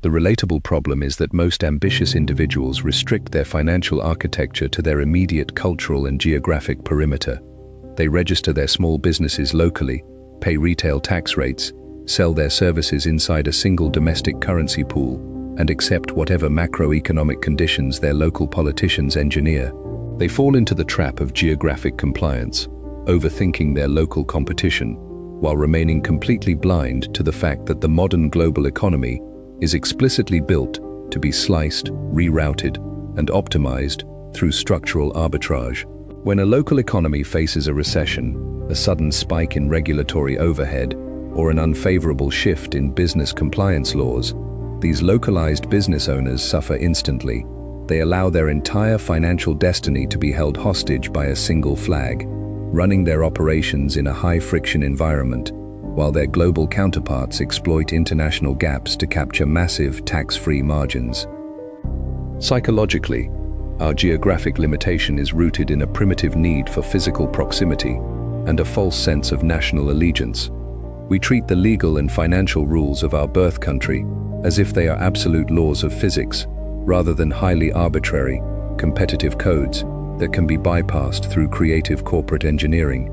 The relatable problem is that most ambitious individuals restrict their financial architecture to their immediate cultural and geographic perimeter. They register their small businesses locally, pay retail tax rates, sell their services inside a single domestic currency pool, and accept whatever macroeconomic conditions their local politicians engineer. They fall into the trap of geographic compliance, overthinking their local competition, while remaining completely blind to the fact that the modern global economy is explicitly built to be sliced, rerouted, and optimized through structural arbitrage. When a local economy faces a recession, a sudden spike in regulatory overhead, or an unfavorable shift in business compliance laws, these localized business owners suffer instantly. They allow their entire financial destiny to be held hostage by a single flag, running their operations in a high-friction environment, while their global counterparts exploit international gaps to capture massive tax-free margins. Psychologically, our geographic limitation is rooted in a primitive need for physical proximity and a false sense of national allegiance. We treat the legal and financial rules of our birth country as if they are absolute laws of physics, rather than highly arbitrary, competitive codes that can be bypassed through creative corporate engineering.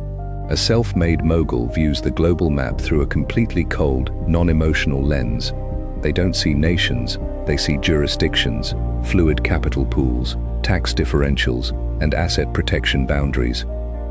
A self-made mogul views the global map through a completely cold, non-emotional lens. They don't see nations, they see jurisdictions, fluid capital pools, tax differentials, and asset protection boundaries.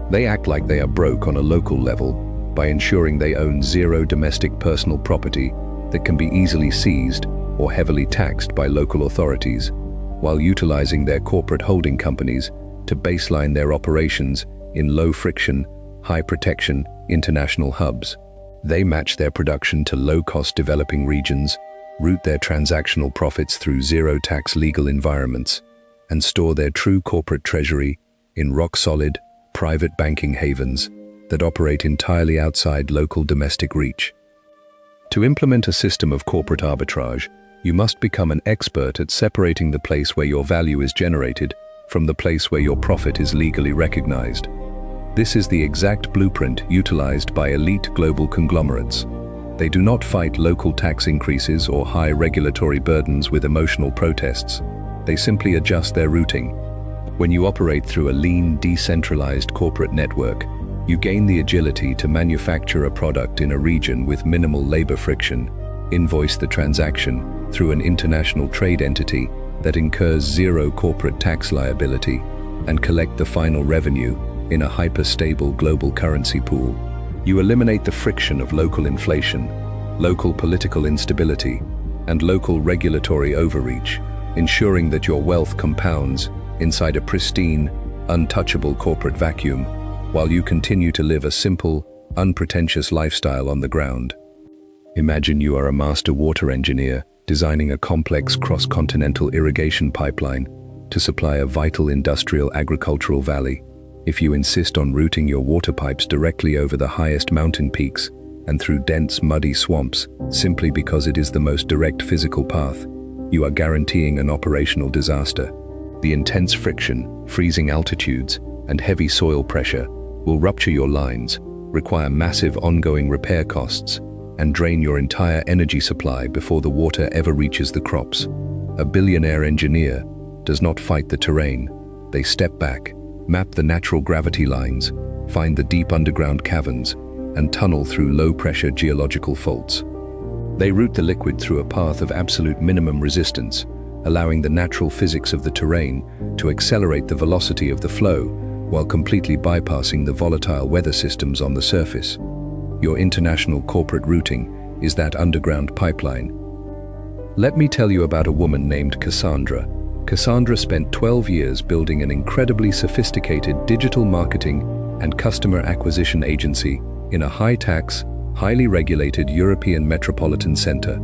They act like they are broke on a local level by ensuring they own zero domestic personal property that can be easily seized or heavily taxed by local authorities, while utilizing their corporate holding companies to baseline their operations in low-friction, high-protection international hubs. They match their production to low-cost developing regions, route their transactional profits through zero-tax legal environments, and store their true corporate treasury in rock-solid, private banking havens that operate entirely outside local domestic reach. To implement a system of corporate arbitrage, you must become an expert at separating the place where your value is generated from the place where your profit is legally recognized. This is the exact blueprint utilized by elite global conglomerates. They do not fight local tax increases or high regulatory burdens with emotional protests. They simply adjust their routing. When you operate through a lean, decentralized corporate network, you gain the agility to manufacture a product in a region with minimal labor friction, invoice the transaction through an international trade entity that incurs zero corporate tax liability, and collect the final revenue in a hyper-stable global currency pool. You eliminate the friction of local inflation, local political instability, and local regulatory overreach, ensuring that your wealth compounds inside a pristine, untouchable corporate vacuum, while you continue to live a simple, unpretentious lifestyle on the ground. Imagine you are a master water engineer designing a complex cross-continental irrigation pipeline to supply a vital industrial agricultural valley. If you insist on routing your water pipes directly over the highest mountain peaks and through dense, muddy swamps, simply because it is the most direct physical path, you are guaranteeing an operational disaster. The intense friction, freezing altitudes, and heavy soil pressure will rupture your lines, require massive ongoing repair costs, and drain your entire energy supply before the water ever reaches the crops. A billionaire engineer does not fight the terrain. They step back, map the natural gravity lines, find the deep underground caverns, and tunnel through low-pressure geological faults. They route the liquid through a path of absolute minimum resistance, allowing the natural physics of the terrain to accelerate the velocity of the flow while completely bypassing the volatile weather systems on the surface. Your international corporate routing is that underground pipeline. Let me tell you about a woman named Cassandra. Cassandra spent 12 years building an incredibly sophisticated digital marketing and customer acquisition agency in a high-tax, highly regulated European metropolitan center.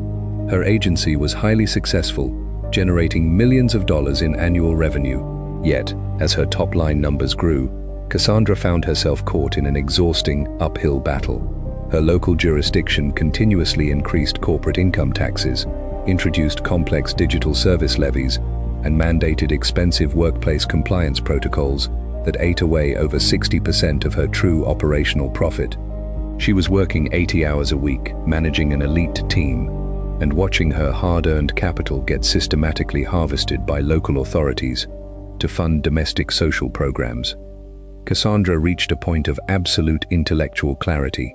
Her agency was highly successful, generating millions of dollars in annual revenue. Yet, as her top-line numbers grew, Cassandra found herself caught in an exhausting, uphill battle. Her local jurisdiction continuously increased corporate income taxes, introduced complex digital service levies, and mandated expensive workplace compliance protocols that ate away over 60% of her true operational profit. She was working 80 hours a week, managing an elite team, and watching her hard-earned capital get systematically harvested by local authorities to fund domestic social programs. Cassandra reached a point of absolute intellectual clarity.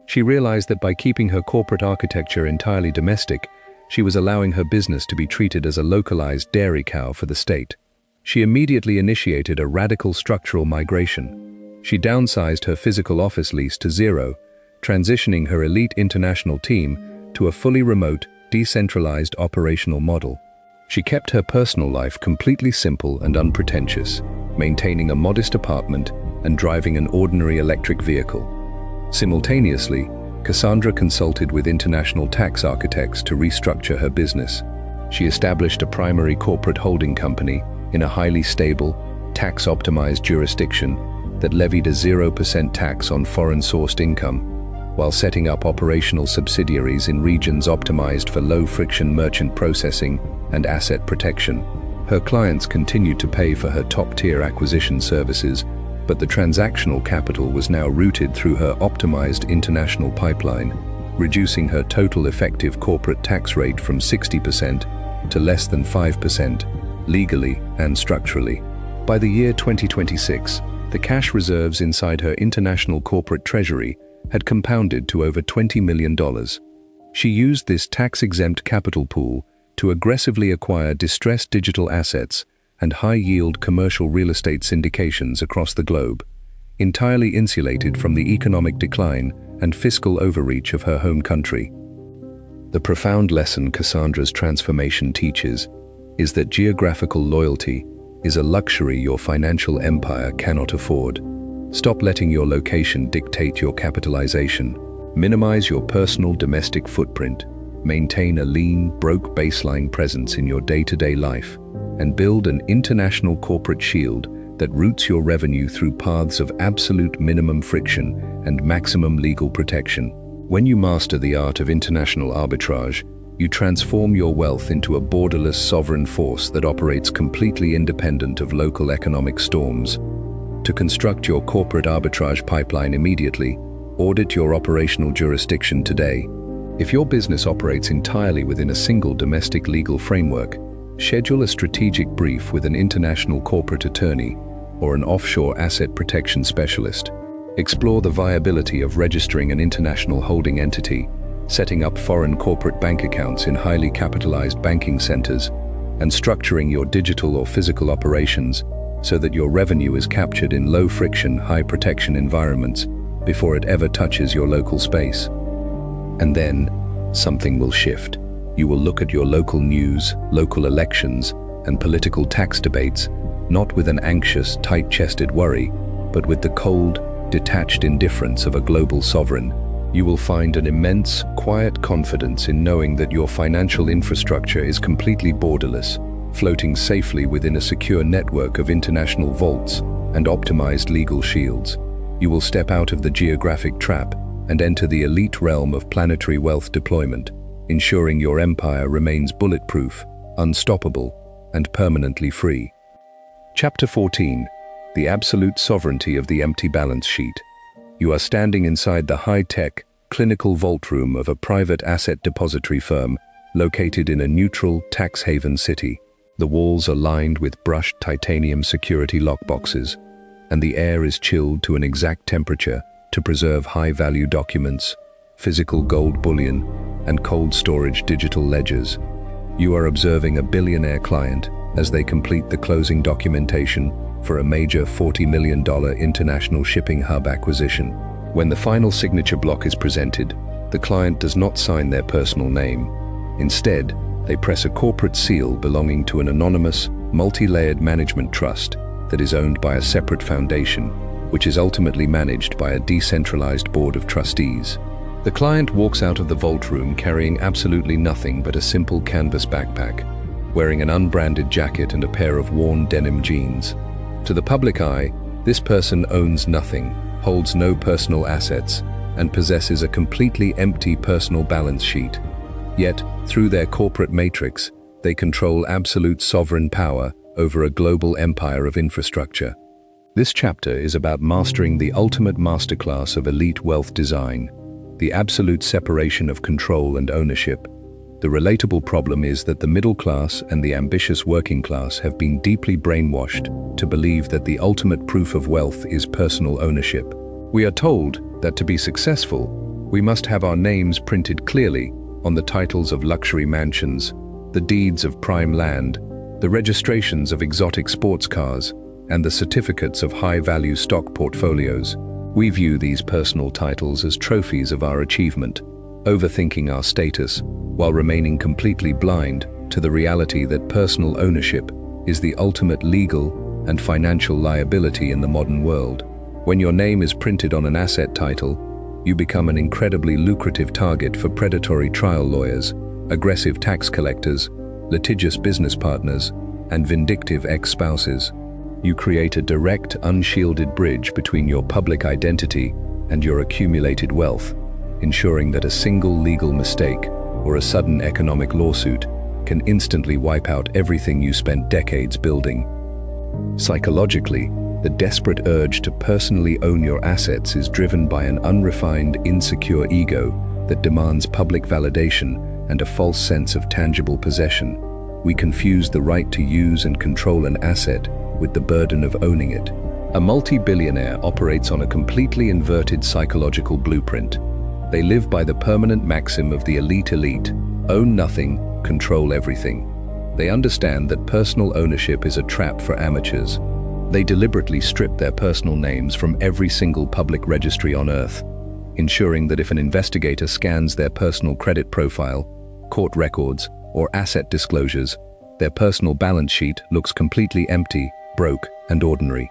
She realized that by keeping her corporate architecture entirely domestic, she was allowing her business to be treated as a localized dairy cow for the state. She immediately initiated a radical structural migration. She downsized her physical office lease to zero, transitioning her elite international team to a fully remote, decentralized operational model. She kept her personal life completely simple and unpretentious, maintaining a modest apartment and driving an ordinary electric vehicle. Simultaneously, Cassandra consulted with international tax architects to restructure her business. She established a primary corporate holding company in a highly stable, tax-optimized jurisdiction that levied a 0% tax on foreign-sourced income, while setting up operational subsidiaries in regions optimized for low-friction merchant processing and asset protection. Her clients continued to pay for her top-tier acquisition services, but the transactional capital was now routed through her optimized international pipeline, reducing her total effective corporate tax rate from 60% to less than 5%, legally and structurally. By the year 2026, the cash reserves inside her international corporate treasury had compounded to over $20 million. She used this tax-exempt capital pool to aggressively acquire distressed digital assets and high-yield commercial real estate syndications across the globe, entirely insulated from the economic decline and fiscal overreach of her home country. The profound lesson Cassandra's transformation teaches is that geographical loyalty is a luxury your financial empire cannot afford. Stop letting your location dictate your capitalization. Minimize your personal domestic footprint. Maintain a lean, broke baseline presence in your day-to-day life, and build an international corporate shield that routes your revenue through paths of absolute minimum friction and maximum legal protection. When you master the art of international arbitrage, you transform your wealth into a borderless sovereign force that operates completely independent of local economic storms. To construct your corporate arbitrage pipeline immediately, audit your operational jurisdiction today. If your business operates entirely within a single domestic legal framework, Schedule a strategic brief with an international corporate attorney or an offshore asset protection specialist. Explore the viability of registering an international holding entity, setting up foreign corporate bank accounts in highly capitalized banking centers, and structuring your digital or physical operations so that your revenue is captured in low-friction, high-protection environments before it ever touches your local space. And then, something will shift. You will look at your local news, local elections, and political tax debates, not with an anxious, tight-chested worry, but with the cold, detached indifference of a global sovereign. You will find an immense, quiet confidence in knowing that your financial infrastructure is completely borderless, floating safely within a secure network of international vaults and optimized legal shields. You will step out of the geographic trap and enter the elite realm of planetary wealth deployment, ensuring your empire remains bulletproof, unstoppable, and permanently free. Chapter 14. The Absolute Sovereignty of the Empty Balance Sheet. You are standing inside the high-tech, clinical vault room of a private asset depository firm located in a neutral, tax haven city. The walls are lined with brushed titanium security lockboxes, and the air is chilled to an exact temperature to preserve high-value documents, physical gold bullion, and cold storage digital ledgers. You are observing a billionaire client as they complete the closing documentation for a major $40 million international shipping hub acquisition. When the final signature block is presented, the client does not sign their personal name. Instead, they press a corporate seal belonging to an anonymous, multi-layered management trust that is owned by a separate foundation, which is ultimately managed by a decentralized board of trustees. The client walks out of the vault room carrying absolutely nothing but a simple canvas backpack, wearing an unbranded jacket and a pair of worn denim jeans. To the public eye, this person owns nothing, holds no personal assets, and possesses a completely empty personal balance sheet. Yet, through their corporate matrix, they control absolute sovereign power over a global empire of infrastructure. This chapter is about mastering the ultimate masterclass of elite wealth design, the absolute separation of control and ownership. The relatable problem is that the middle class and the ambitious working class have been deeply brainwashed to believe that the ultimate proof of wealth is personal ownership. We are told that to be successful, we must have our names printed clearly on the titles of luxury mansions, the deeds of prime land, the registrations of exotic sports cars, and the certificates of high-value stock portfolios. We view these personal titles as trophies of our achievement, overthinking our status, while remaining completely blind to the reality that personal ownership is the ultimate legal and financial liability in the modern world. When your name is printed on an asset title, you become an incredibly lucrative target for predatory trial lawyers, aggressive tax collectors, litigious business partners, and vindictive ex-spouses. You create a direct, unshielded bridge between your public identity and your accumulated wealth, ensuring that a single legal mistake or a sudden economic lawsuit can instantly wipe out everything you spent decades building. Psychologically, the desperate urge to personally own your assets is driven by an unrefined, insecure ego that demands public validation and a false sense of tangible possession. We confuse the right to use and control an asset with the burden of owning it. A multi-billionaire operates on a completely inverted psychological blueprint. They live by the permanent maxim of the elite: own nothing, control everything. They understand that personal ownership is a trap for amateurs. They deliberately strip their personal names from every single public registry on Earth, ensuring that if an investigator scans their personal credit profile, court records, or asset disclosures, their personal balance sheet looks completely empty, broke, and ordinary.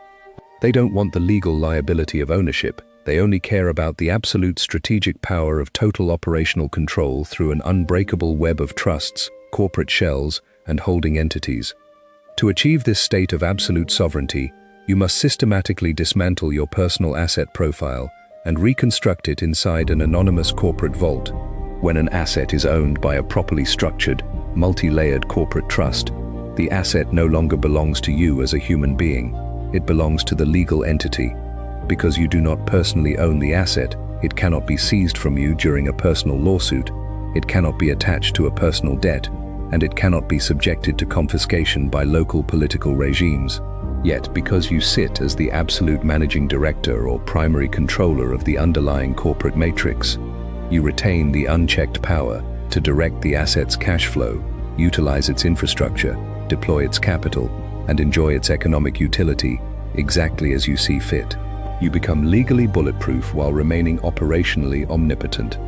They don't want the legal liability of ownership. They only care about the absolute strategic power of total operational control through an unbreakable web of trusts, corporate shells, and holding entities. To achieve this state of absolute sovereignty, you must systematically dismantle your personal asset profile and reconstruct it inside an anonymous corporate vault. When an asset is owned by a properly structured, multi-layered corporate trust, the asset no longer belongs to you as a human being. It belongs to the legal entity. Because you do not personally own the asset, it cannot be seized from you during a personal lawsuit, it cannot be attached to a personal debt, and it cannot be subjected to confiscation by local political regimes. Yet, because you sit as the absolute managing director or primary controller of the underlying corporate matrix, you retain the unchecked power to direct the asset's cash flow, utilize its infrastructure, deploy its capital, and enjoy its economic utility exactly as you see fit. You become legally bulletproof while remaining operationally omnipotent.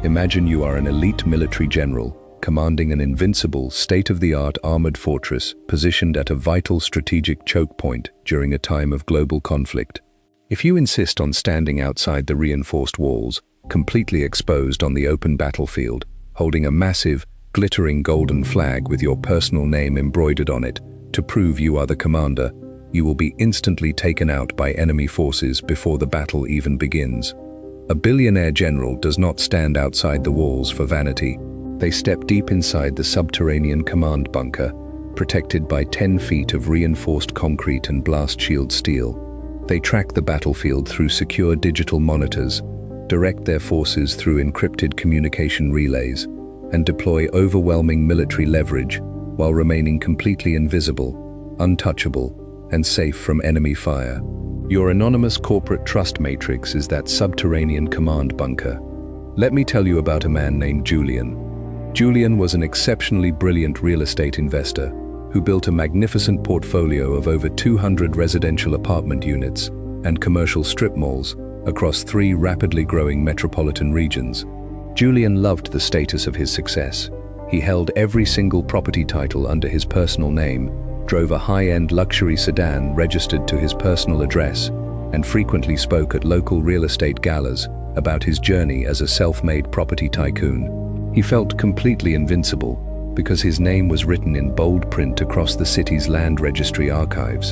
Imagine you are an elite military general, commanding an invincible, state-of-the-art armored fortress positioned at a vital strategic choke point during a time of global conflict. If you insist on standing outside the reinforced walls, completely exposed on the open battlefield, holding a massive, glittering golden flag with your personal name embroidered on it to prove you are the commander, you will be instantly taken out by enemy forces before the battle even begins. A billionaire general does not stand outside the walls for vanity. They step deep inside the subterranean command bunker, protected by 10 feet of reinforced concrete and blast shield steel. They track the battlefield through secure digital monitors, direct their forces through encrypted communication relays, and deploy overwhelming military leverage while remaining completely invisible, untouchable, and safe from enemy fire. Your anonymous corporate trust matrix is that subterranean command bunker. Let me tell you about a man named Julian. Julian was an exceptionally brilliant real estate investor who built a magnificent portfolio of over 200 residential apartment units and commercial strip malls across 3 rapidly growing metropolitan regions. Julian loved the status of his success. He held every single property title under his personal name, drove a high-end luxury sedan registered to his personal address, and frequently spoke at local real estate galas about his journey as a self-made property tycoon. He felt completely invincible because his name was written in bold print across the city's land registry archives.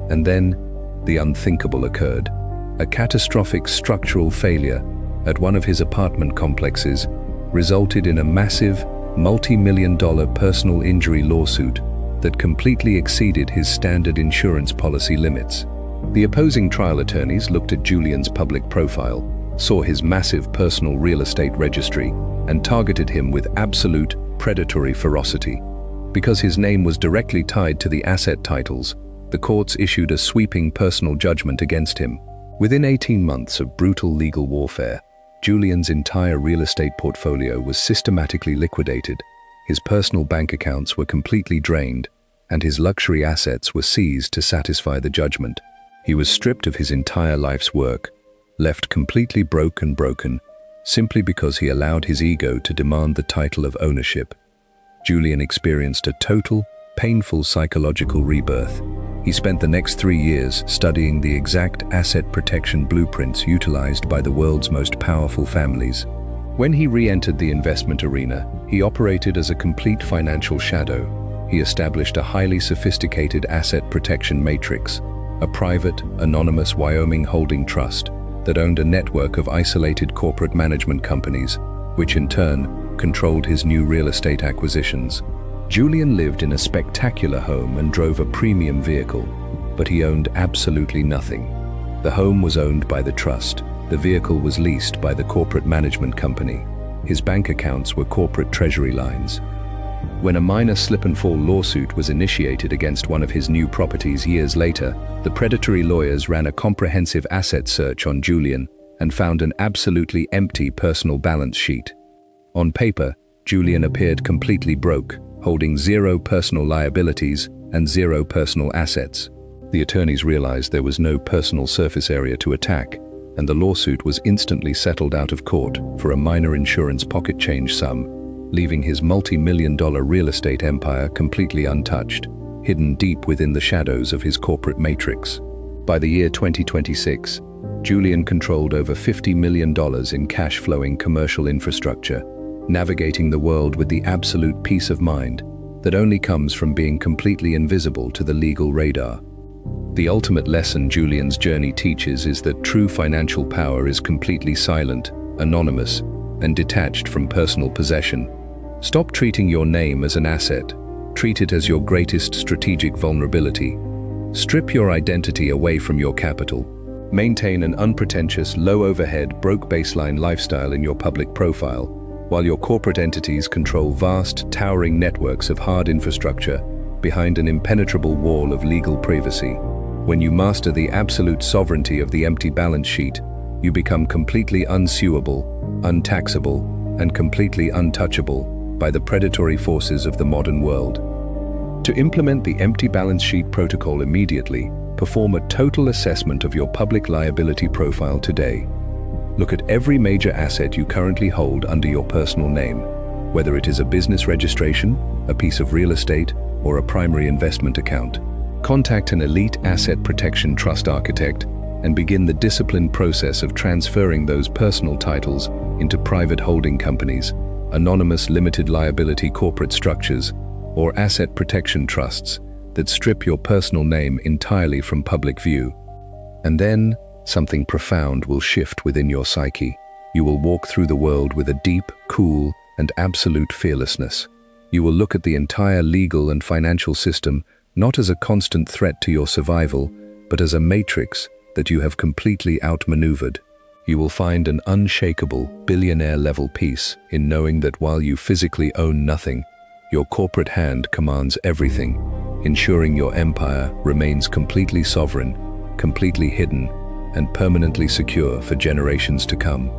And then, the unthinkable occurred. A catastrophic structural failure at one of his apartment complexes resulted in a massive, multi-million-dollar personal injury lawsuit that completely exceeded his standard insurance policy limits. The opposing trial attorneys looked at Julian's public profile, saw his massive personal real estate registry, and targeted him with absolute, predatory ferocity. Because his name was directly tied to the asset titles, the courts issued a sweeping personal judgment against him. Within 18 months of brutal legal warfare, Julian's entire real estate portfolio was systematically liquidated, his personal bank accounts were completely drained, and his luxury assets were seized to satisfy the judgment. He was stripped of his entire life's work, left completely broken, simply because he allowed his ego to demand the title of ownership. Julian experienced a total, painful psychological rebirth. He spent the next 3 years studying the exact asset protection blueprints utilized by the world's most powerful families. When he re-entered the investment arena, he operated as a complete financial shadow. He established a highly sophisticated asset protection matrix, a private, anonymous Wyoming holding trust that owned a network of isolated corporate management companies, which in turn controlled his new real estate acquisitions. Julian lived in a spectacular home and drove a premium vehicle, but he owned absolutely nothing. The home was owned by the trust. The vehicle was leased by the corporate management company. His bank accounts were corporate treasury lines. When a minor slip-and-fall lawsuit was initiated against one of his new properties years later, the predatory lawyers ran a comprehensive asset search on Julian and found an absolutely empty personal balance sheet. On paper, Julian appeared completely broke, holding 0 personal liabilities and 0 personal assets. The attorneys realized there was no personal surface area to attack, and the lawsuit was instantly settled out of court for a minor insurance pocket change sum, leaving his multi-million-dollar real estate empire completely untouched, hidden deep within the shadows of his corporate matrix. By the year 2026, Julian controlled over $50 million in cash-flowing commercial infrastructure, navigating the world with the absolute peace of mind that only comes from being completely invisible to the legal radar. The ultimate lesson Julian's journey teaches is that true financial power is completely silent, anonymous, and detached from personal possession. Stop treating your name as an asset. Treat it as your greatest strategic vulnerability. Strip your identity away from your capital. Maintain an unpretentious, low-overhead, broke baseline lifestyle in your public profile, while your corporate entities control vast, towering networks of hard infrastructure behind an impenetrable wall of legal privacy. When you master the absolute sovereignty of the empty balance sheet, you become completely unsuable, untaxable, and completely untouchable by the predatory forces of the modern world. To implement the empty balance sheet protocol immediately, perform a total assessment of your public liability profile today. Look at every major asset you currently hold under your personal name, whether it is a business registration, a piece of real estate, or a primary investment account. Contact an elite asset protection trust architect and begin the disciplined process of transferring those personal titles into private holding companies, anonymous limited liability corporate structures, or asset protection trusts that strip your personal name entirely from public view. And then, something profound will shift within your psyche. You will walk through the world with a deep, cool, and absolute fearlessness. You will look at the entire legal and financial system not as a constant threat to your survival, but as a matrix that you have completely outmaneuvered. You will find an unshakable, billionaire-level peace in knowing that while you physically own nothing, your corporate hand commands everything, ensuring your empire remains completely sovereign, completely hidden, and permanently secure for generations to come.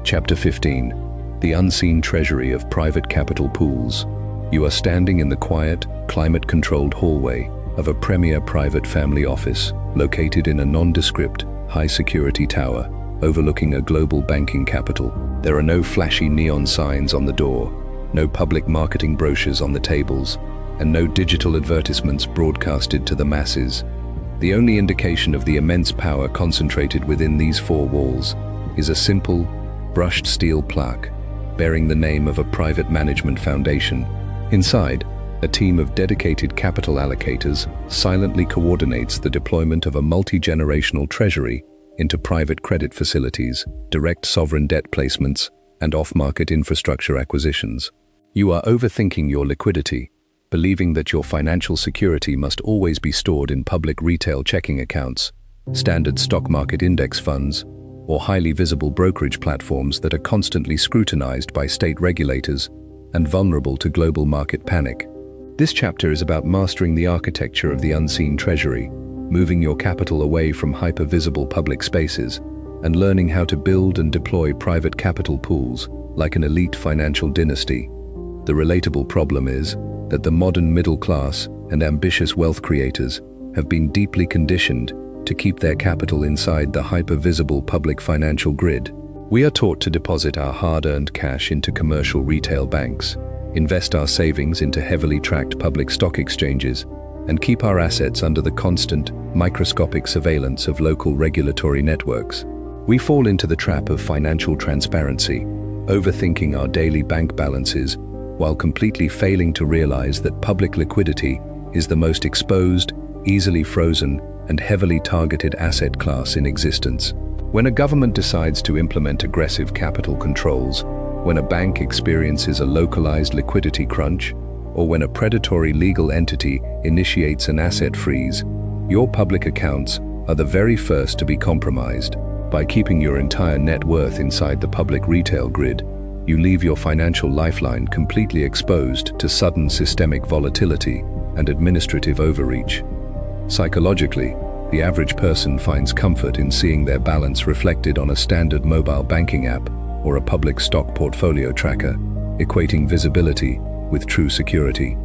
Chapter 15. The Unseen Treasury of Private Capital Pools. You are standing in the quiet, climate-controlled hallway of a premier private family office located in a nondescript, high-security tower overlooking a global banking capital. There are no flashy neon signs on the door, no public marketing brochures on the tables, and no digital advertisements broadcasted to the masses. The only indication of the immense power concentrated within these four walls is a simple, brushed steel plaque bearing the name of a private management foundation. Inside, a team of dedicated capital allocators silently coordinates the deployment of a multi-generational treasury into private credit facilities, direct sovereign debt placements, and off-market infrastructure acquisitions. You are overthinking your liquidity, believing that your financial security must always be stored in public retail checking accounts, standard stock market index funds, or highly visible brokerage platforms that are constantly scrutinized by state regulators and vulnerable to global market panic. This chapter is about mastering the architecture of the unseen treasury, moving your capital away from hyper-visible public spaces, and learning how to build and deploy private capital pools like an elite financial dynasty. The relatable problem is that the modern middle class and ambitious wealth creators have been deeply conditioned to keep their capital inside the hyper-visible public financial grid. We are taught to deposit our hard-earned cash into commercial retail banks, invest our savings into heavily tracked public stock exchanges, and keep our assets under the constant, microscopic surveillance of local regulatory networks. We fall into the trap of financial transparency, overthinking our daily bank balances, while completely failing to realize that public liquidity is the most exposed, easily frozen, and heavily targeted asset class in existence. When a government decides to implement aggressive capital controls, when a bank experiences a localized liquidity crunch, or when a predatory legal entity initiates an asset freeze, your public accounts are the very first to be compromised. By keeping your entire net worth inside the public retail grid, you leave your financial lifeline completely exposed to sudden systemic volatility and administrative overreach. Psychologically, the average person finds comfort in seeing their balance reflected on a standard mobile banking app or a public stock portfolio tracker, equating visibility with true security.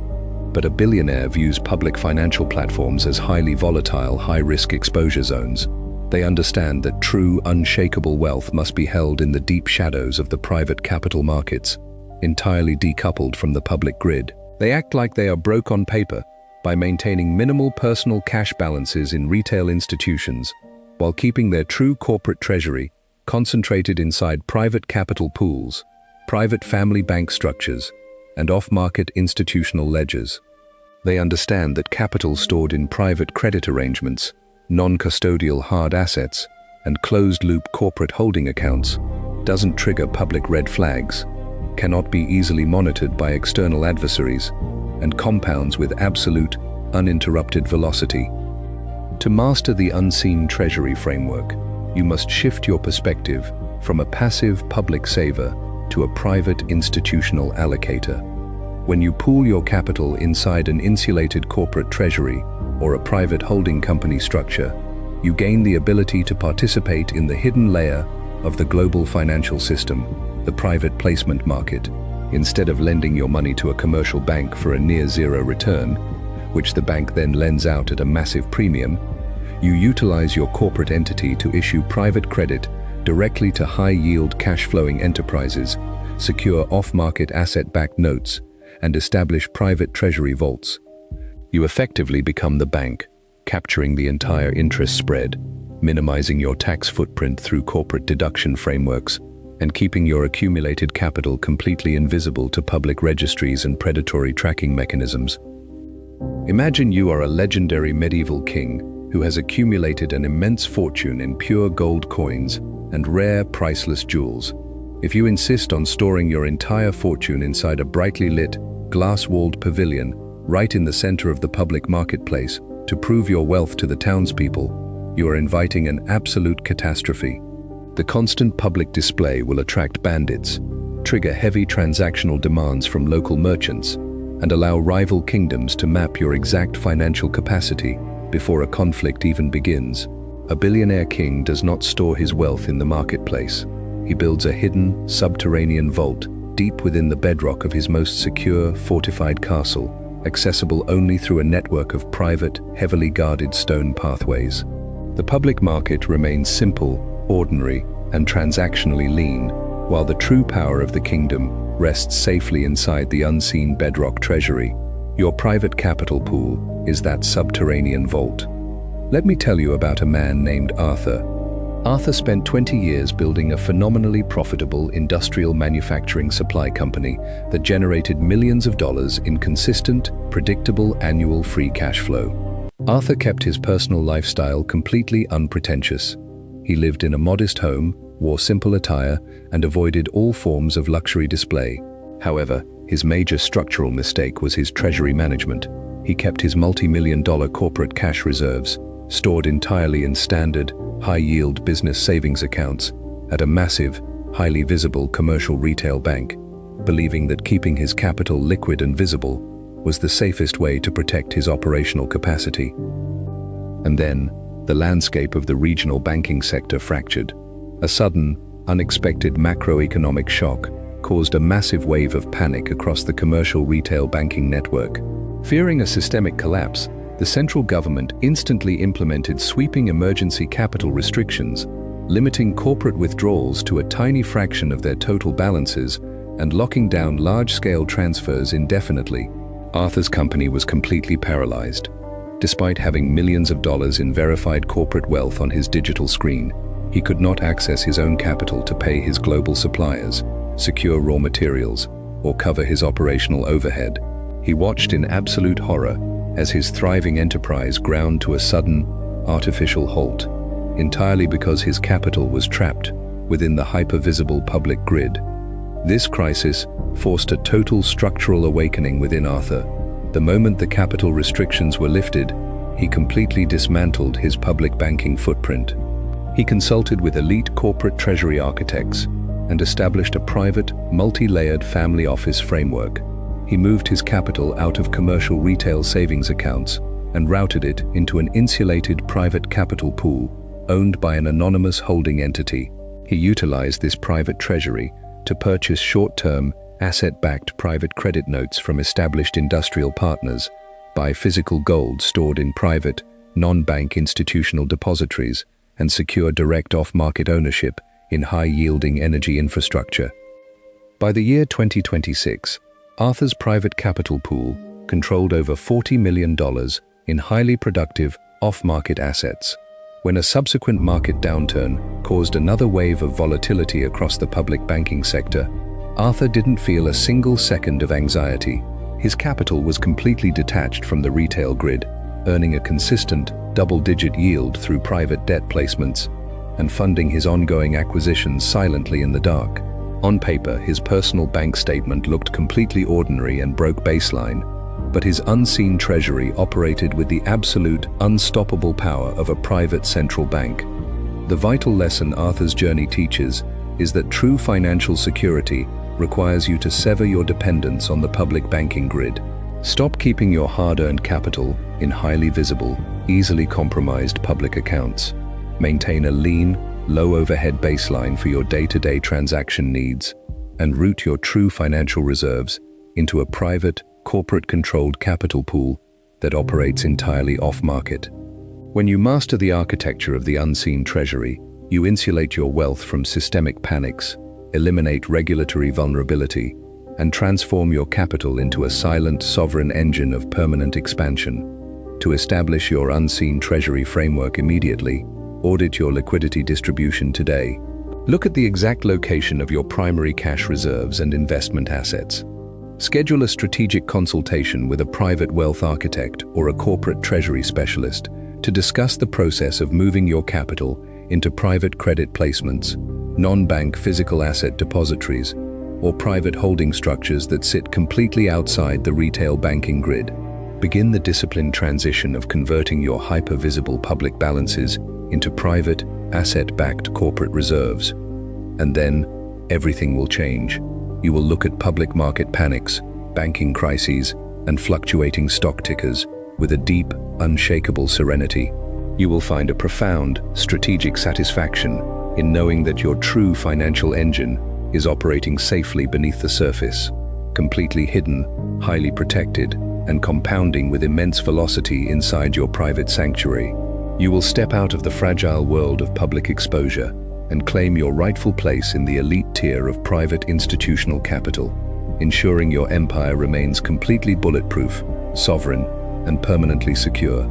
But a billionaire views public financial platforms as highly volatile, high-risk exposure zones. They understand that true, unshakable wealth must be held in the deep shadows of the private capital markets, entirely decoupled from the public grid. They act like they are broke on paper by maintaining minimal personal cash balances in retail institutions, while keeping their true corporate treasury concentrated inside private capital pools, private family bank structures, and off-market institutional ledgers. They understand that capital stored in private credit arrangements, non-custodial hard assets, and closed-loop corporate holding accounts doesn't trigger public red flags, cannot be easily monitored by external adversaries, and compounds with absolute, uninterrupted velocity. To master the unseen treasury framework, you must shift your perspective from a passive public saver to a private institutional allocator. When you pool your capital inside an insulated corporate treasury or a private holding company structure, you gain the ability to participate in the hidden layer of the global financial system, the private placement market. Instead of lending your money to a commercial bank for a near-zero return, which the bank then lends out at a massive premium, you utilize your corporate entity to issue private credit directly to high-yield cash-flowing enterprises, secure off-market asset-backed notes, and establish private treasury vaults. You effectively become the bank, capturing the entire interest spread, minimizing your tax footprint through corporate deduction frameworks, and keeping your accumulated capital completely invisible to public registries and predatory tracking mechanisms. Imagine you are a legendary medieval king who has accumulated an immense fortune in pure gold coins and rare, priceless jewels. If you insist on storing your entire fortune inside a brightly lit, glass-walled pavilion right in the center of the public marketplace to prove your wealth to the townspeople, you are inviting an absolute catastrophe. The constant public display will attract bandits, trigger heavy transactional demands from local merchants, and allow rival kingdoms to map your exact financial capacity before a conflict even begins. A billionaire king does not store his wealth in the marketplace. He builds a hidden, subterranean vault deep within the bedrock of his most secure, fortified castle, accessible only through a network of private, heavily guarded stone pathways. The public market remains simple, ordinary, and transactionally lean, while the true power of the kingdom rests safely inside the unseen bedrock treasury. Your private capital pool is that subterranean vault. Let me tell you about a man named Arthur. Arthur spent 20 years building a phenomenally profitable industrial manufacturing supply company that generated millions of dollars in consistent, predictable annual free cash flow. Arthur kept his personal lifestyle completely unpretentious. He lived in a modest home, wore simple attire, and avoided all forms of luxury display. However, his major structural mistake was his treasury management. He kept his multi-million-dollar corporate cash reserves, stored entirely in standard, high-yield business savings accounts, at a massive, highly visible commercial retail bank, believing that keeping his capital liquid and visible was the safest way to protect his operational capacity. And then, the landscape of the regional banking sector fractured. A sudden, unexpected macroeconomic shock caused a massive wave of panic across the commercial retail banking network. Fearing a systemic collapse, the central government instantly implemented sweeping emergency capital restrictions, limiting corporate withdrawals to a tiny fraction of their total balances and locking down large-scale transfers indefinitely. Arthur's company was completely paralyzed. Despite having millions of dollars in verified corporate wealth on his digital screen, he could not access his own capital to pay his global suppliers, secure raw materials, or cover his operational overhead. He watched in absolute horror as his thriving enterprise ground to a sudden, artificial halt, entirely because his capital was trapped within the hyper-visible public grid. This crisis forced a total structural awakening within Arthur. The moment the capital restrictions were lifted, he completely dismantled his public banking footprint. He consulted with elite corporate treasury architects and established a private, multi-layered family office framework. He moved his capital out of commercial retail savings accounts and routed it into an insulated private capital pool owned by an anonymous holding entity. He utilized this private treasury to purchase short-term, asset-backed private credit notes from established industrial partners, buy physical gold stored in private, non-bank institutional depositories, and secure direct off-market ownership in high-yielding energy infrastructure. By the year 2026, Arthur's private capital pool controlled over $40 million in highly productive, off-market assets. When a subsequent market downturn caused another wave of volatility across the public banking sector, Arthur didn't feel a single second of anxiety. His capital was completely detached from the retail grid, earning a consistent, double-digit yield through private debt placements and funding his ongoing acquisitions silently in the dark. On paper, his personal bank statement looked completely ordinary and broke baseline, but his unseen treasury operated with the absolute, unstoppable power of a private central bank. The vital lesson Arthur's journey teaches is that true financial security requires you to sever your dependence on the public banking grid. Stop keeping your hard-earned capital in highly visible, easily compromised public accounts. Maintain a lean, low-overhead baseline for your day-to-day transaction needs, and route your true financial reserves into a private, corporate-controlled capital pool that operates entirely off-market. When you master the architecture of the unseen treasury, you insulate your wealth from systemic panics, eliminate regulatory vulnerability, and transform your capital into a silent, sovereign engine of permanent expansion. To establish your unseen treasury framework immediately, audit your liquidity distribution today. Look at the exact location of your primary cash reserves and investment assets. Schedule a strategic consultation with a private wealth architect or a corporate treasury specialist to discuss the process of moving your capital into private credit placements, non-bank physical asset depositories, or private holding structures that sit completely outside the retail banking grid. Begin the disciplined transition of converting your hyper-visible public balances into private, asset-backed corporate reserves. And then, everything will change. You will look at public market panics, banking crises, and fluctuating stock tickers with a deep, unshakable serenity. You will find a profound, strategic satisfaction in knowing that your true financial engine is operating safely beneath the surface, completely hidden, highly protected, and compounding with immense velocity inside your private sanctuary. You will step out of the fragile world of public exposure and claim your rightful place in the elite tier of private institutional capital, ensuring your empire remains completely bulletproof, sovereign, and permanently secure.